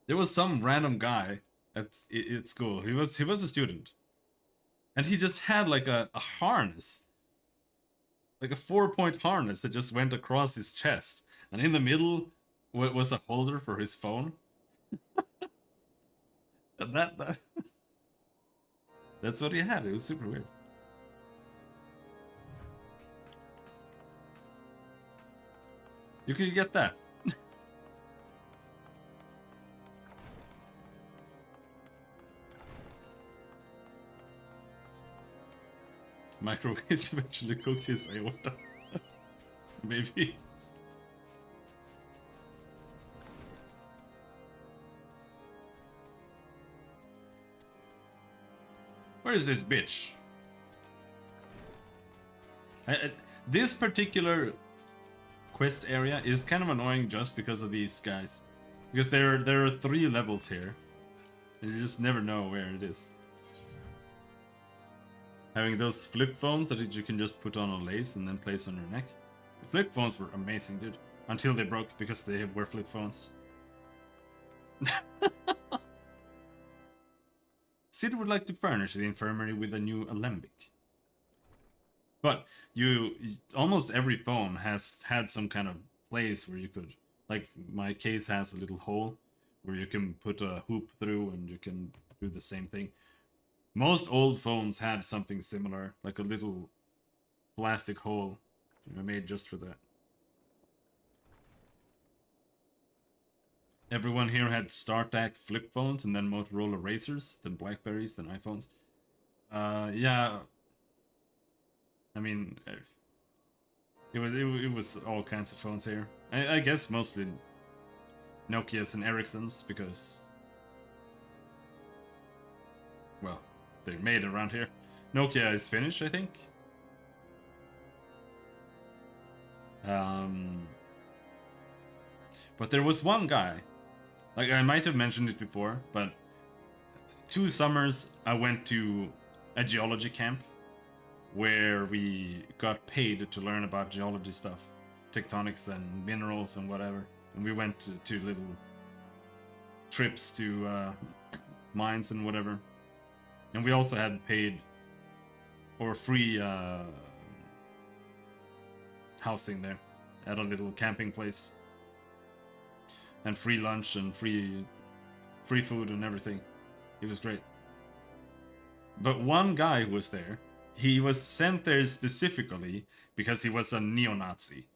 There was some random guy at school. He was a student, and he just had like a harness, like a 4-point harness that just went across his chest, and in the middle was a holder for his phone. And that's what he had. It was super weird. You can get that. Microwaves eventually cooked his aorta. Maybe. Where is this bitch? This particular quest area is kind of annoying just because of these guys. Because there are 3 levels here. You just never know where it is. Having those flip phones that you can just put on a lace and then place on your neck. The flip phones were amazing, dude. Until they broke because they were flip phones. Sid would like to furnish the infirmary with a new alembic. But almost every phone has had some kind of place where you could, like my case has a little hole where you can put a hoop through and you can do the same thing. Most old phones had something similar, like a little plastic hole, made just for that. Everyone here had StarTAC flip phones and then Motorola Razrs, then Blackberries, then iPhones. Yeah. I mean, it was all kinds of phones here. I guess mostly Nokias and Ericssons because, well, they're made around here. Nokia is Finnish, I think. But there was one guy, like I might have mentioned it before, but 2 summers I went to a geology camp where we got paid to learn about geology stuff, tectonics and minerals and whatever. And we went to little trips to mines and whatever. And we also had paid or free housing there at a little camping place. And free lunch and free food and everything. It was great. But one guy who was there, he was sent there specifically because he was a neo-Nazi.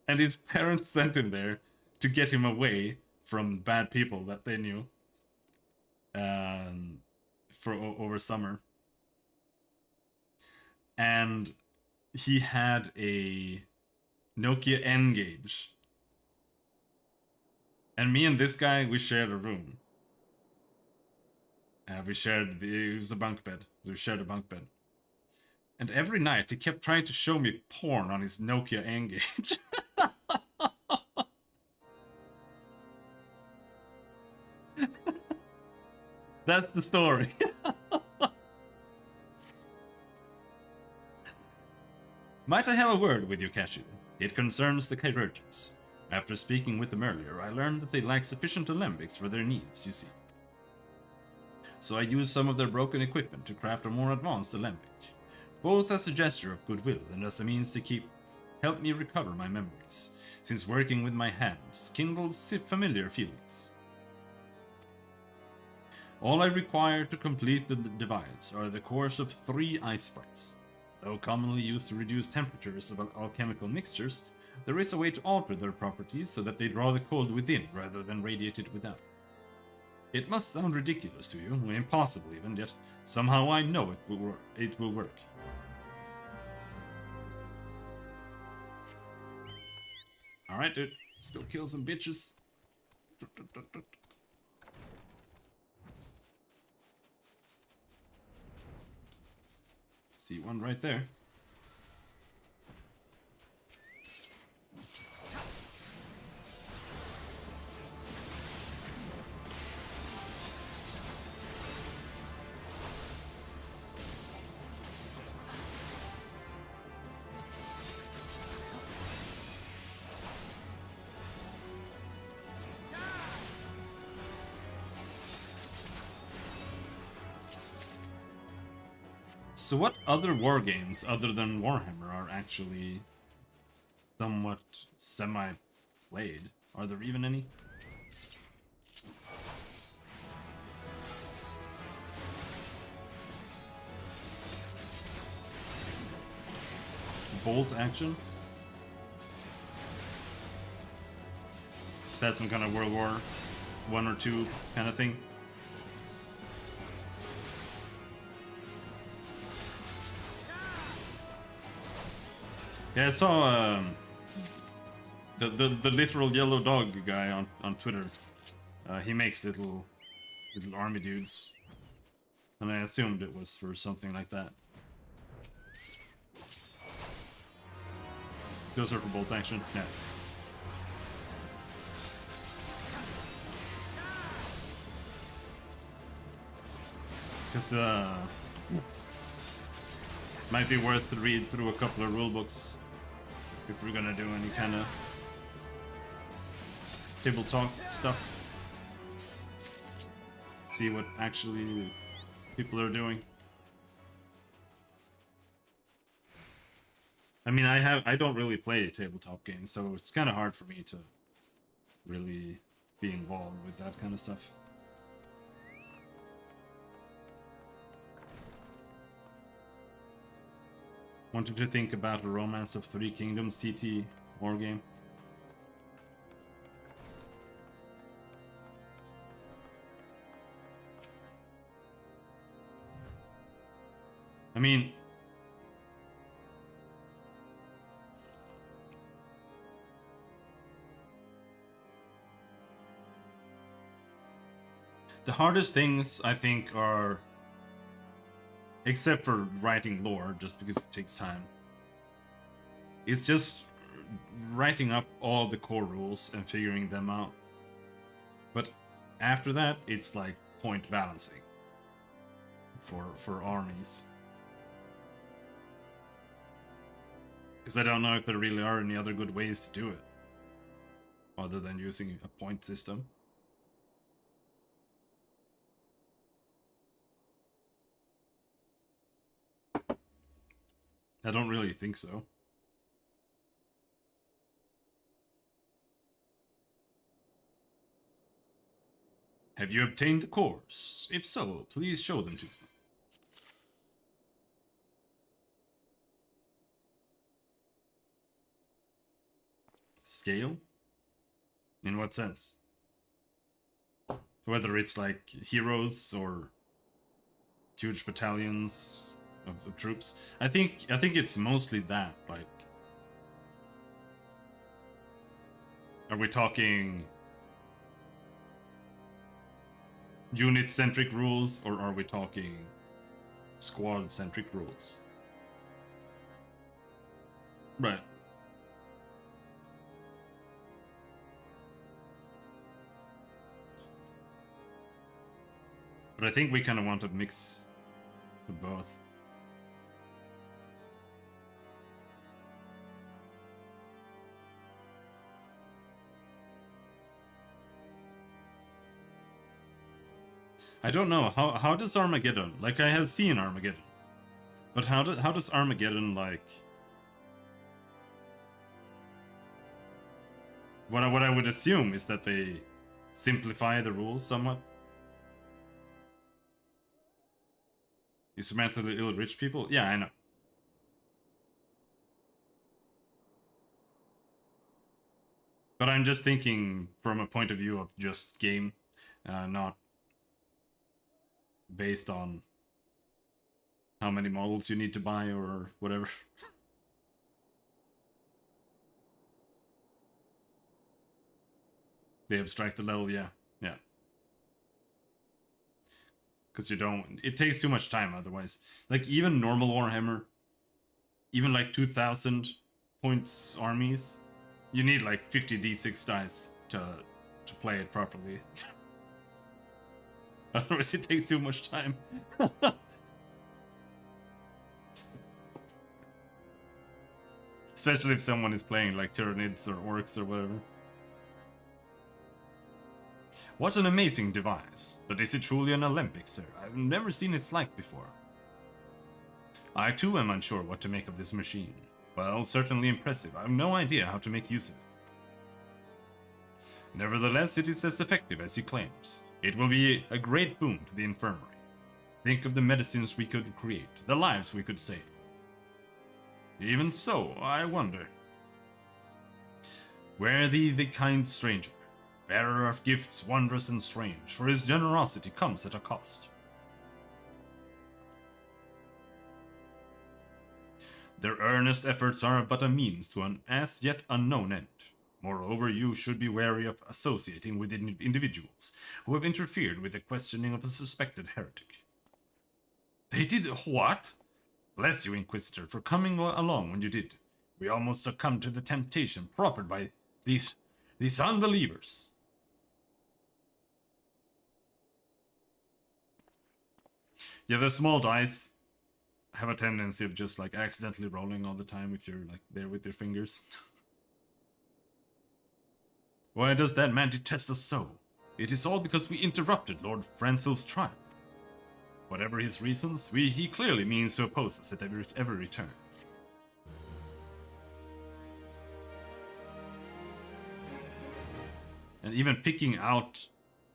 And his parents sent him there to get him away from bad people that they knew for over summer. And he had a Nokia N-Gage. And me and this guy, we shared a room. It was a bunk bed. We shared a bunk bed. And every night he kept trying to show me porn on his Nokia N-Gage. That's the story. Might I have a word with you, Cashew? It concerns the Chirurgeons. After speaking with them earlier, I learned that they lack sufficient alembics for their needs, you see. So I used some of their broken equipment to craft a more advanced alembic, both as a gesture of goodwill and as a means to help me recover my memories, since working with my hands kindles familiar feelings. All I require to complete the device are the cores of 3 ice sprites. Though commonly used to reduce temperatures of alchemical mixtures, there is a way to alter their properties so that they draw the cold within rather than radiate it without. It must sound ridiculous to you, impossible even, yet somehow I know it will work. Alright, dude. Let's go kill some bitches. See one right there. So what other war games other than Warhammer are actually somewhat semi-played? Are there even any? Bolt action? Is that some kind of World War I or II kind of thing? Yeah, I saw the literal yellow dog guy on Twitter. He makes little army dudes, and I assumed it was for something like that. Those are for bolt action. Yeah. Because might be worth to read through a couple of rulebooks if we're gonna do any kind of table talk stuff. See what actually people are doing. I mean, I don't really play tabletop games, so it's kind of hard for me to really be involved with that kind of stuff. Wanted to think about a Romance of Three Kingdoms TT wargame. I mean, the hardest things, I think, are, except for writing lore, just because it takes time, it's just writing up all the core rules and figuring them out. But after that, it's like point balancing for armies. Because I don't know if there really are any other good ways to do it, other than using a point system. I don't really think so. Have you obtained the cores? If so, please show them to me. Scale? In what sense? Whether it's like heroes or huge battalions of troops. I think it's mostly that, like, are we talking unit-centric rules, or are we talking squad-centric rules? Right. But I think we kind of want to mix with both. I don't know, how does Armageddon, like, I have seen Armageddon, but how does Armageddon, like, what I would assume is that they simplify the rules somewhat. Is mentally ill rich people? Yeah, I know. But I'm just thinking from a point of view of just game, not based on how many models you need to buy or whatever. The abstracted level, yeah. Yeah. Because you don't... It takes too much time otherwise. Like, even normal Warhammer, even like 2000 points armies, you need like 50 d6 dice to play it properly. Otherwise it takes too much time. Especially if someone is playing like Tyranids or Orcs or whatever. What an amazing device. But is it truly an Olympic, sir? I've never seen its like before. I too am unsure what to make of this machine. Well, certainly impressive. I have no idea how to make use of it. Nevertheless, it is as effective as he claims. It will be a great boon to the infirmary. Think of the medicines we could create, the lives we could save. Even so, I wonder. Where thee the kind stranger, bearer of gifts wondrous and strange, for his generosity comes at a cost. Their earnest efforts are but a means to an as yet unknown end. Moreover, you should be wary of associating with individuals who have interfered with the questioning of a suspected heretic. They did what? Bless you, Inquisitor, for coming along when you did. We almost succumbed to the temptation proffered by these unbelievers. Yeah, the small dice have a tendency of just like accidentally rolling all the time if you're like there with your fingers. Why does that man detest us so? It is all because we interrupted Lord Francel's trial. Whatever his reasons, he clearly means to oppose us at every return. And even picking out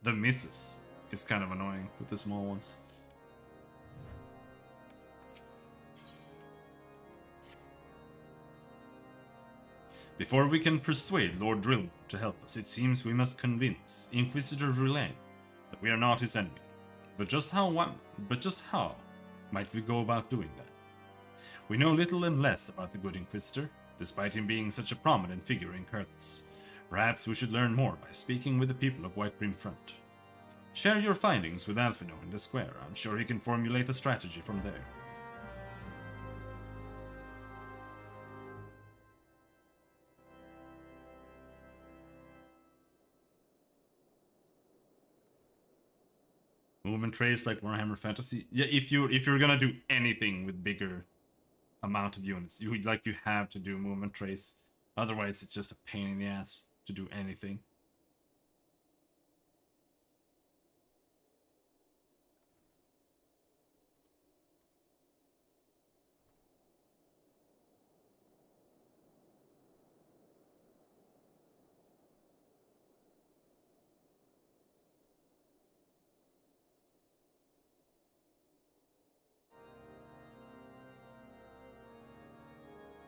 the misses is kind of annoying with the small ones. Before we can persuade Lord Drill to help us, it seems we must convince Inquisitor Roulet that we are not his enemy. But just how might we go about doing that? We know little and less about the good Inquisitor, despite him being such a prominent figure in Curthis. Perhaps we should learn more by speaking with the people of Whitebrim Front. Share your findings with Alphino in the square. I'm sure he can formulate a strategy from there. Movement trays like Warhammer Fantasy. Yeah, if you're gonna do anything with bigger amount of units, you have to do movement trays. Otherwise, it's just a pain in the ass to do anything.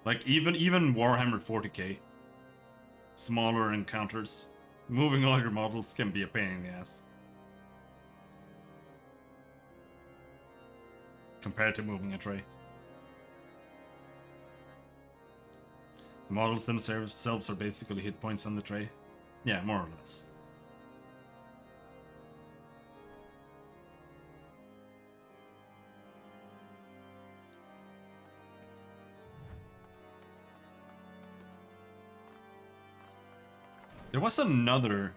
Like even Warhammer 40k, smaller encounters, moving all your models can be a pain in the ass. Compared to moving a tray. The models themselves are basically hit points on the tray. Yeah, more or less. There was another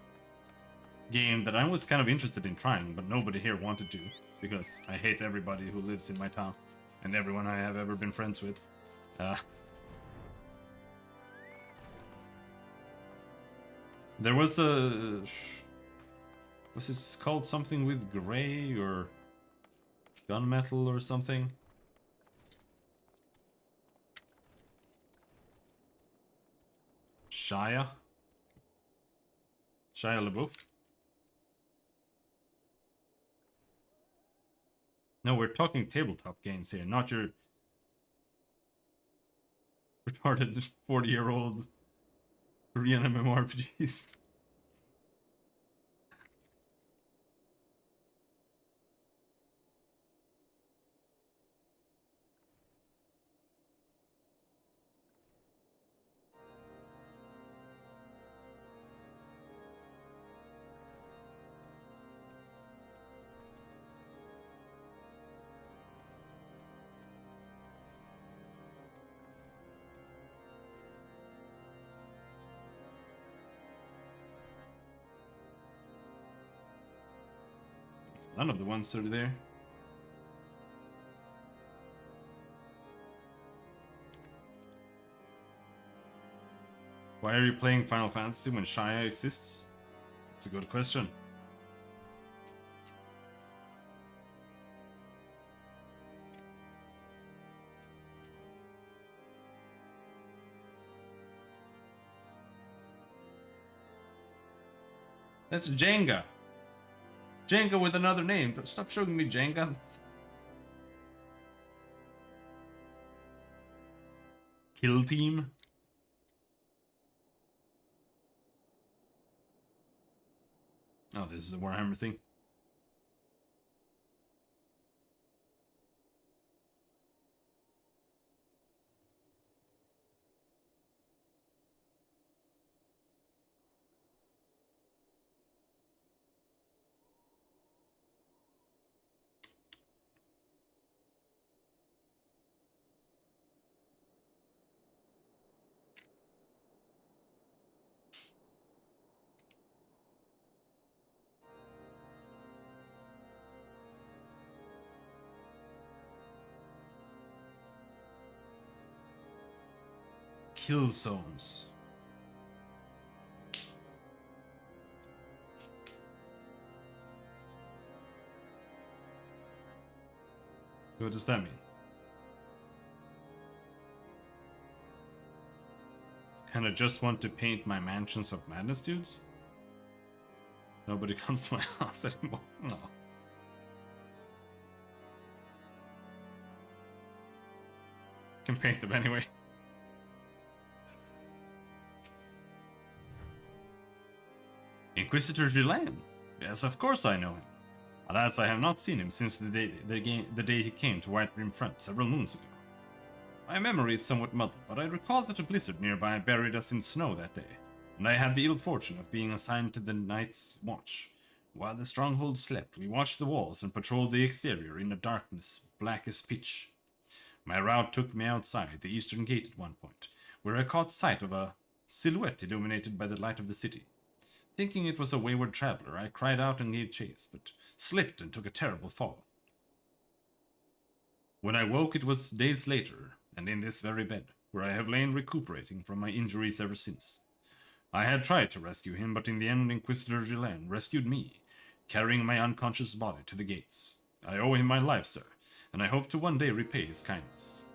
game that I was kind of interested in trying, but nobody here wanted to, because I hate everybody who lives in my town, and everyone I have ever been friends with. There was a... Was it called something with gray, or gunmetal, or something? Shia LaBeouf? No, we're talking tabletop games here, not your retarded 40-year-old Korean MMORPGs. None of the ones are there. Why are you playing Final Fantasy when Shia exists? It's a good question. That's Jenga. Jenga with another name. Stop showing me Jenga. Kill Team. Oh, this is a Warhammer thing. kill zones. What does that mean? Kinda just want to paint my mansions of madness, dudes? Nobody comes to my house anymore. No. Can paint them anyway. Inquisitor Gillan? Yes, of course I know him. Alas, I have not seen him since the day he came to White Rim Front several moons ago. My memory is somewhat muddled, but I recall that a blizzard nearby buried us in snow that day, and I had the ill fortune of being assigned to the night's watch. While the stronghold slept, we watched the walls and patrolled the exterior in a darkness black as pitch. My route took me outside the eastern gate at one point, where I caught sight of a silhouette illuminated by the light of the city. Thinking it was a wayward traveler, I cried out and gave chase, but slipped and took a terrible fall. When I woke, it was days later, and in this very bed, where I have lain recuperating from my injuries ever since. I had tried to rescue him, but in the end Inquisitor Gillan rescued me, carrying my unconscious body to the gates. I owe him my life, sir, and I hope to one day repay his kindness.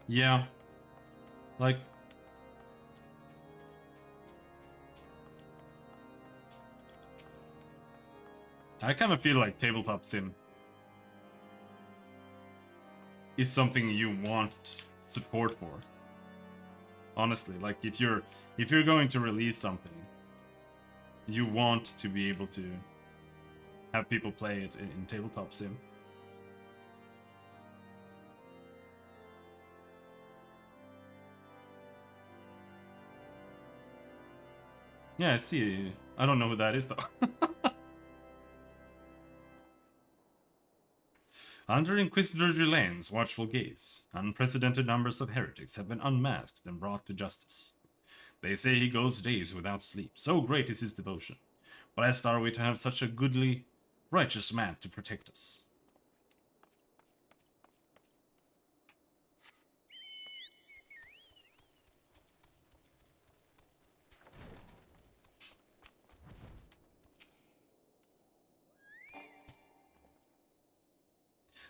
Yeah, like, I kind of feel like tabletop sim is something you want support for. Honestly, like if you're going to release something, you want to be able to have people play it in tabletop sim. Yeah, I see. I don't know who that is though. Under Inquisitor Gillan's watchful gaze, unprecedented numbers of heretics have been unmasked and brought to justice. They say he goes days without sleep, so great is his devotion. Blessed are we to have such a goodly, righteous man to protect us.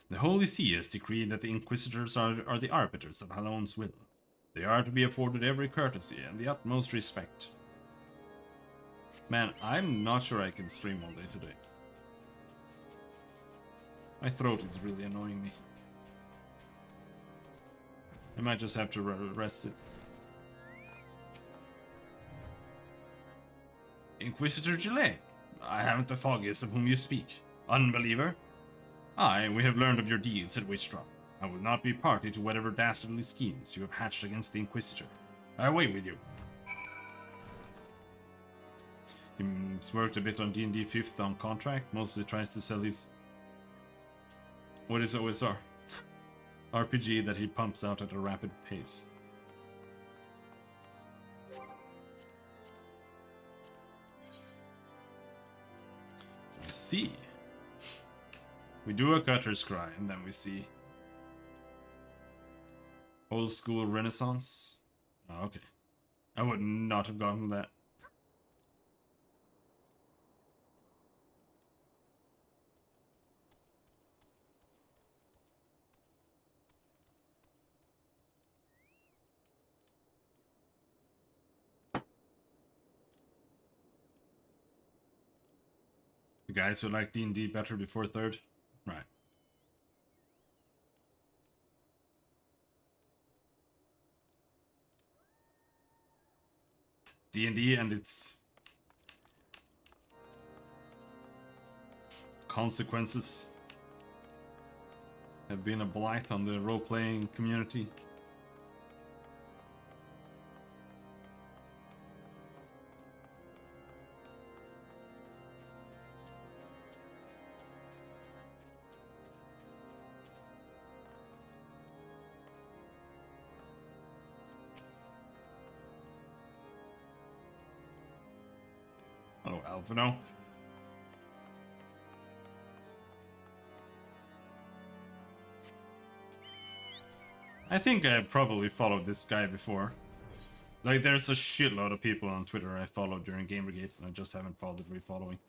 The Holy See has decreed that the Inquisitors are the arbiters of Halon's will. They are to be afforded every courtesy and the utmost respect. Man, I'm not sure I can stream all day today. My throat is really annoying me. I might just have to rest it. Inquisitor Gillet, I haven't the foggiest of whom you speak. Unbeliever? Aye, we have learned of your deeds at Witchdrop. I will not be party to whatever dastardly schemes you have hatched against the Inquisitor. Away with you. He's worked a bit on D&D 5th on contract, mostly tries to sell his... What is OSR? RPG that he pumps out at a rapid pace. I see. We do a gutter scry, and then we see old school Renaissance. Oh, okay. I would not have gotten that. The guys who like D&D better before 3rd? Right. D&D and its consequences have been a blight on the role-playing community. myself, you know? I think I probably followed this guy before. Like, there's a shitload of people on Twitter I followed during Gamergate, and I just haven't bothered refollowing.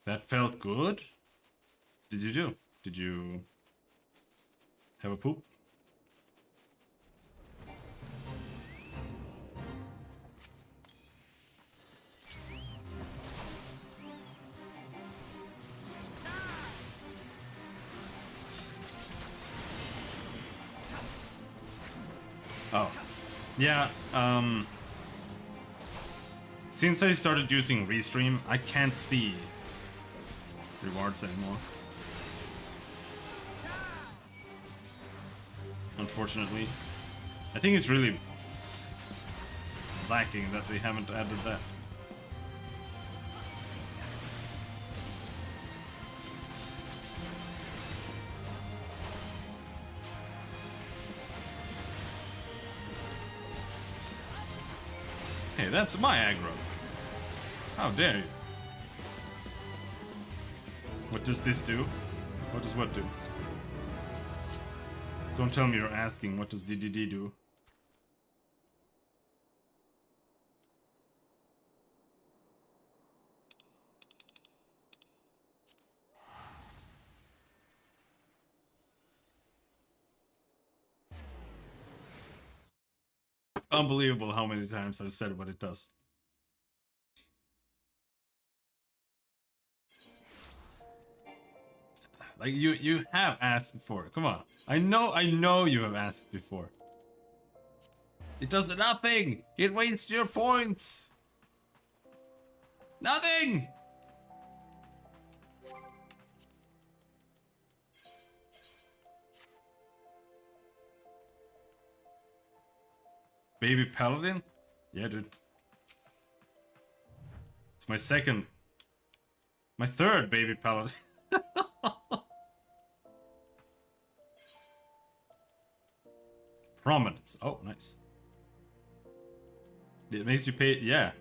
That felt good? Did you do? Did you have a poop? Oh. Yeah, since I started using Restream, I can't see rewards anymore. Unfortunately. I think it's really lacking that they haven't added that. Hey, that's my aggro. How dare you? What does this do? What does what do? Don't tell me you're asking what does DDD do. It's unbelievable how many times I've said what it does. Like you have asked before. Come on. I know you have asked before. It does nothing. It wastes your points. Nothing. Baby Paladin? Yeah, dude. It's my third baby Paladin. Prominence. Oh, nice. It makes you pay. Yeah.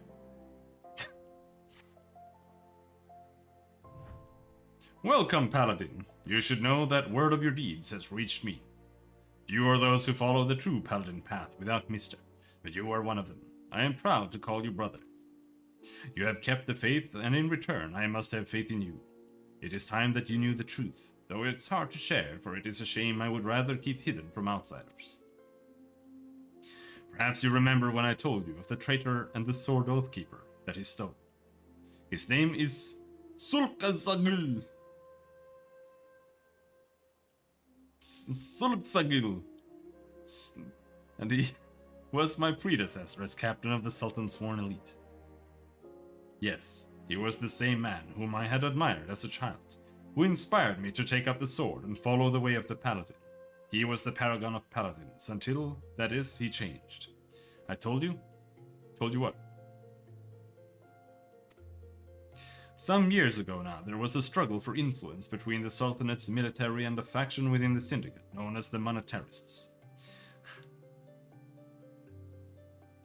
Welcome, Paladin. You should know that word of your deeds has reached me. Few are those who follow the true Paladin path without misstep, but you are one of them. I am proud to call you brother. You have kept the faith, and in return I must have faith in you. It is time that you knew the truth, though it's hard to share, for it is a shame I would rather keep hidden from outsiders. Perhaps you remember when I told you of the traitor and the sword oathkeeper that he stole. His name is Sulkazagil. Sulkazagil. And he was my predecessor as captain of the Sultan's sworn elite. Yes, he was the same man whom I had admired as a child, who inspired me to take up the sword and follow the way of the Paladin. He was the paragon of paladins, until, that is, he changed. I told you? Told you what? Some years ago now, there was a struggle for influence between the Sultanate's military and a faction within the syndicate, known as the Monetarists.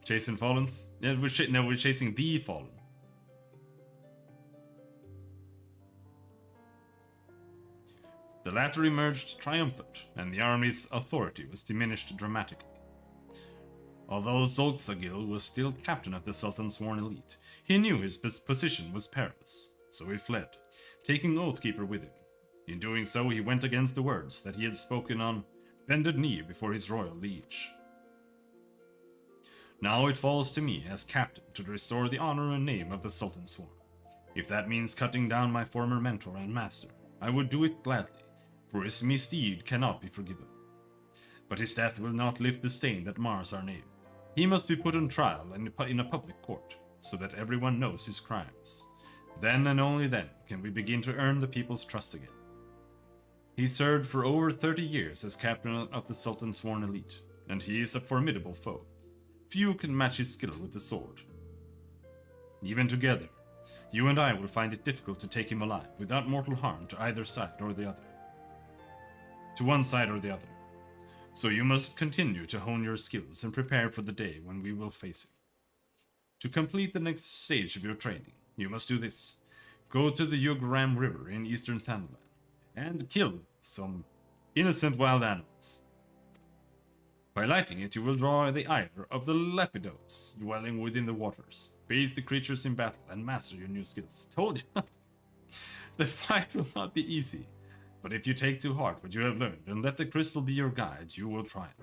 Chasing Fallens? Yeah, we're chasing the Fallen. The latter emerged triumphant, and the army's authority was diminished dramatically. Although Zolxagil was still captain of the Sultan's sworn elite, he knew his position was perilous, so he fled, taking Oathkeeper with him. In doing so, he went against the words that he had spoken on bended knee before his royal liege. Now it falls to me as captain to restore the honor and name of the Sultan's sworn. If that means cutting down my former mentor and master, I would do it gladly, for his misdeed cannot be forgiven. But his death will not lift the stain that mars our name. He must be put on trial in a public court, so that everyone knows his crimes. Then and only then can we begin to earn the people's trust again. He served for over 30 years as captain of the Sultan's sworn elite, and he is a formidable foe. Few can match his skill with the sword. Even together, you and I will find it difficult to take him alive without mortal harm to either side or the other. to one side or the other. So you must continue to hone your skills and prepare for the day when we will face it. To complete the next stage of your training, you must do this. Go to the Yugram River in eastern Thanalan and kill some innocent wild animals. By lighting it, you will draw the ire of the Lepidos dwelling within the waters. Face the creatures in battle and master your new skills. Told you! The fight will not be easy, but if you take to heart what you have learned and let the crystal be your guide, you will triumph.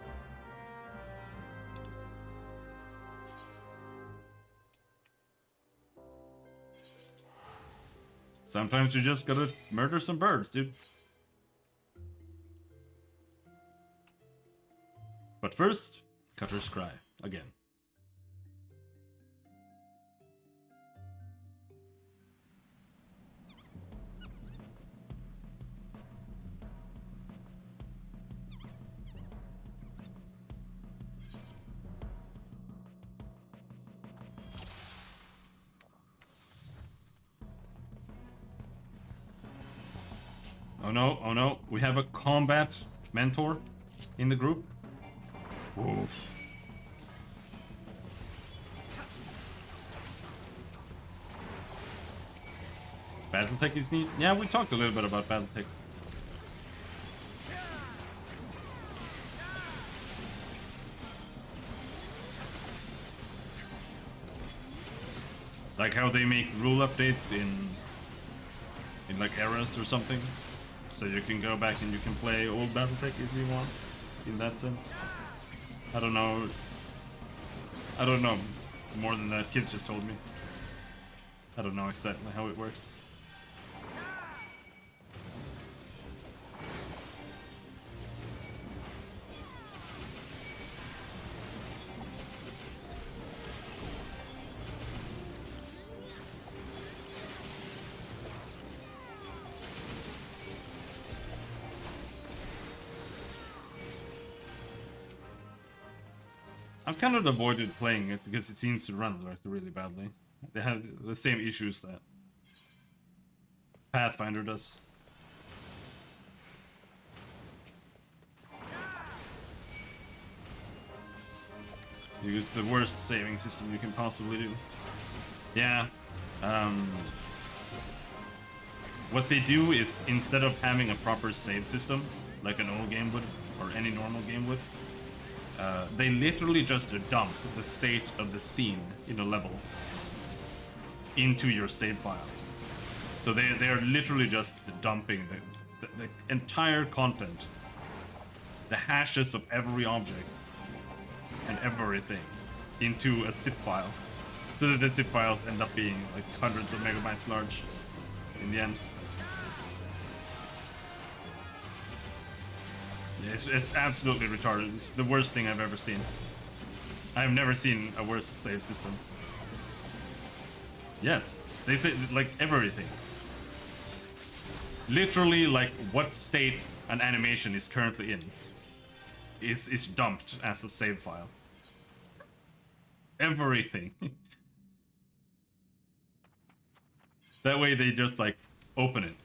Sometimes you just gotta murder some birds, dude. But first, Cutter's Cry, again. Oh no, we have a combat mentor in the group. Whoa. Battletech is neat. Yeah, we talked a little bit about Battletech. Like how they make rule updates in like eras or something. So you can go back and you can play old Battletech if you want, in that sense. I don't know more than that. Kids just told me. I don't know exactly how it works. I've kind of avoided playing it because it seems to run like really badly. They have the same issues that Pathfinder does. Use the worst saving system you can possibly do. Yeah. What they do is, instead of having a proper save system, like an old game would, or any normal game would, they literally just dump the state of the scene in a level into your save file. So they are literally just dumping the entire content, the hashes of every object and everything into a zip file, so that the zip files end up being like hundreds of megabytes large in the end. It's absolutely retarded. It's the worst thing I've ever seen. I've never seen a worse save system. Yes, they say like everything. Literally, like what state an animation is currently in is dumped as a save file. Everything. That way they just like open it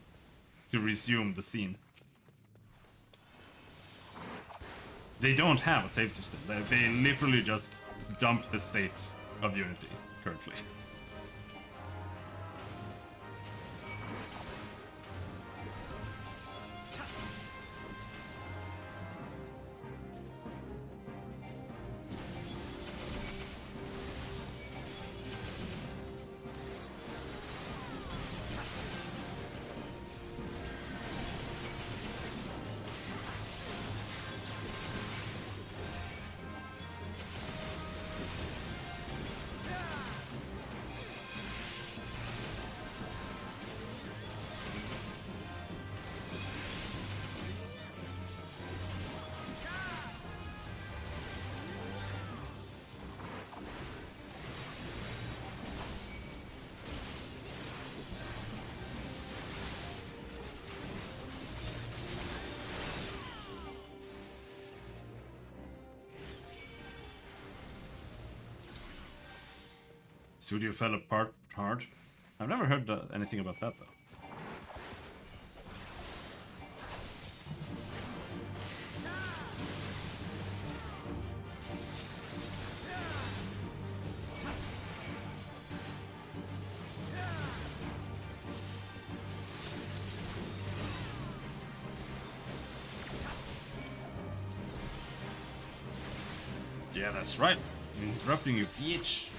to resume the scene. They don't have a save system. They literally just dumped the state of Unity currently. Studio fell apart hard. I've never heard anything about that though. Yeah, that's right. I'm interrupting you, bitch.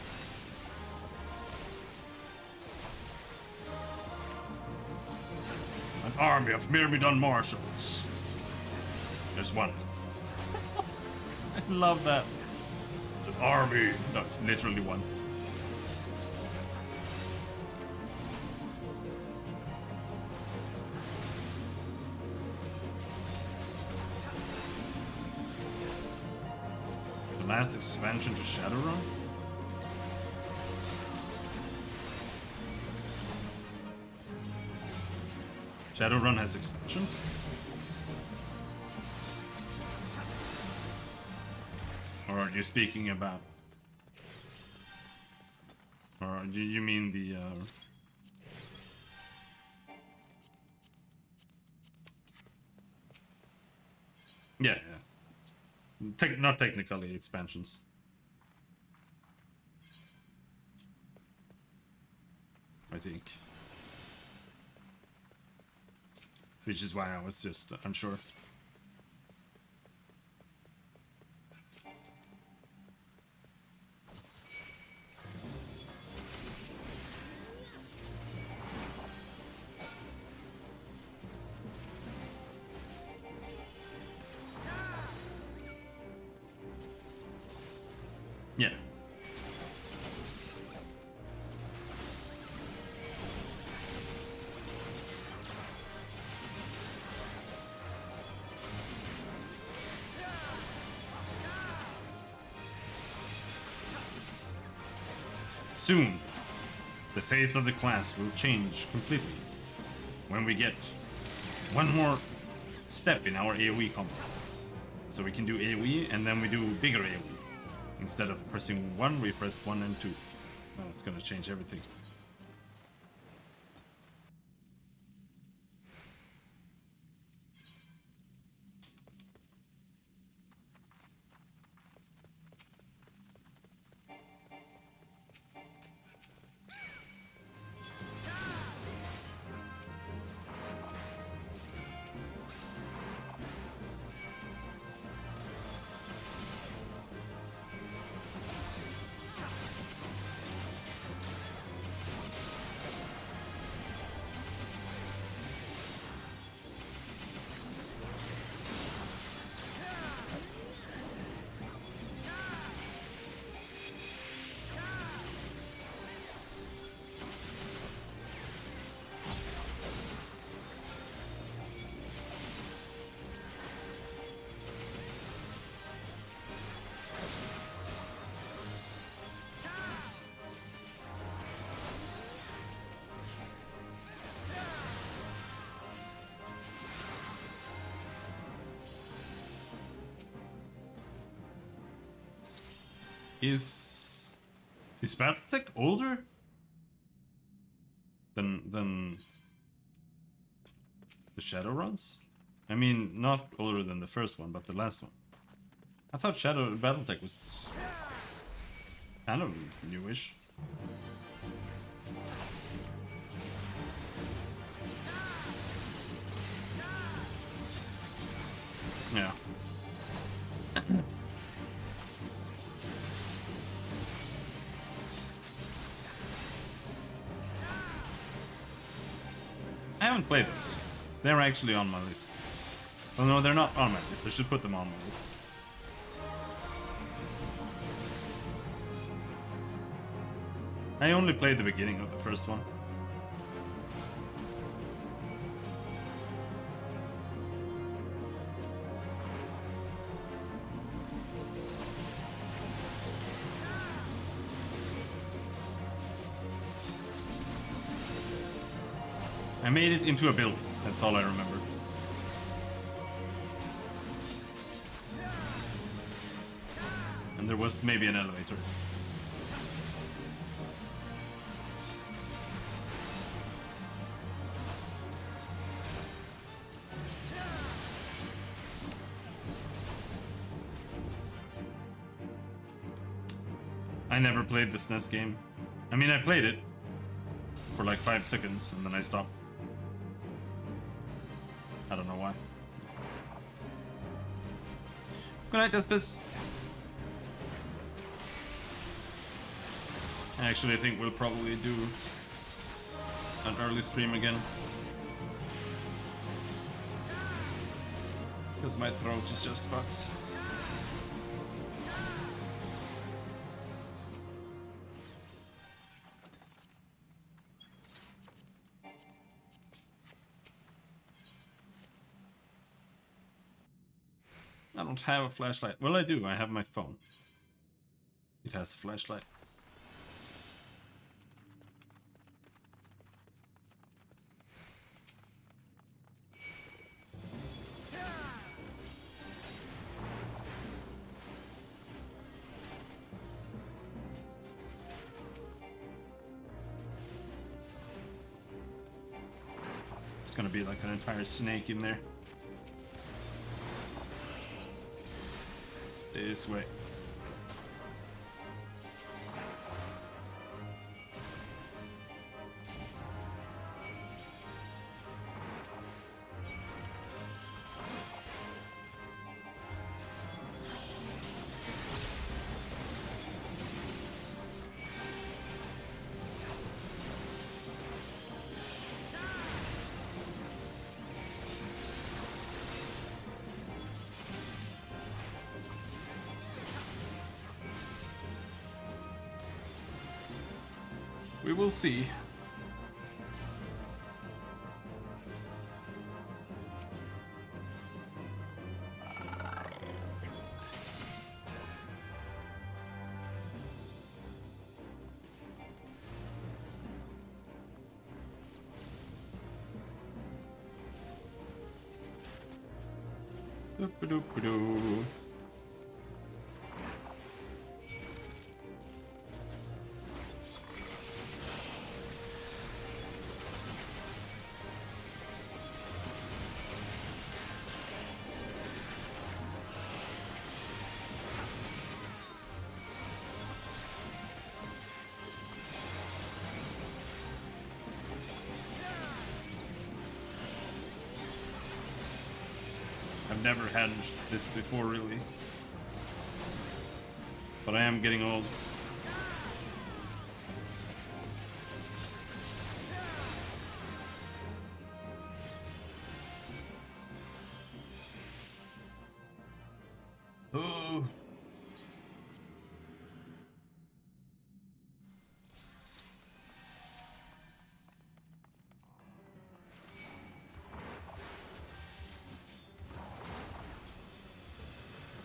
An army of Myrmidon marshals. There's one. I love that. It's an army. No, it's literally one. The last expansion to Shadowrun? Shadowrun has expansions? Or are you speaking about... Or do you mean the... Yeah, yeah. Not technically expansions. I think. Which is why I was just unsure. Yeah. Soon, the face of the class will change completely when we get one more step in our AoE combo. So we can do AoE and then we do bigger AoE. Instead of pressing 1, we press 1 and 2. That's gonna change everything. Is Battletech older than the Shadowruns? I mean, not older than the first one, but the last one. I thought Battletech was kind of newish. Yeah. I haven't played those. They're actually on my list. Oh no, they're not on my list. I should put them on my list. I only played the beginning of the first one. I made it into a building, that's all I remember. And there was maybe an elevator. I never played the SNES game. I mean, I played it for like 5 seconds and then I stopped. I don't know why. Good night, Despis. Actually, I think we'll probably do an early stream again. Because my throat is just fucked. I don't have a flashlight. Well, I do. I have my phone. It has a flashlight. It's gonna be like an entire snake in there. This way. We will see. Doop-a-doop-a-doo. I've never had this before, really. But I am getting old. Oh.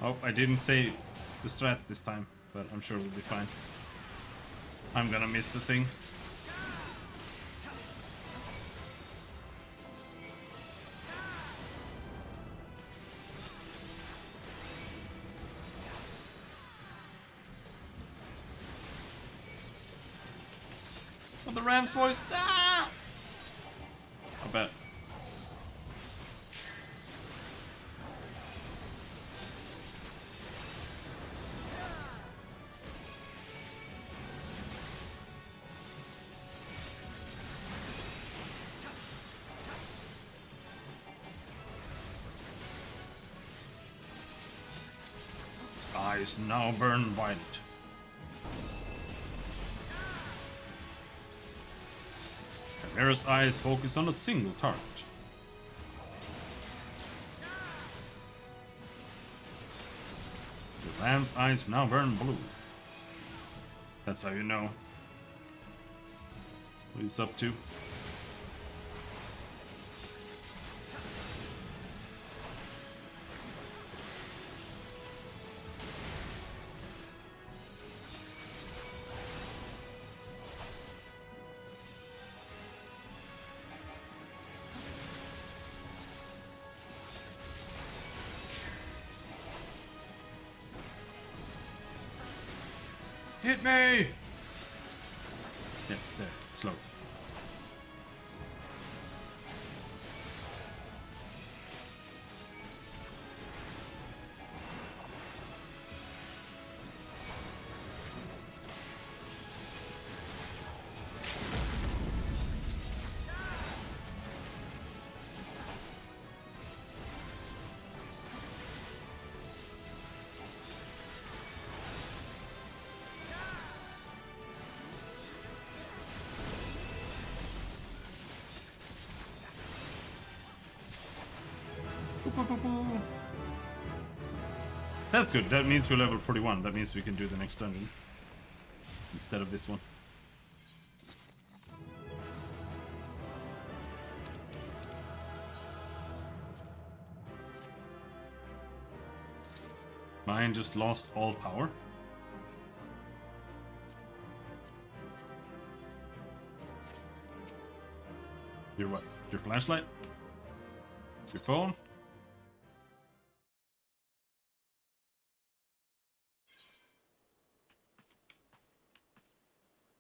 Oh, I didn't say the strats this time, but I'm sure we'll be fine. I'm gonna miss the thing. Oh, the ram's voice! Ah! I bet. Skies now burn violet. Chimera's eyes focused on a single target. The lamb's eyes now burn blue. That's how you know what he's up to. Hit me! Yeah, there, slow. That's good. That means we're level 41. That means we can do the next dungeon instead of this one. Mine just lost all power. Your what? Your flashlight? Your phone?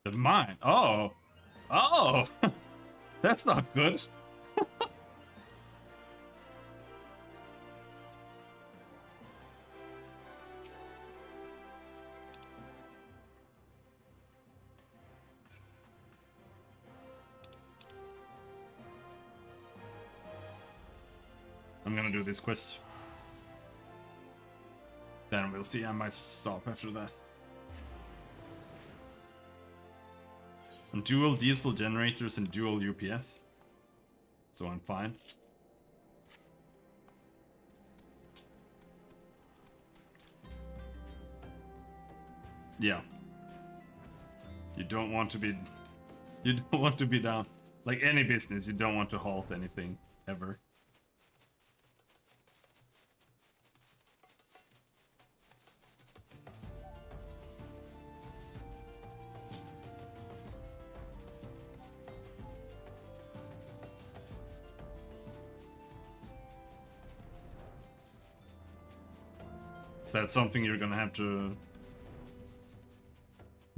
The mine. Oh. Oh. That's not good. I'm gonna do this quest. Then we'll see. I might stop after that. And dual diesel generators and dual UPS. So I'm fine. Yeah. You don't want to be down. Like any business, you don't want to halt anything ever. Is that something you're gonna have to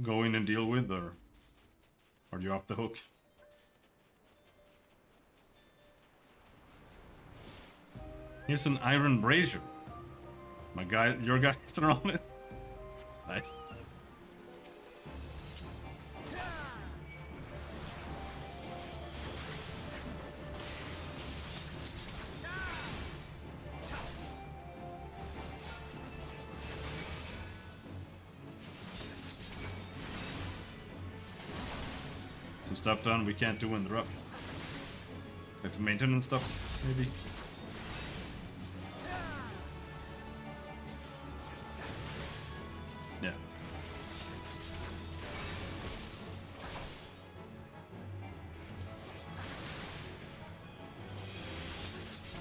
go in and deal with, or are you off the hook? Here's an iron brazier. Your guys are on it. Nice. Some stuff done we can't do in the rub. Like some maintenance stuff, maybe. Yeah.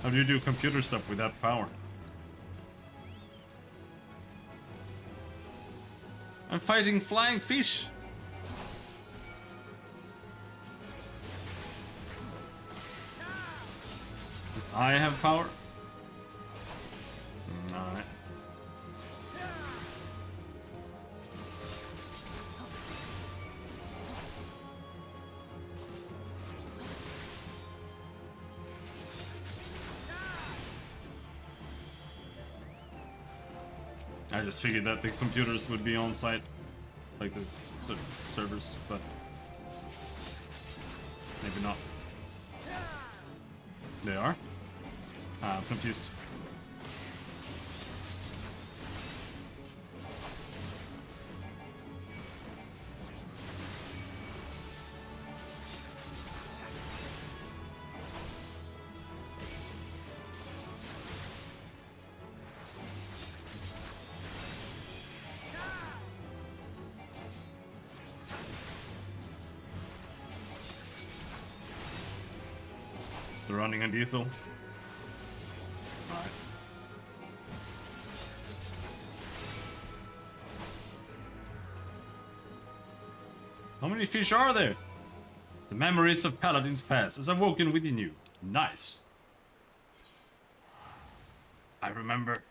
How do you do computer stuff without power? I'm fighting flying fish! Does I have power? Alright. I just figured that the computers would be on site, like the servers, but maybe not. They are? I'm confused. They're running on diesel. Alright. How many fish are there? The memories of Paladin's past has awoken within you. Nice. I remember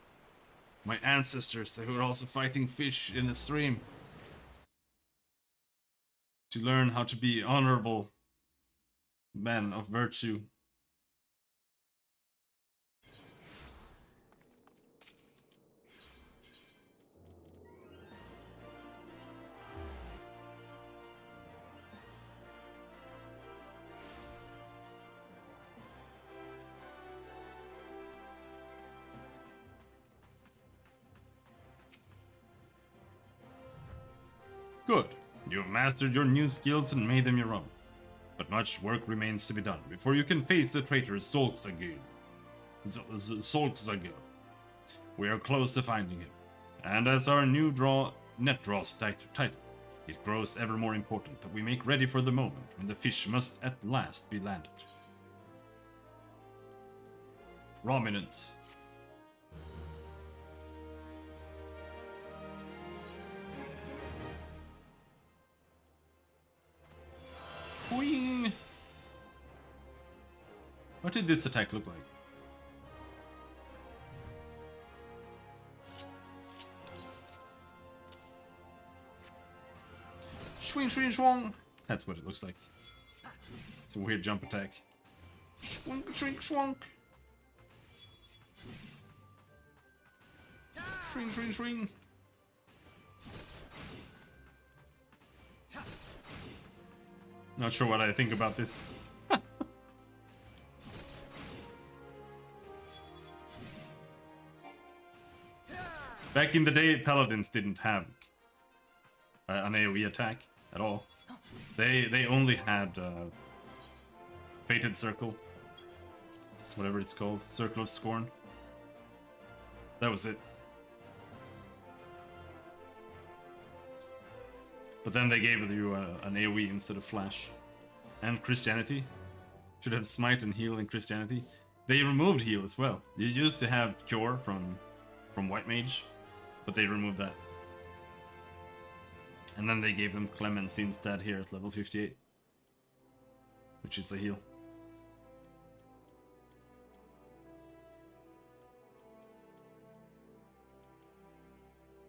my ancestors, they were also fighting fish in the stream. To learn how to be honorable men of virtue. Good. You have mastered your new skills and made them your own. But much work remains to be done before you can face the traitor Solksagil. We are close to finding him. And as our new net draws tighter, it grows ever more important that we make ready for the moment when the fish must at last be landed. Prominence. Boing! What did this attack look like? Swing, swing, swing! That's what it looks like. It's a weird jump attack. Swing, swing, swing! Swing, swing, swing! Not sure what I think about this. Back in the day, Paladins didn't have an AoE attack at all. They only had Fated Circle, whatever it's called, Circle of Scorn. That was it. But then they gave you an AoE instead of Flash. And Christianity. Should have Smite and Heal in Christianity. They removed Heal as well. You used to have Cure from White Mage, but they removed that. And then they gave them Clemency instead here at level 58. Which is a heal.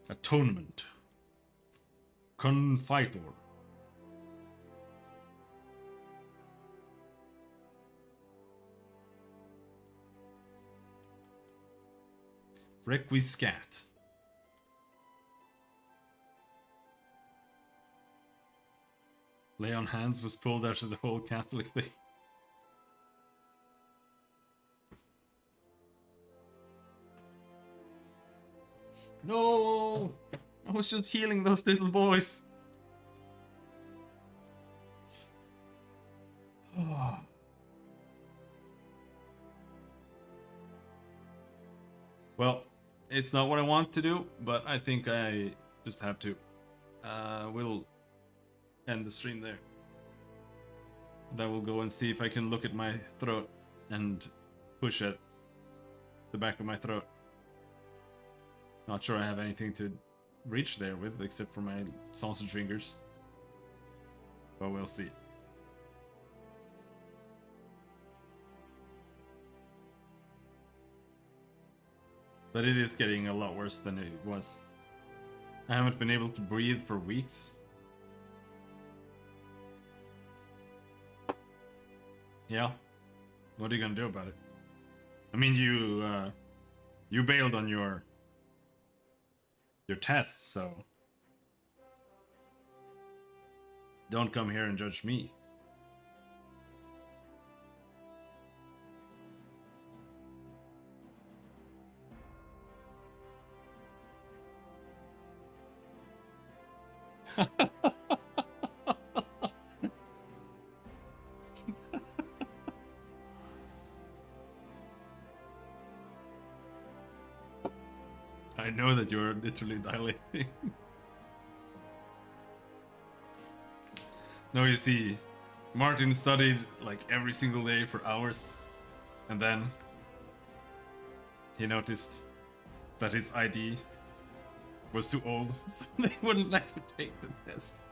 Atonement. Confitor. Requiescat. Lay on Hands was pulled out of the whole Catholic thing. No! I was just healing those little boys. Well, it's not what I want to do, but I think I just have to. We'll end the stream there. And I will go and see if I can look at my throat and push at the back of my throat. Not sure I have anything to reach there with, except for my sausage fingers. But we'll see. But it is getting a lot worse than it was. I haven't been able to breathe for weeks. Yeah. What are you gonna do about it? I mean, you bailed on your tests, so don't come here and judge me. I know that you're literally dilating. No, you see, Martin studied like every single day for hours, and then he noticed that his ID was too old, so they wouldn't let him take the test.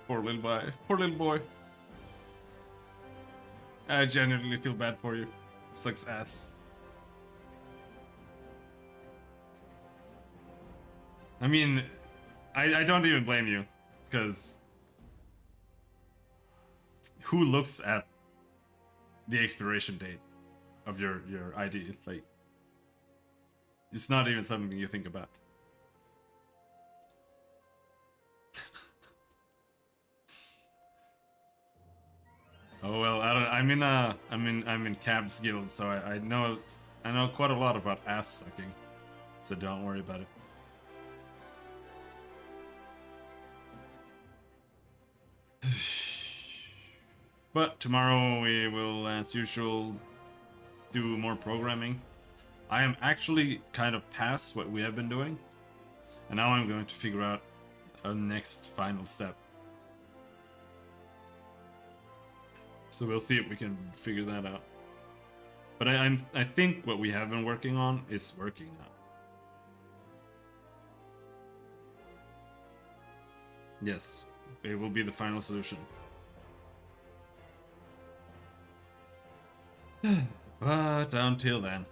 Poor little boy. Poor little boy. I genuinely feel bad for you. It sucks ass. I mean, I don't even blame you, because who looks at the expiration date of your ID? Like, it's not even something you think about. Oh well, I'm in Cab's guild, so I know quite a lot about ass sucking, so don't worry about it. But tomorrow we will, as usual, do more programming. I am actually kind of past what we have been doing. And now I'm going to figure out a next final step. So we'll see if we can figure that out. But I think what we have been working on is working now. Yes, it will be the final solution. But until then,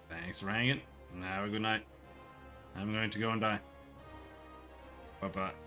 thanks for hanging, and have a good night. I'm going to go and die. Bye-bye.